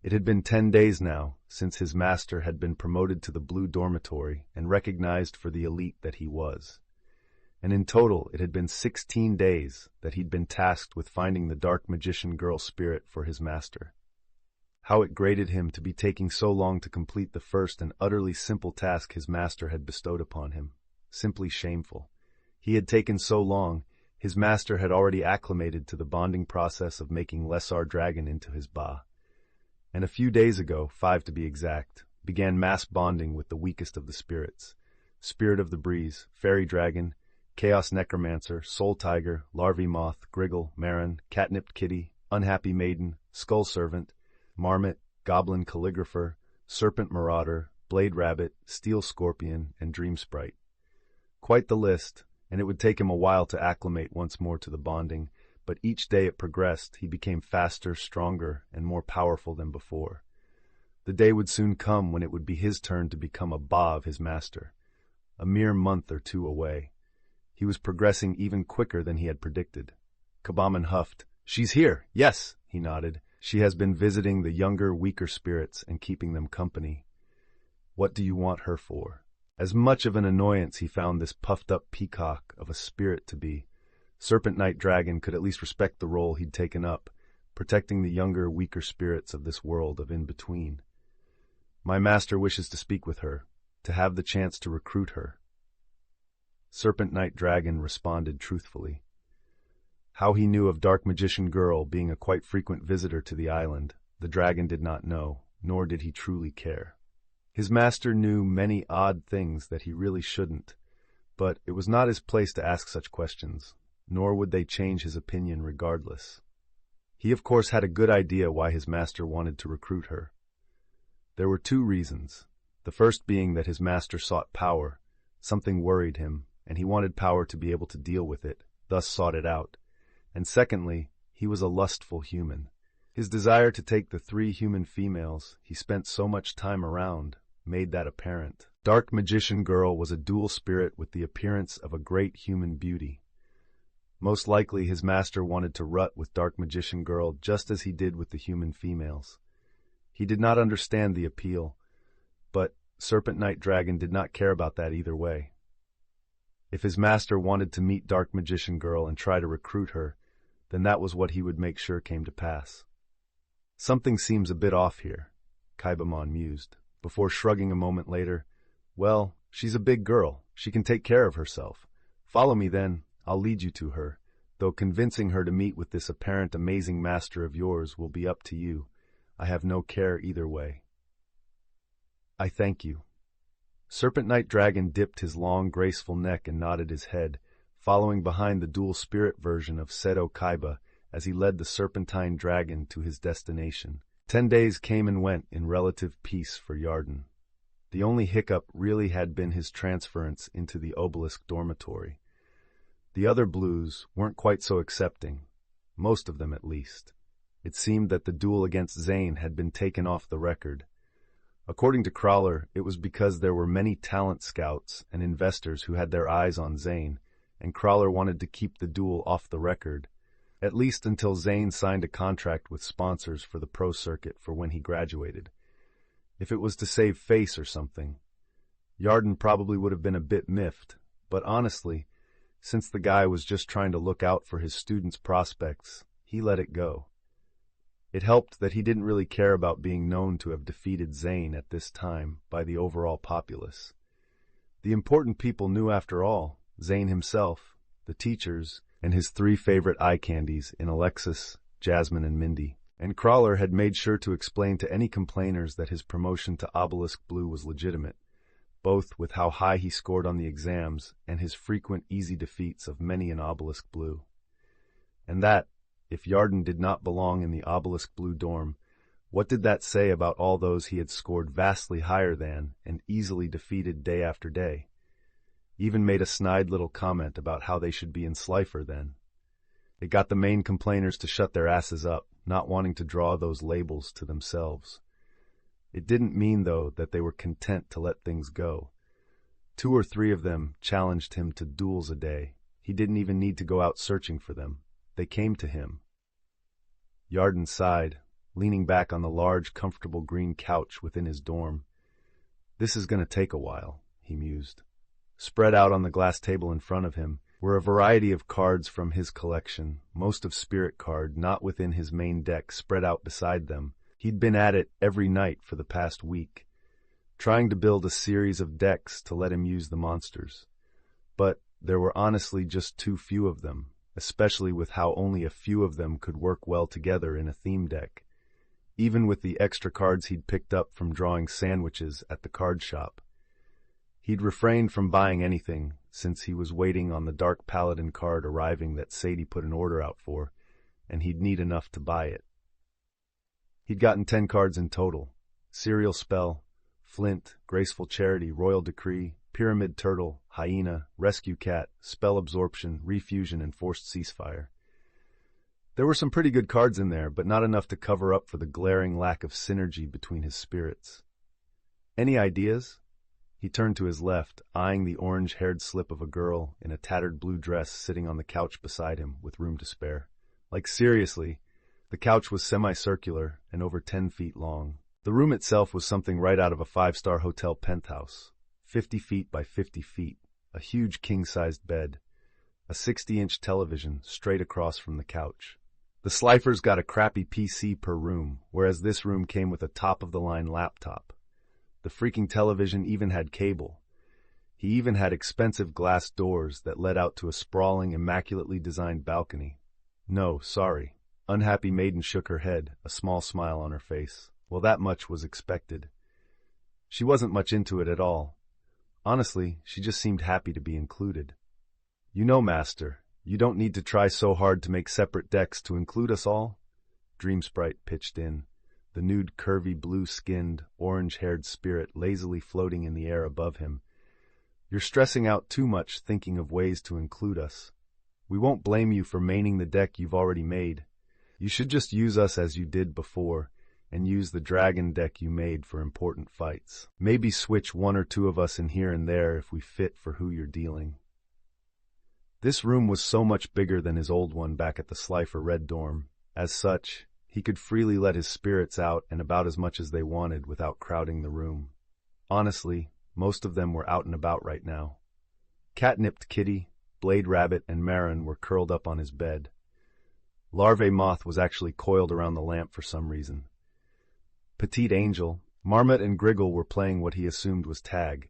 It had been 10 days now since his master had been promoted to the Blue Dormitory and recognized for the elite that he was. And in total, it had been 16 days that he'd been tasked with finding the Dark Magician Girl spirit for his master. How it grated him to be taking so long to complete the first and utterly simple task his master had bestowed upon him. Simply shameful. He had taken so long, his master had already acclimated to the bonding process of making Lesar Dragon into his Ba. And a few days ago, 5 to be exact, began mass bonding with the weakest of the spirits. Spirit of the Breeze, Fairy Dragon, Chaos Necromancer, Soul Tiger, Larvae Moth, Griggle, Marin, Catnipped Kitty, Unhappy Maiden, Skull Servant, Marmot, Goblin Calligrapher, Serpent Marauder, Blade Rabbit, Steel Scorpion, and Dream Sprite. Quite the list, and it would take him a while to acclimate once more to the bonding, but each day it progressed, he became faster, stronger, and more powerful than before. The day would soon come when it would be his turn to become a Ba of his master, a mere month or two away. He was progressing even quicker than he had predicted. Kaibaman huffed. She's here, yes, he nodded. She has been visiting the younger, weaker spirits and keeping them company. What do you want her for? As much of an annoyance he found this puffed-up peacock of a spirit to be. Serpent Knight Dragon could at least respect the role he'd taken up, protecting the younger, weaker spirits of this world of in-between. My master wishes to speak with her, to have the chance to recruit her. Serpent Knight Dragon responded truthfully. How he knew of Dark Magician Girl being a quite frequent visitor to the island, the dragon did not know, nor did he truly care. His master knew many odd things that he really shouldn't, but it was not his place to ask such questions, nor would they change his opinion regardless. He of course had a good idea why his master wanted to recruit her. There were 2 reasons, the first being that his master sought power. Something worried him, and he wanted power to be able to deal with it, thus sought it out. And secondly, he was a lustful human. His desire to take the 3 human females he spent so much time around made that apparent. Dark Magician Girl was a dual spirit with the appearance of a great human beauty. Most likely his master wanted to rut with Dark Magician Girl just as he did with the human females. He did not understand the appeal, but Serpent Knight Dragon did not care about that either way. If his master wanted to meet Dark Magician Girl and try to recruit her, then that was what he would make sure came to pass. Something seems a bit off here, Kaibaman mused, before shrugging a moment later. Well, she's a big girl. She can take care of herself. Follow me then, I'll lead you to her, though convincing her to meet with this apparent amazing master of yours will be up to you. I have no care either way. I thank you. Serpent Knight Dragon dipped his long, graceful neck and nodded his head, following behind the dual spirit version of Seto Kaiba as he led the serpentine dragon to his destination. 10 days came and went in relative peace for Yarden. The only hiccup really had been his transference into the obelisk dormitory. The other blues weren't quite so accepting, most of them at least. It seemed that the duel against Zane had been taken off the record. According to Crawler, it was because there were many talent scouts and investors who had their eyes on Zane, and Crawler wanted to keep the duel off the record, at least until Zane signed a contract with sponsors for the pro circuit for when he graduated. If it was to save face or something, Yarden probably would have been a bit miffed, but honestly, since the guy was just trying to look out for his students' prospects, he let it go. It helped that he didn't really care about being known to have defeated Zane at this time by the overall populace. The important people knew, after all, Zane himself, the teachers, and his 3 favorite eye candies in Alexis, Jasmine, and Mindy. And Crawler had made sure to explain to any complainers that his promotion to Obelisk Blue was legitimate, both with how high he scored on the exams and his frequent easy defeats of many in Obelisk Blue. And that, if Yarden did not belong in the Obelisk Blue dorm, what did that say about all those he had scored vastly higher than and easily defeated day after day? Even made a snide little comment about how they should be in Slifer then. It got the main complainers to shut their asses up, not wanting to draw those labels to themselves. It didn't mean, though, that they were content to let things go. 2 or 3 of them challenged him to duels a day. He didn't even need to go out searching for them. They came to him. Yarden sighed, leaning back on the large, comfortable green couch within his dorm. This is going to take a while, he mused. Spread out on the glass table in front of him were a variety of cards from his collection, most of spirit card, not within his main deck, spread out beside them. He'd been at it every night for the past week, trying to build a series of decks to let him use the monsters. But there were honestly just too few of them, especially with how only a few of them could work well together in a theme deck, even with the extra cards he'd picked up from drawing sandwiches at the card shop. He'd refrained from buying anything, since he was waiting on the Dark Paladin card arriving that Sadie put an order out for, and he'd need enough to buy it. He'd gotten 10 cards in total: Serial Spell, Flint, Graceful Charity, Royal Decree, Pyramid Turtle, Hyena, Rescue Cat, Spell Absorption, Refusion, and Forced Ceasefire. There were some pretty good cards in there, but not enough to cover up for the glaring lack of synergy between his spirits. Any ideas? He turned to his left, eyeing the orange-haired slip of a girl in a tattered blue dress sitting on the couch beside him with room to spare. Like, seriously, the couch was semicircular and over 10 feet long. The room itself was something right out of a 5-star hotel penthouse, 50 feet by 50 feet, a huge king-sized bed, a 60-inch television straight across from the couch. The Slifers got a crappy PC per room, whereas this room came with a top-of-the-line laptop. The freaking television even had cable. He even had expensive glass doors that led out to a sprawling, immaculately designed balcony. No, sorry. Unhappy Maiden shook her head, a small smile on her face. Well, that much was expected. She wasn't much into it at all. Honestly, she just seemed happy to be included. You know, Master, you don't need to try so hard to make separate decks to include us all. Dreamsprite pitched in, the nude, curvy, blue-skinned, orange-haired spirit lazily floating in the air above him. You're stressing out too much thinking of ways to include us. We won't blame you for maining the deck you've already made. You should just use us as you did before, and use the dragon deck you made for important fights. Maybe switch 1 or 2 of us in here and there if we fit for who you're dealing. This room was so much bigger than his old one back at the Slifer Red dorm. As such, he could freely let his spirits out and about as much as they wanted without crowding the room. Honestly, most of them were out and about right now. Catnipped Kitty, Blade Rabbit, and Marin were curled up on his bed. Larvae Moth was actually coiled around the lamp for some reason. Petite Angel, Marmot, and Griggle were playing what he assumed was tag.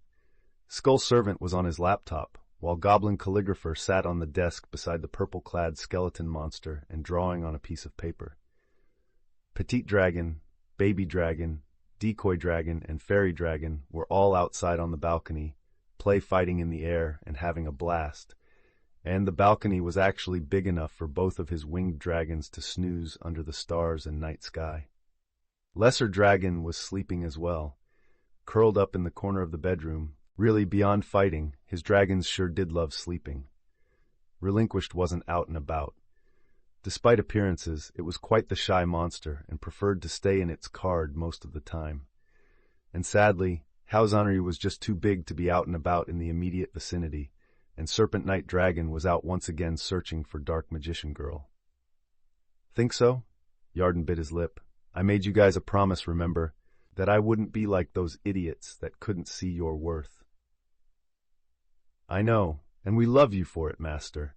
Skull Servant was on his laptop, while Goblin Calligrapher sat on the desk beside the purple-clad skeleton monster and drawing on a piece of paper. Petite Dragon, Baby Dragon, Decoy Dragon, and Fairy Dragon were all outside on the balcony, fighting in the air and having a blast, and the balcony was actually big enough for both of his winged dragons to snooze under the stars and night sky. Lesser Dragon was sleeping as well, curled up in the corner of the bedroom. Really, beyond fighting, his dragons sure did love sleeping. Relinquished wasn't out and about. Despite appearances, it was quite the shy monster and preferred to stay in its card most of the time. And sadly, Hausanri was just too big to be out and about in the immediate vicinity, and Serpent Knight Dragon was out once again searching for Dark Magician Girl. Think so? Yarden bit his lip. I made you guys a promise, remember, that I wouldn't be like those idiots that couldn't see your worth. I know, and we love you for it, Master.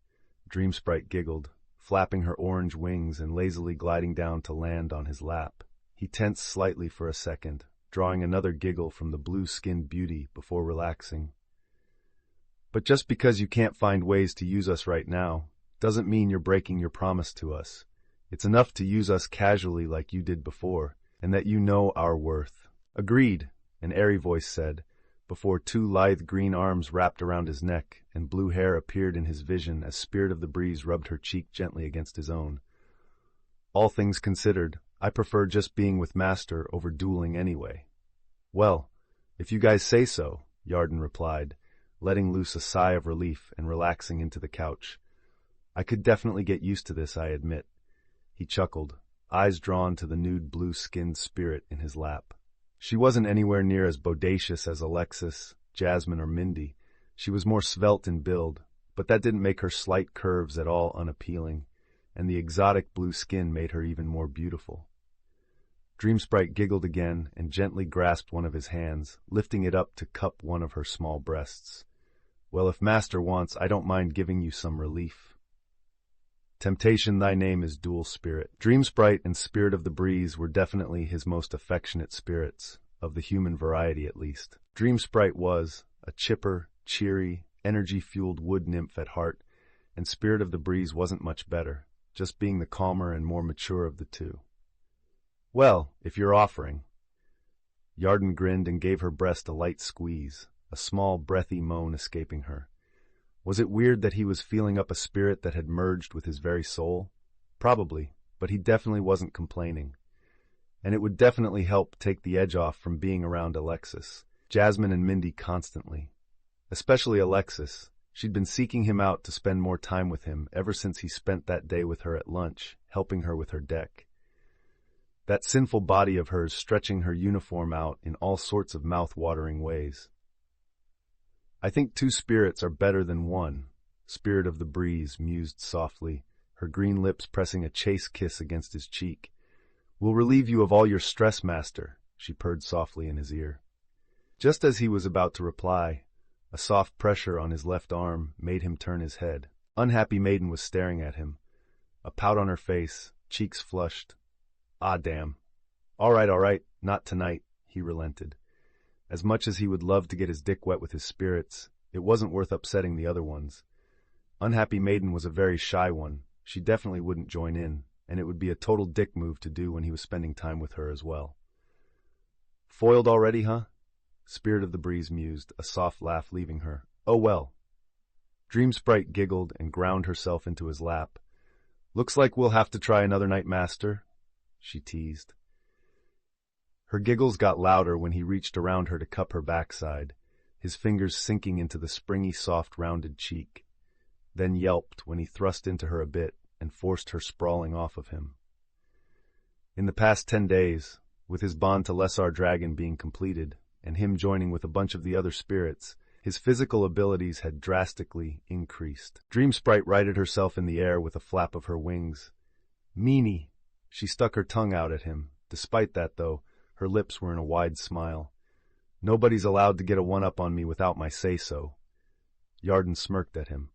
Dreamsprite giggled, flapping her orange wings and lazily gliding down to land on his lap. He tensed slightly for a second, drawing another giggle from the blue-skinned beauty before relaxing. But just because you can't find ways to use us right now, doesn't mean you're breaking your promise to us. It's enough to use us casually like you did before, and that you know our worth. Agreed, an airy voice said, before two lithe green arms wrapped around his neck and blue hair appeared in his vision as Spirit of the Breeze rubbed her cheek gently against his own. All things considered, I prefer just being with Master over dueling anyway. Well, if you guys say so, Yarden replied, letting loose a sigh of relief and relaxing into the couch. I could definitely get used to this, I admit. He chuckled, eyes drawn to the nude blue-skinned spirit in his lap. She wasn't anywhere near as bodacious as Alexis, Jasmine, or Mindy. She was more svelte in build, but that didn't make her slight curves at all unappealing, and the exotic blue skin made her even more beautiful. Dreamsprite giggled again and gently grasped one of his hands, lifting it up to cup one of her small breasts. Well, if Master wants, I don't mind giving you some relief. Temptation, thy name is dual spirit. Dreamsprite and Spirit of the Breeze were definitely his most affectionate spirits, of the human variety at least. Dreamsprite was a chipper, cheery, energy-fueled wood nymph at heart, and Spirit of the Breeze wasn't much better, just being the calmer and more mature of the two. Well, if you're offering. Yarden grinned and gave her breast a light squeeze, a small breathy moan escaping her. Was it weird that he was feeling up a spirit that had merged with his very soul? Probably, but he definitely wasn't complaining. And it would definitely help take the edge off from being around Alexis, Jasmine and Mindy constantly. Especially Alexis. She'd been seeking him out to spend more time with him ever since he spent that day with her at lunch, helping her with her deck. That sinful body of hers stretching her uniform out in all sorts of mouth-watering ways. I think two spirits are better than one, Spirit of the Breeze mused softly, her green lips pressing a chaste kiss against his cheek. We'll relieve you of all your stress, Master, she purred softly in his ear. Just as he was about to reply, a soft pressure on his left arm made him turn his head. Unhappy Maiden was staring at him, a pout on her face, cheeks flushed. Ah, damn. All right, not tonight, he relented. As much as he would love to get his dick wet with his spirits, it wasn't worth upsetting the other ones. Unhappy Maiden was a very shy one. She definitely wouldn't join in, and it would be a total dick move to do when he was spending time with her as well. Foiled already, huh? Spirit of the Breeze mused, a soft laugh leaving her. Oh well. Dreamsprite giggled and ground herself into his lap. Looks like we'll have to try another night, Master, she teased. Her giggles got louder when he reached around her to cup her backside, his fingers sinking into the springy, soft, rounded cheek, then yelped when he thrust into her a bit and forced her sprawling off of him. In the past 10 days, with his bond to Lesar Dragon being completed, and him joining with a bunch of the other spirits, his physical abilities had drastically increased. Dreamsprite righted herself in the air with a flap of her wings. Meanie! She stuck her tongue out at him. Despite that, though, her lips were in a wide smile. Nobody's allowed to get a one-up on me without my say-so. Yarden smirked at him.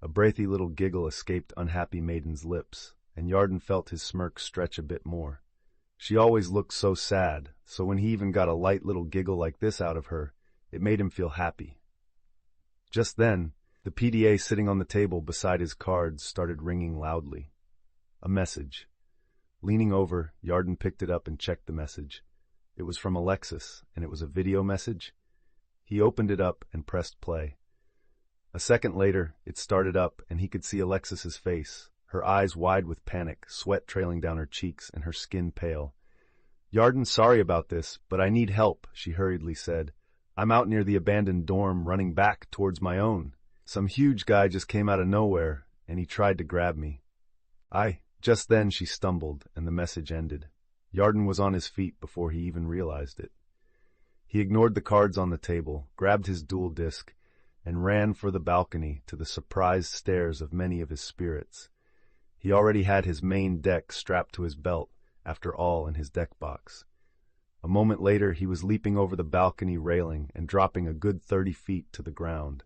A breathy little giggle escaped Unhappy Maiden's lips, and Yarden felt his smirk stretch a bit more. She always looked so sad, so when he even got a light little giggle like this out of her, it made him feel happy. Just then, the PDA sitting on the table beside his cards started ringing loudly. A message. Leaning over, Yarden picked it up and checked the message. It was from Alexis, and it was a video message. He opened it up and pressed play. A second later, it started up, and he could see Alexis's face, her eyes wide with panic, sweat trailing down her cheeks, and her skin pale. "Yarden, sorry about this, but I need help," she hurriedly said. "I'm out near the abandoned dorm running back towards my own. Some huge guy just came out of nowhere, and he tried to grab me." Just then she stumbled, and the message ended. Yarden was on his feet before he even realized it. He ignored the cards on the table, grabbed his dual disc, and ran for the balcony to the surprised stares of many of his spirits. He already had his main deck strapped to his belt, after all, in his deck box. A moment later, he was leaping over the balcony railing and dropping a good 30 feet to the ground.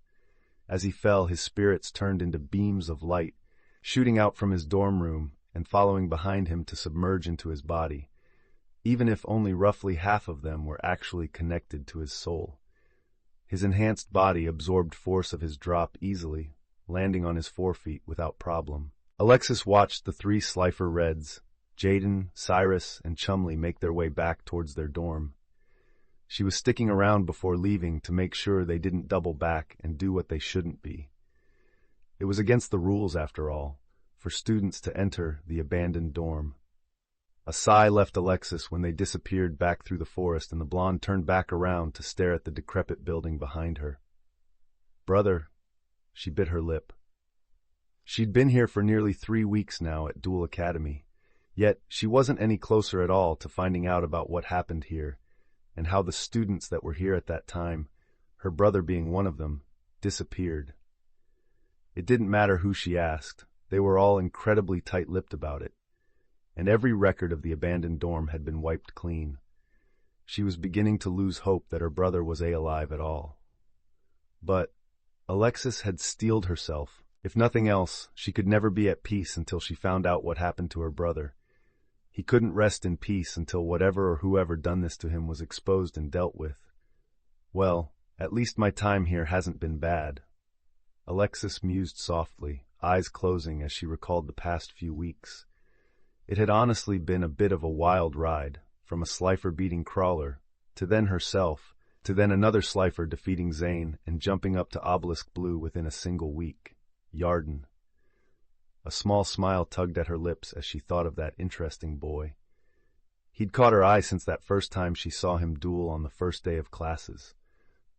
As he fell, his spirits turned into beams of light, shooting out from his dorm room and following behind him to submerge into his body, even if only roughly half of them were actually connected to his soul. His enhanced body absorbed force of his drop easily, landing on his forefeet without problem. Alexis watched the 3 Slifer Reds, Jaden, Cyrus, and Chumley, make their way back towards their dorm. She was sticking around before leaving to make sure they didn't double back and do what they shouldn't be. It was against the rules, after all, for students to enter the abandoned dorm. A sigh left Alexis when they disappeared back through the forest and the blonde turned back around to stare at the decrepit building behind her. "Brother," she bit her lip. She'd been here for nearly 3 weeks now at Dual Academy, yet she wasn't any closer at all to finding out about what happened here and how the students that were here at that time, her brother being one of them, disappeared. It didn't matter who she asked. They were all incredibly tight-lipped about it, and every record of the abandoned dorm had been wiped clean. She was beginning to lose hope that her brother was alive at all. But Alexis had steeled herself. If nothing else, she could never be at peace until she found out what happened to her brother. He couldn't rest in peace until whatever or whoever done this to him was exposed and dealt with. "Well, at least my time here hasn't been bad." Alexis mused softly, eyes closing as she recalled the past few weeks. It had honestly been a bit of a wild ride, from a Slifer-beating crawler, to then herself, to then another Slifer defeating Zane and jumping up to Obelisk Blue within a single week. Yarden. A small smile tugged at her lips as she thought of that interesting boy. He'd caught her eye since that first time she saw him duel on the first day of classes.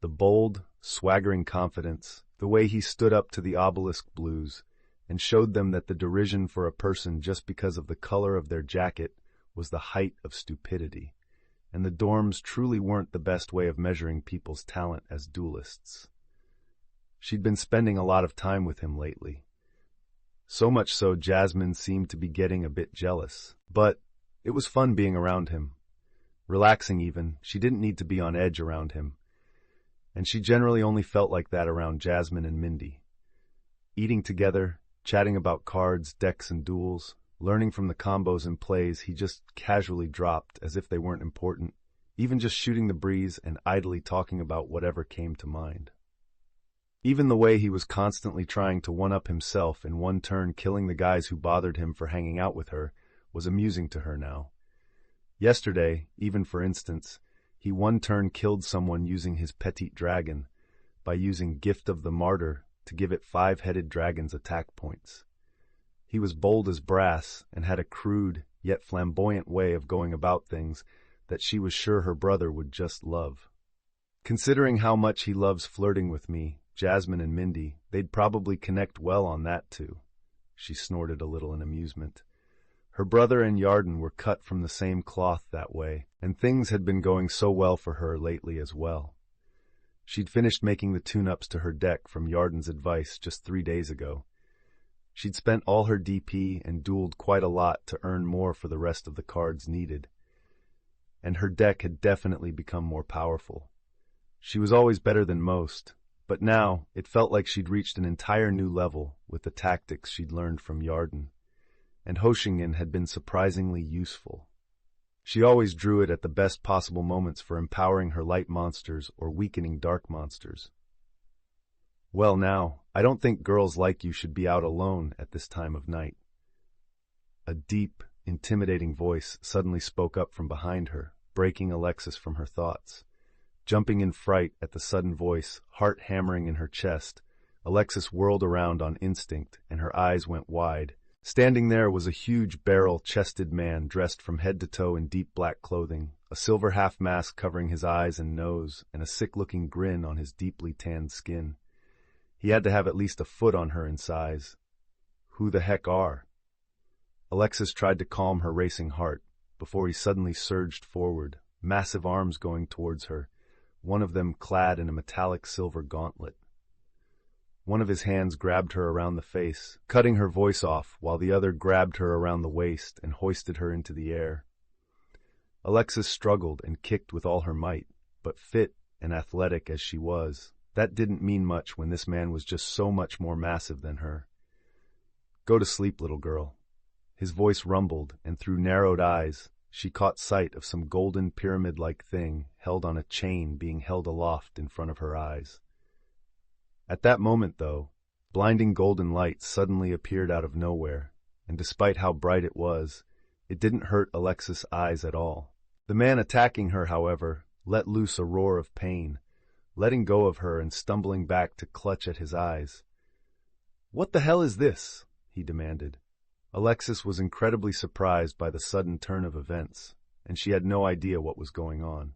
The bold, swaggering confidence, the way he stood up to the Obelisk Blues and showed them that the derision for a person just because of the color of their jacket was the height of stupidity, and the dorms truly weren't the best way of measuring people's talent as duelists. She'd been spending a lot of time with him lately. So much so Jasmine seemed to be getting a bit jealous, but it was fun being around him. Relaxing even, she didn't need to be on edge around him. And she generally only felt like that around Jasmine and Mindy. Eating together, chatting about cards, decks, and duels, learning from the combos and plays he just casually dropped as if they weren't important, even just shooting the breeze and idly talking about whatever came to mind. Even the way he was constantly trying to one-up himself, in one turn killing the guys who bothered him for hanging out with her, was amusing to her now. Yesterday, even for instance, he one turn killed someone using his Petite Dragon by using Gift of the Martyr to give it 5-headed dragon's attack points. He was bold as brass and had a crude yet flamboyant way of going about things that she was sure her brother would just love. Considering how much he loves flirting with me, Jasmine and Mindy, they'd probably connect well on that too. She snorted a little in amusement. Her brother and Yarden were cut from the same cloth that way, and things had been going so well for her lately as well. She'd finished making the tune-ups to her deck from Yarden's advice just 3 days ago. She'd spent all her DP and dueled quite a lot to earn more for the rest of the cards needed. And her deck had definitely become more powerful. She was always better than most, but now it felt like she'd reached an entire new level with the tactics she'd learned from Yarden, and Hoshingen had been surprisingly useful. She always drew it at the best possible moments for empowering her light monsters or weakening dark monsters. "Well now, I don't think girls like you should be out alone at this time of night." A deep, intimidating voice suddenly spoke up from behind her, breaking Alexis from her thoughts. Jumping in fright at the sudden voice, heart hammering in her chest, Alexis whirled around on instinct and her eyes went wide, Standing there was a huge barrel-chested man dressed from head to toe in deep black clothing, a silver half-mask covering his eyes and nose, and a sick-looking grin on his deeply tanned skin. He had to have at least a foot on her in size. Who the heck are? Alexis tried to calm her racing heart before he suddenly surged forward, massive arms going towards her, one of them clad in a metallic silver gauntlet. One of his hands grabbed her around the face, cutting her voice off, while the other grabbed her around the waist and hoisted her into the air. Alexis struggled and kicked with all her might, but fit and athletic as she was, that didn't mean much when this man was just so much more massive than her. Go to sleep, little girl. His voice rumbled, and through narrowed eyes, she caught sight of some golden pyramid-like thing held on a chain being held aloft in front of her eyes. At that moment, though, blinding golden light suddenly appeared out of nowhere, and despite how bright it was, it didn't hurt Alexis' eyes at all. The man attacking her, however, let loose a roar of pain, letting go of her and stumbling back to clutch at his eyes. "What the hell is this?" he demanded. Alexis was incredibly surprised by the sudden turn of events, and she had no idea what was going on.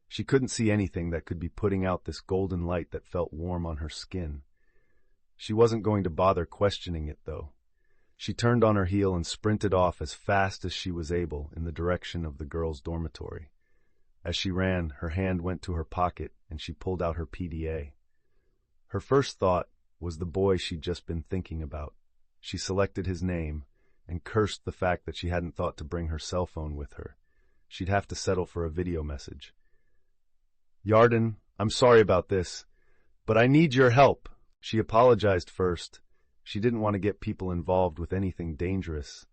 She couldn't see anything that could be putting out this golden light that felt warm on her skin. She wasn't going to bother questioning it, though. She turned on her heel and sprinted off as fast as she was able in the direction of the girls' dormitory. As she ran, her hand went to her pocket and she pulled out her PDA. Her first thought was the boy she'd just been thinking about. She selected his name and cursed the fact that she hadn't thought to bring her cell phone with her. She'd have to settle for a video message. "Yarden, I'm sorry about this, but I need your help." She apologized first. She didn't want to get people involved with anything dangerous,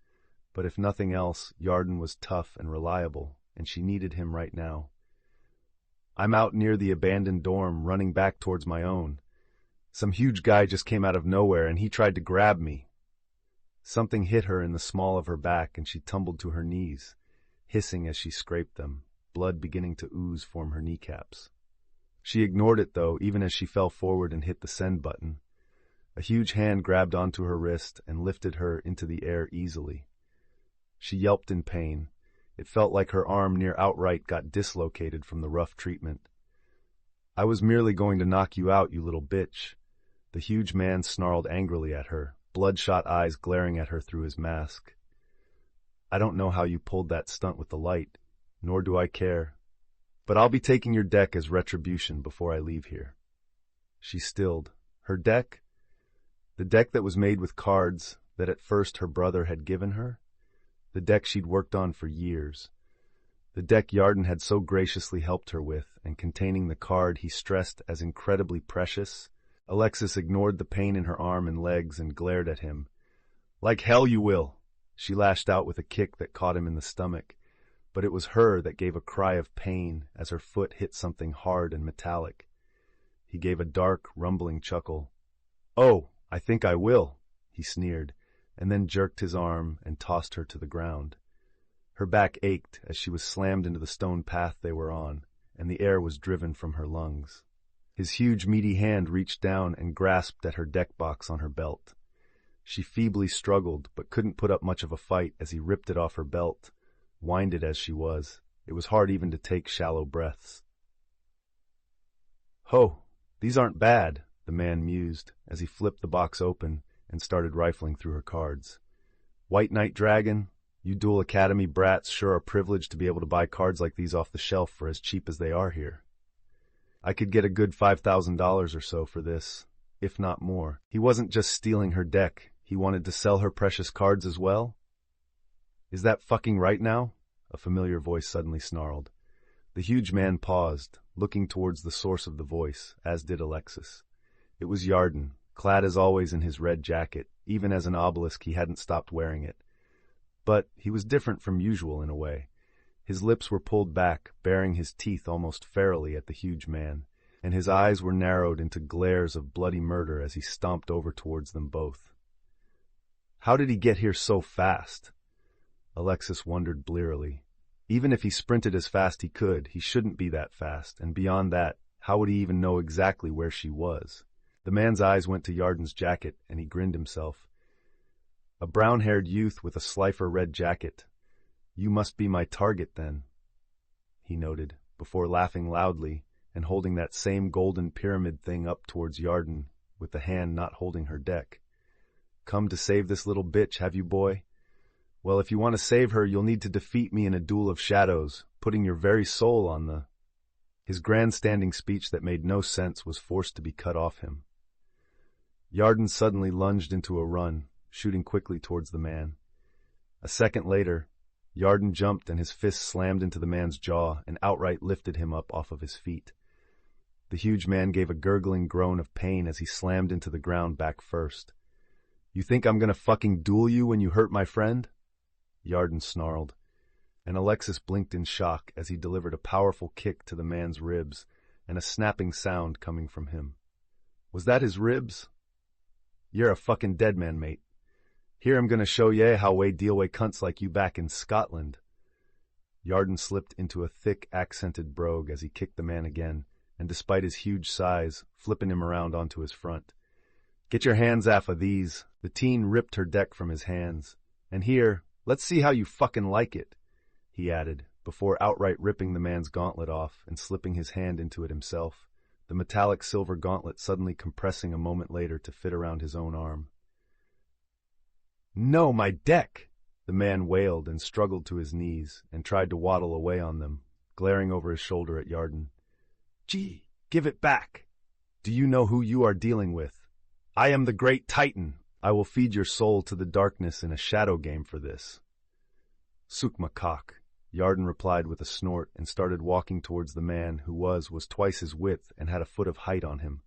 but if nothing else, Yarden was tough and reliable, and she needed him right now. "I'm out near the abandoned dorm, running back towards my own. Some huge guy just came out of nowhere, and he tried to grab me." Something hit her in the small of her back, and she tumbled to her knees, hissing as she scraped them, blood beginning to ooze from her kneecaps. She ignored it, though, even as she fell forward and hit the send button. A huge hand grabbed onto her wrist and lifted her into the air easily. She yelped in pain. It felt like her arm near outright got dislocated from the rough treatment. "I was merely going to knock you out, you little bitch." The huge man snarled angrily at her, bloodshot eyes glaring at her through his mask. "I don't know how you pulled that stunt with the light, nor do I care. But I'll be taking your deck as retribution before I leave here." She stilled. Her deck? The deck that was made with cards that at first her brother had given her? The deck she'd worked on for years. The deck Yarden had so graciously helped her with, and containing the card he stressed as incredibly precious. Alexis ignored the pain in her arm and legs and glared at him. "Like hell you will!" She lashed out with a kick that caught him in the stomach, but it was her that gave a cry of pain as her foot hit something hard and metallic. He gave a dark, rumbling chuckle. "Oh, I think I will," he sneered, and then jerked his arm and tossed her to the ground. Her back ached as she was slammed into the stone path they were on, and the air was driven from her lungs. His huge, meaty hand reached down and grasped at her deck box on her belt. She feebly struggled, but couldn't put up much of a fight as he ripped it off her belt. Winded as she was, it was hard even to take shallow breaths. "Ho, these aren't bad," the man mused as he flipped the box open and started rifling through her cards. "White Knight Dragon, you Dual Academy brats sure are privileged to be able to buy cards like these off the shelf for as cheap as they are here. I could get a good $5,000 or so for this, if not more." He wasn't just stealing her deck, he wanted to sell her precious cards as well? "Is that fucking right now?" a familiar voice suddenly snarled. The huge man paused, looking towards the source of the voice, as did Alexis. It was Yarden, clad as always in his red jacket. Even as an obelisk he hadn't stopped wearing it. But he was different from usual in a way. His lips were pulled back, baring his teeth almost ferally at the huge man, and his eyes were narrowed into glares of bloody murder as he stomped over towards them both. How did he get here so fast? Alexis wondered blearily. Even if he sprinted as fast he could, he shouldn't be that fast, and beyond that, how would he even know exactly where she was? The man's eyes went to Yarden's jacket, and he grinned himself. A brown-haired youth with a slifer red jacket. "You must be my target, then," he noted, before laughing loudly and holding that same golden pyramid thing up towards Yarden, with the hand not holding her deck. "Come to save this little bitch, have you, boy? Well, if you want to save her, you'll need to defeat me in a duel of shadows, putting your very soul on the—" His grandstanding speech that made no sense was forced to be cut off him. Yarden suddenly lunged into a run, shooting quickly towards the man. A second later, Yarden jumped and his fist slammed into the man's jaw and outright lifted him up off of his feet. The huge man gave a gurgling groan of pain as he slammed into the ground back first. "You think I'm gonna fucking duel you when you hurt my friend?" Yarden snarled, and Alexis blinked in shock as he delivered a powerful kick to the man's ribs and a snapping sound coming from him. Was that his ribs? "You're a fucking dead man, mate. Here I'm gonna show ye how we deal with cunts like you back in Scotland." Yarden slipped into a thick, accented brogue as he kicked the man again, and despite his huge size, flipping him around onto his front. "Get your hands off of these." The teen ripped her deck from his hands. "And here, let's see how you fucking like it," he added, before outright ripping the man's gauntlet off and slipping his hand into it himself, the metallic silver gauntlet suddenly compressing a moment later to fit around his own arm. "No, my deck!" The man wailed and struggled to his knees and tried to waddle away on them, glaring over his shoulder at Yarden. "Gee, give it back! Do you know who you are dealing with? I am the great Titan. I will feed your soul to the darkness in a shadow game for this." "Suk ma cock," Yarden replied with a snort and started walking towards the man who was twice his width and had a foot of height on him.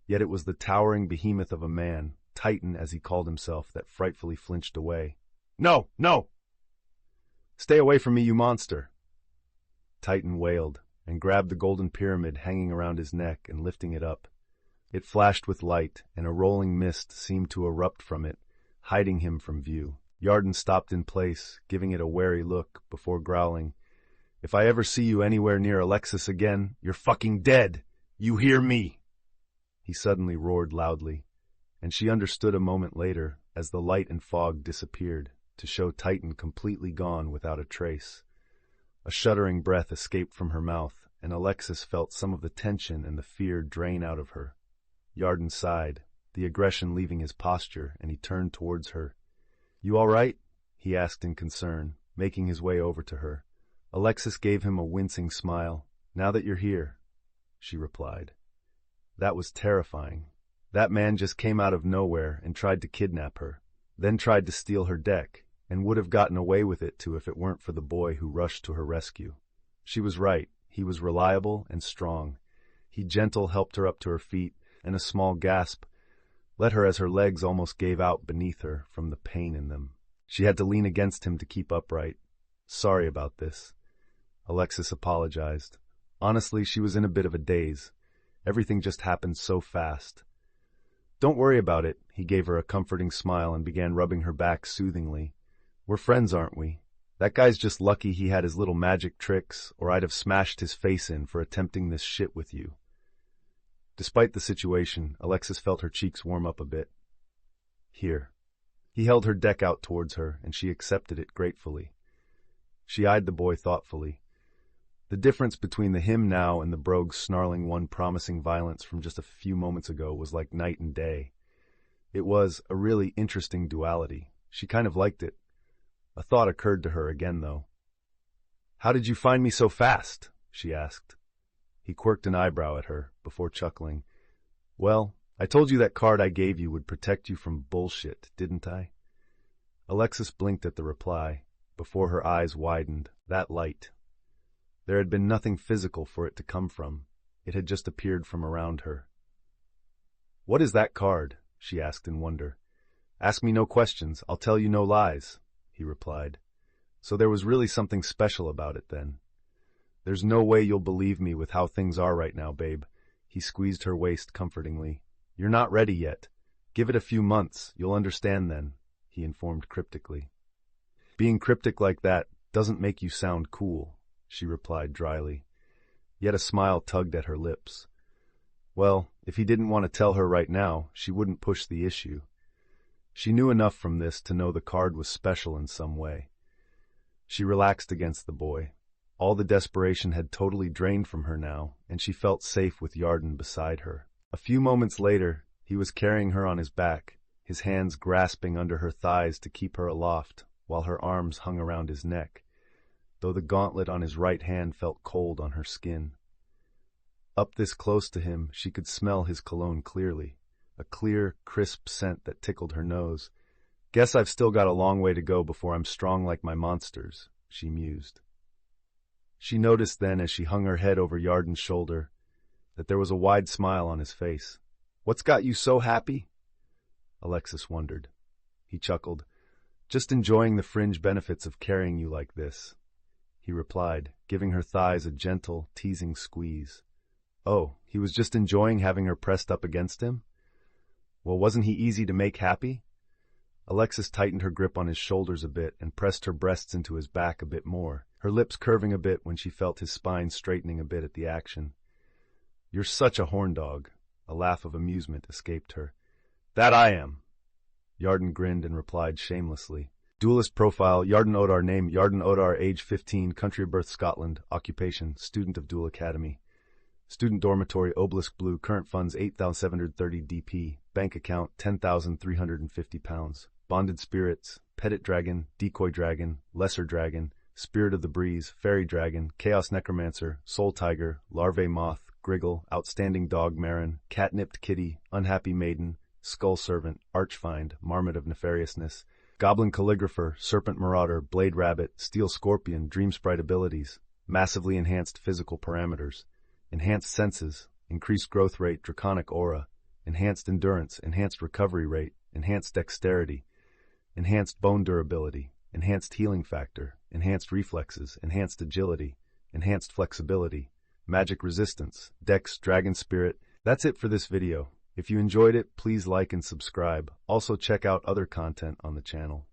Yet it was the towering behemoth of a man, Titan as he called himself, that frightfully flinched away. "No, no! Stay away from me, you monster!" Titan wailed and grabbed the golden pyramid hanging around his neck and lifting it up. It flashed with light, and a rolling mist seemed to erupt from it, hiding him from view. Yarden stopped in place, giving it a wary look, before growling, "If I ever see you anywhere near Alexis again, you're fucking dead! You hear me!" He suddenly roared loudly, and she understood a moment later as the light and fog disappeared, to show Titan completely gone without a trace. A shuddering breath escaped from her mouth, and Alexis felt some of the tension and the fear drain out of her. Yarden sighed, the aggression leaving his posture, and he turned towards her. "You all right?" he asked in concern, making his way over to her. Alexis gave him a wincing smile. "Now that you're here," she replied. That was terrifying. That man just came out of nowhere and tried to kidnap her, then tried to steal her deck, and would have gotten away with it too if it weren't for the boy who rushed to her rescue. She was right. He was reliable and strong. He gentle helped her up to her feet, and a small gasp let her as her legs almost gave out beneath her from the pain in them. She had to lean against him to keep upright. "Sorry about this," Alexis apologized. Honestly, she was in a bit of a daze. Everything just happened so fast. "Don't worry about it," he gave her a comforting smile and began rubbing her back soothingly. "We're friends, aren't we? That guy's just lucky he had his little magic tricks, or I'd have smashed his face in for attempting this shit with you." Despite the situation, Alexis felt her cheeks warm up a bit. "Here." He held her deck out towards her, and she accepted it gratefully. She eyed the boy thoughtfully. The difference between the him now and the brogue's snarling one promising violence from just a few moments ago was like night and day. It was a really interesting duality. She kind of liked it. A thought occurred to her again, though. "How did you find me so fast?" she asked. He quirked an eyebrow at her, before chuckling. "Well, I told you that card I gave you would protect you from bullshit, didn't I?" Alexis blinked at the reply, before her eyes widened. That light. There had been nothing physical for it to come from. It had just appeared from around her. "What is that card?" she asked in wonder. "Ask me no questions. I'll tell you no lies," he replied. "So there was really something special about it, then." "There's no way you'll believe me with how things are right now, babe." He squeezed her waist comfortingly. "You're not ready yet. Give it a few months. You'll understand then," he informed cryptically. "Being cryptic like that doesn't make you sound cool," she replied dryly. Yet a smile tugged at her lips. Well, if he didn't want to tell her right now, she wouldn't push the issue. She knew enough from this to know the card was special in some way. She relaxed against the boy. All the desperation had totally drained from her now, and she felt safe with Yarden beside her. A few moments later, he was carrying her on his back, his hands grasping under her thighs to keep her aloft, while her arms hung around his neck, though the gauntlet on his right hand felt cold on her skin. Up this close to him, she could smell his cologne clearly, a clear, crisp scent that tickled her nose. "Guess I've still got a long way to go before I'm strong like my monsters," she mused. She noticed then, as she hung her head over Yarden's shoulder, that there was a wide smile on his face. "What's got you so happy?" Alexis wondered. He chuckled. "Just enjoying the fringe benefits of carrying you like this," he replied, giving her thighs a gentle, teasing squeeze. Oh, he was just enjoying having her pressed up against him? Well, wasn't he easy to make happy? Alexis tightened her grip on his shoulders a bit and pressed her breasts into his back a bit more, her lips curving a bit when she felt his spine straightening a bit at the action. "You're such a horn dog." A laugh of amusement escaped her. "That I am." Yarden grinned and replied shamelessly. Duelist profile, Yarden Odar. Name, Yarden Odar. Age 15, country of birth Scotland. Occupation, student of Duel Academy. Student dormitory, Obelisk Blue. Current funds, 8,730 DP. Bank account, £10,350. Bonded spirits, Pettit Dragon, Decoy Dragon, Lesser Dragon, Spirit of the Breeze, Fairy Dragon, Chaos Necromancer, Soul Tiger, Larvae Moth, Griggle, Outstanding Dog Marin, Catnipped Kitty, Unhappy Maiden, Skull Servant, Archfind, Marmot of Nefariousness, Goblin Calligrapher, Serpent Marauder, Blade Rabbit, Steel Scorpion, Dream Sprite abilities, massively enhanced physical parameters, enhanced senses, increased growth rate, Draconic Aura, enhanced endurance, enhanced recovery rate, enhanced dexterity, enhanced bone durability, enhanced healing factor, enhanced reflexes, enhanced agility, enhanced flexibility, magic resistance, dex, dragon spirit. That's it for this video. If you enjoyed it, please like and subscribe. Also check out other content on the channel.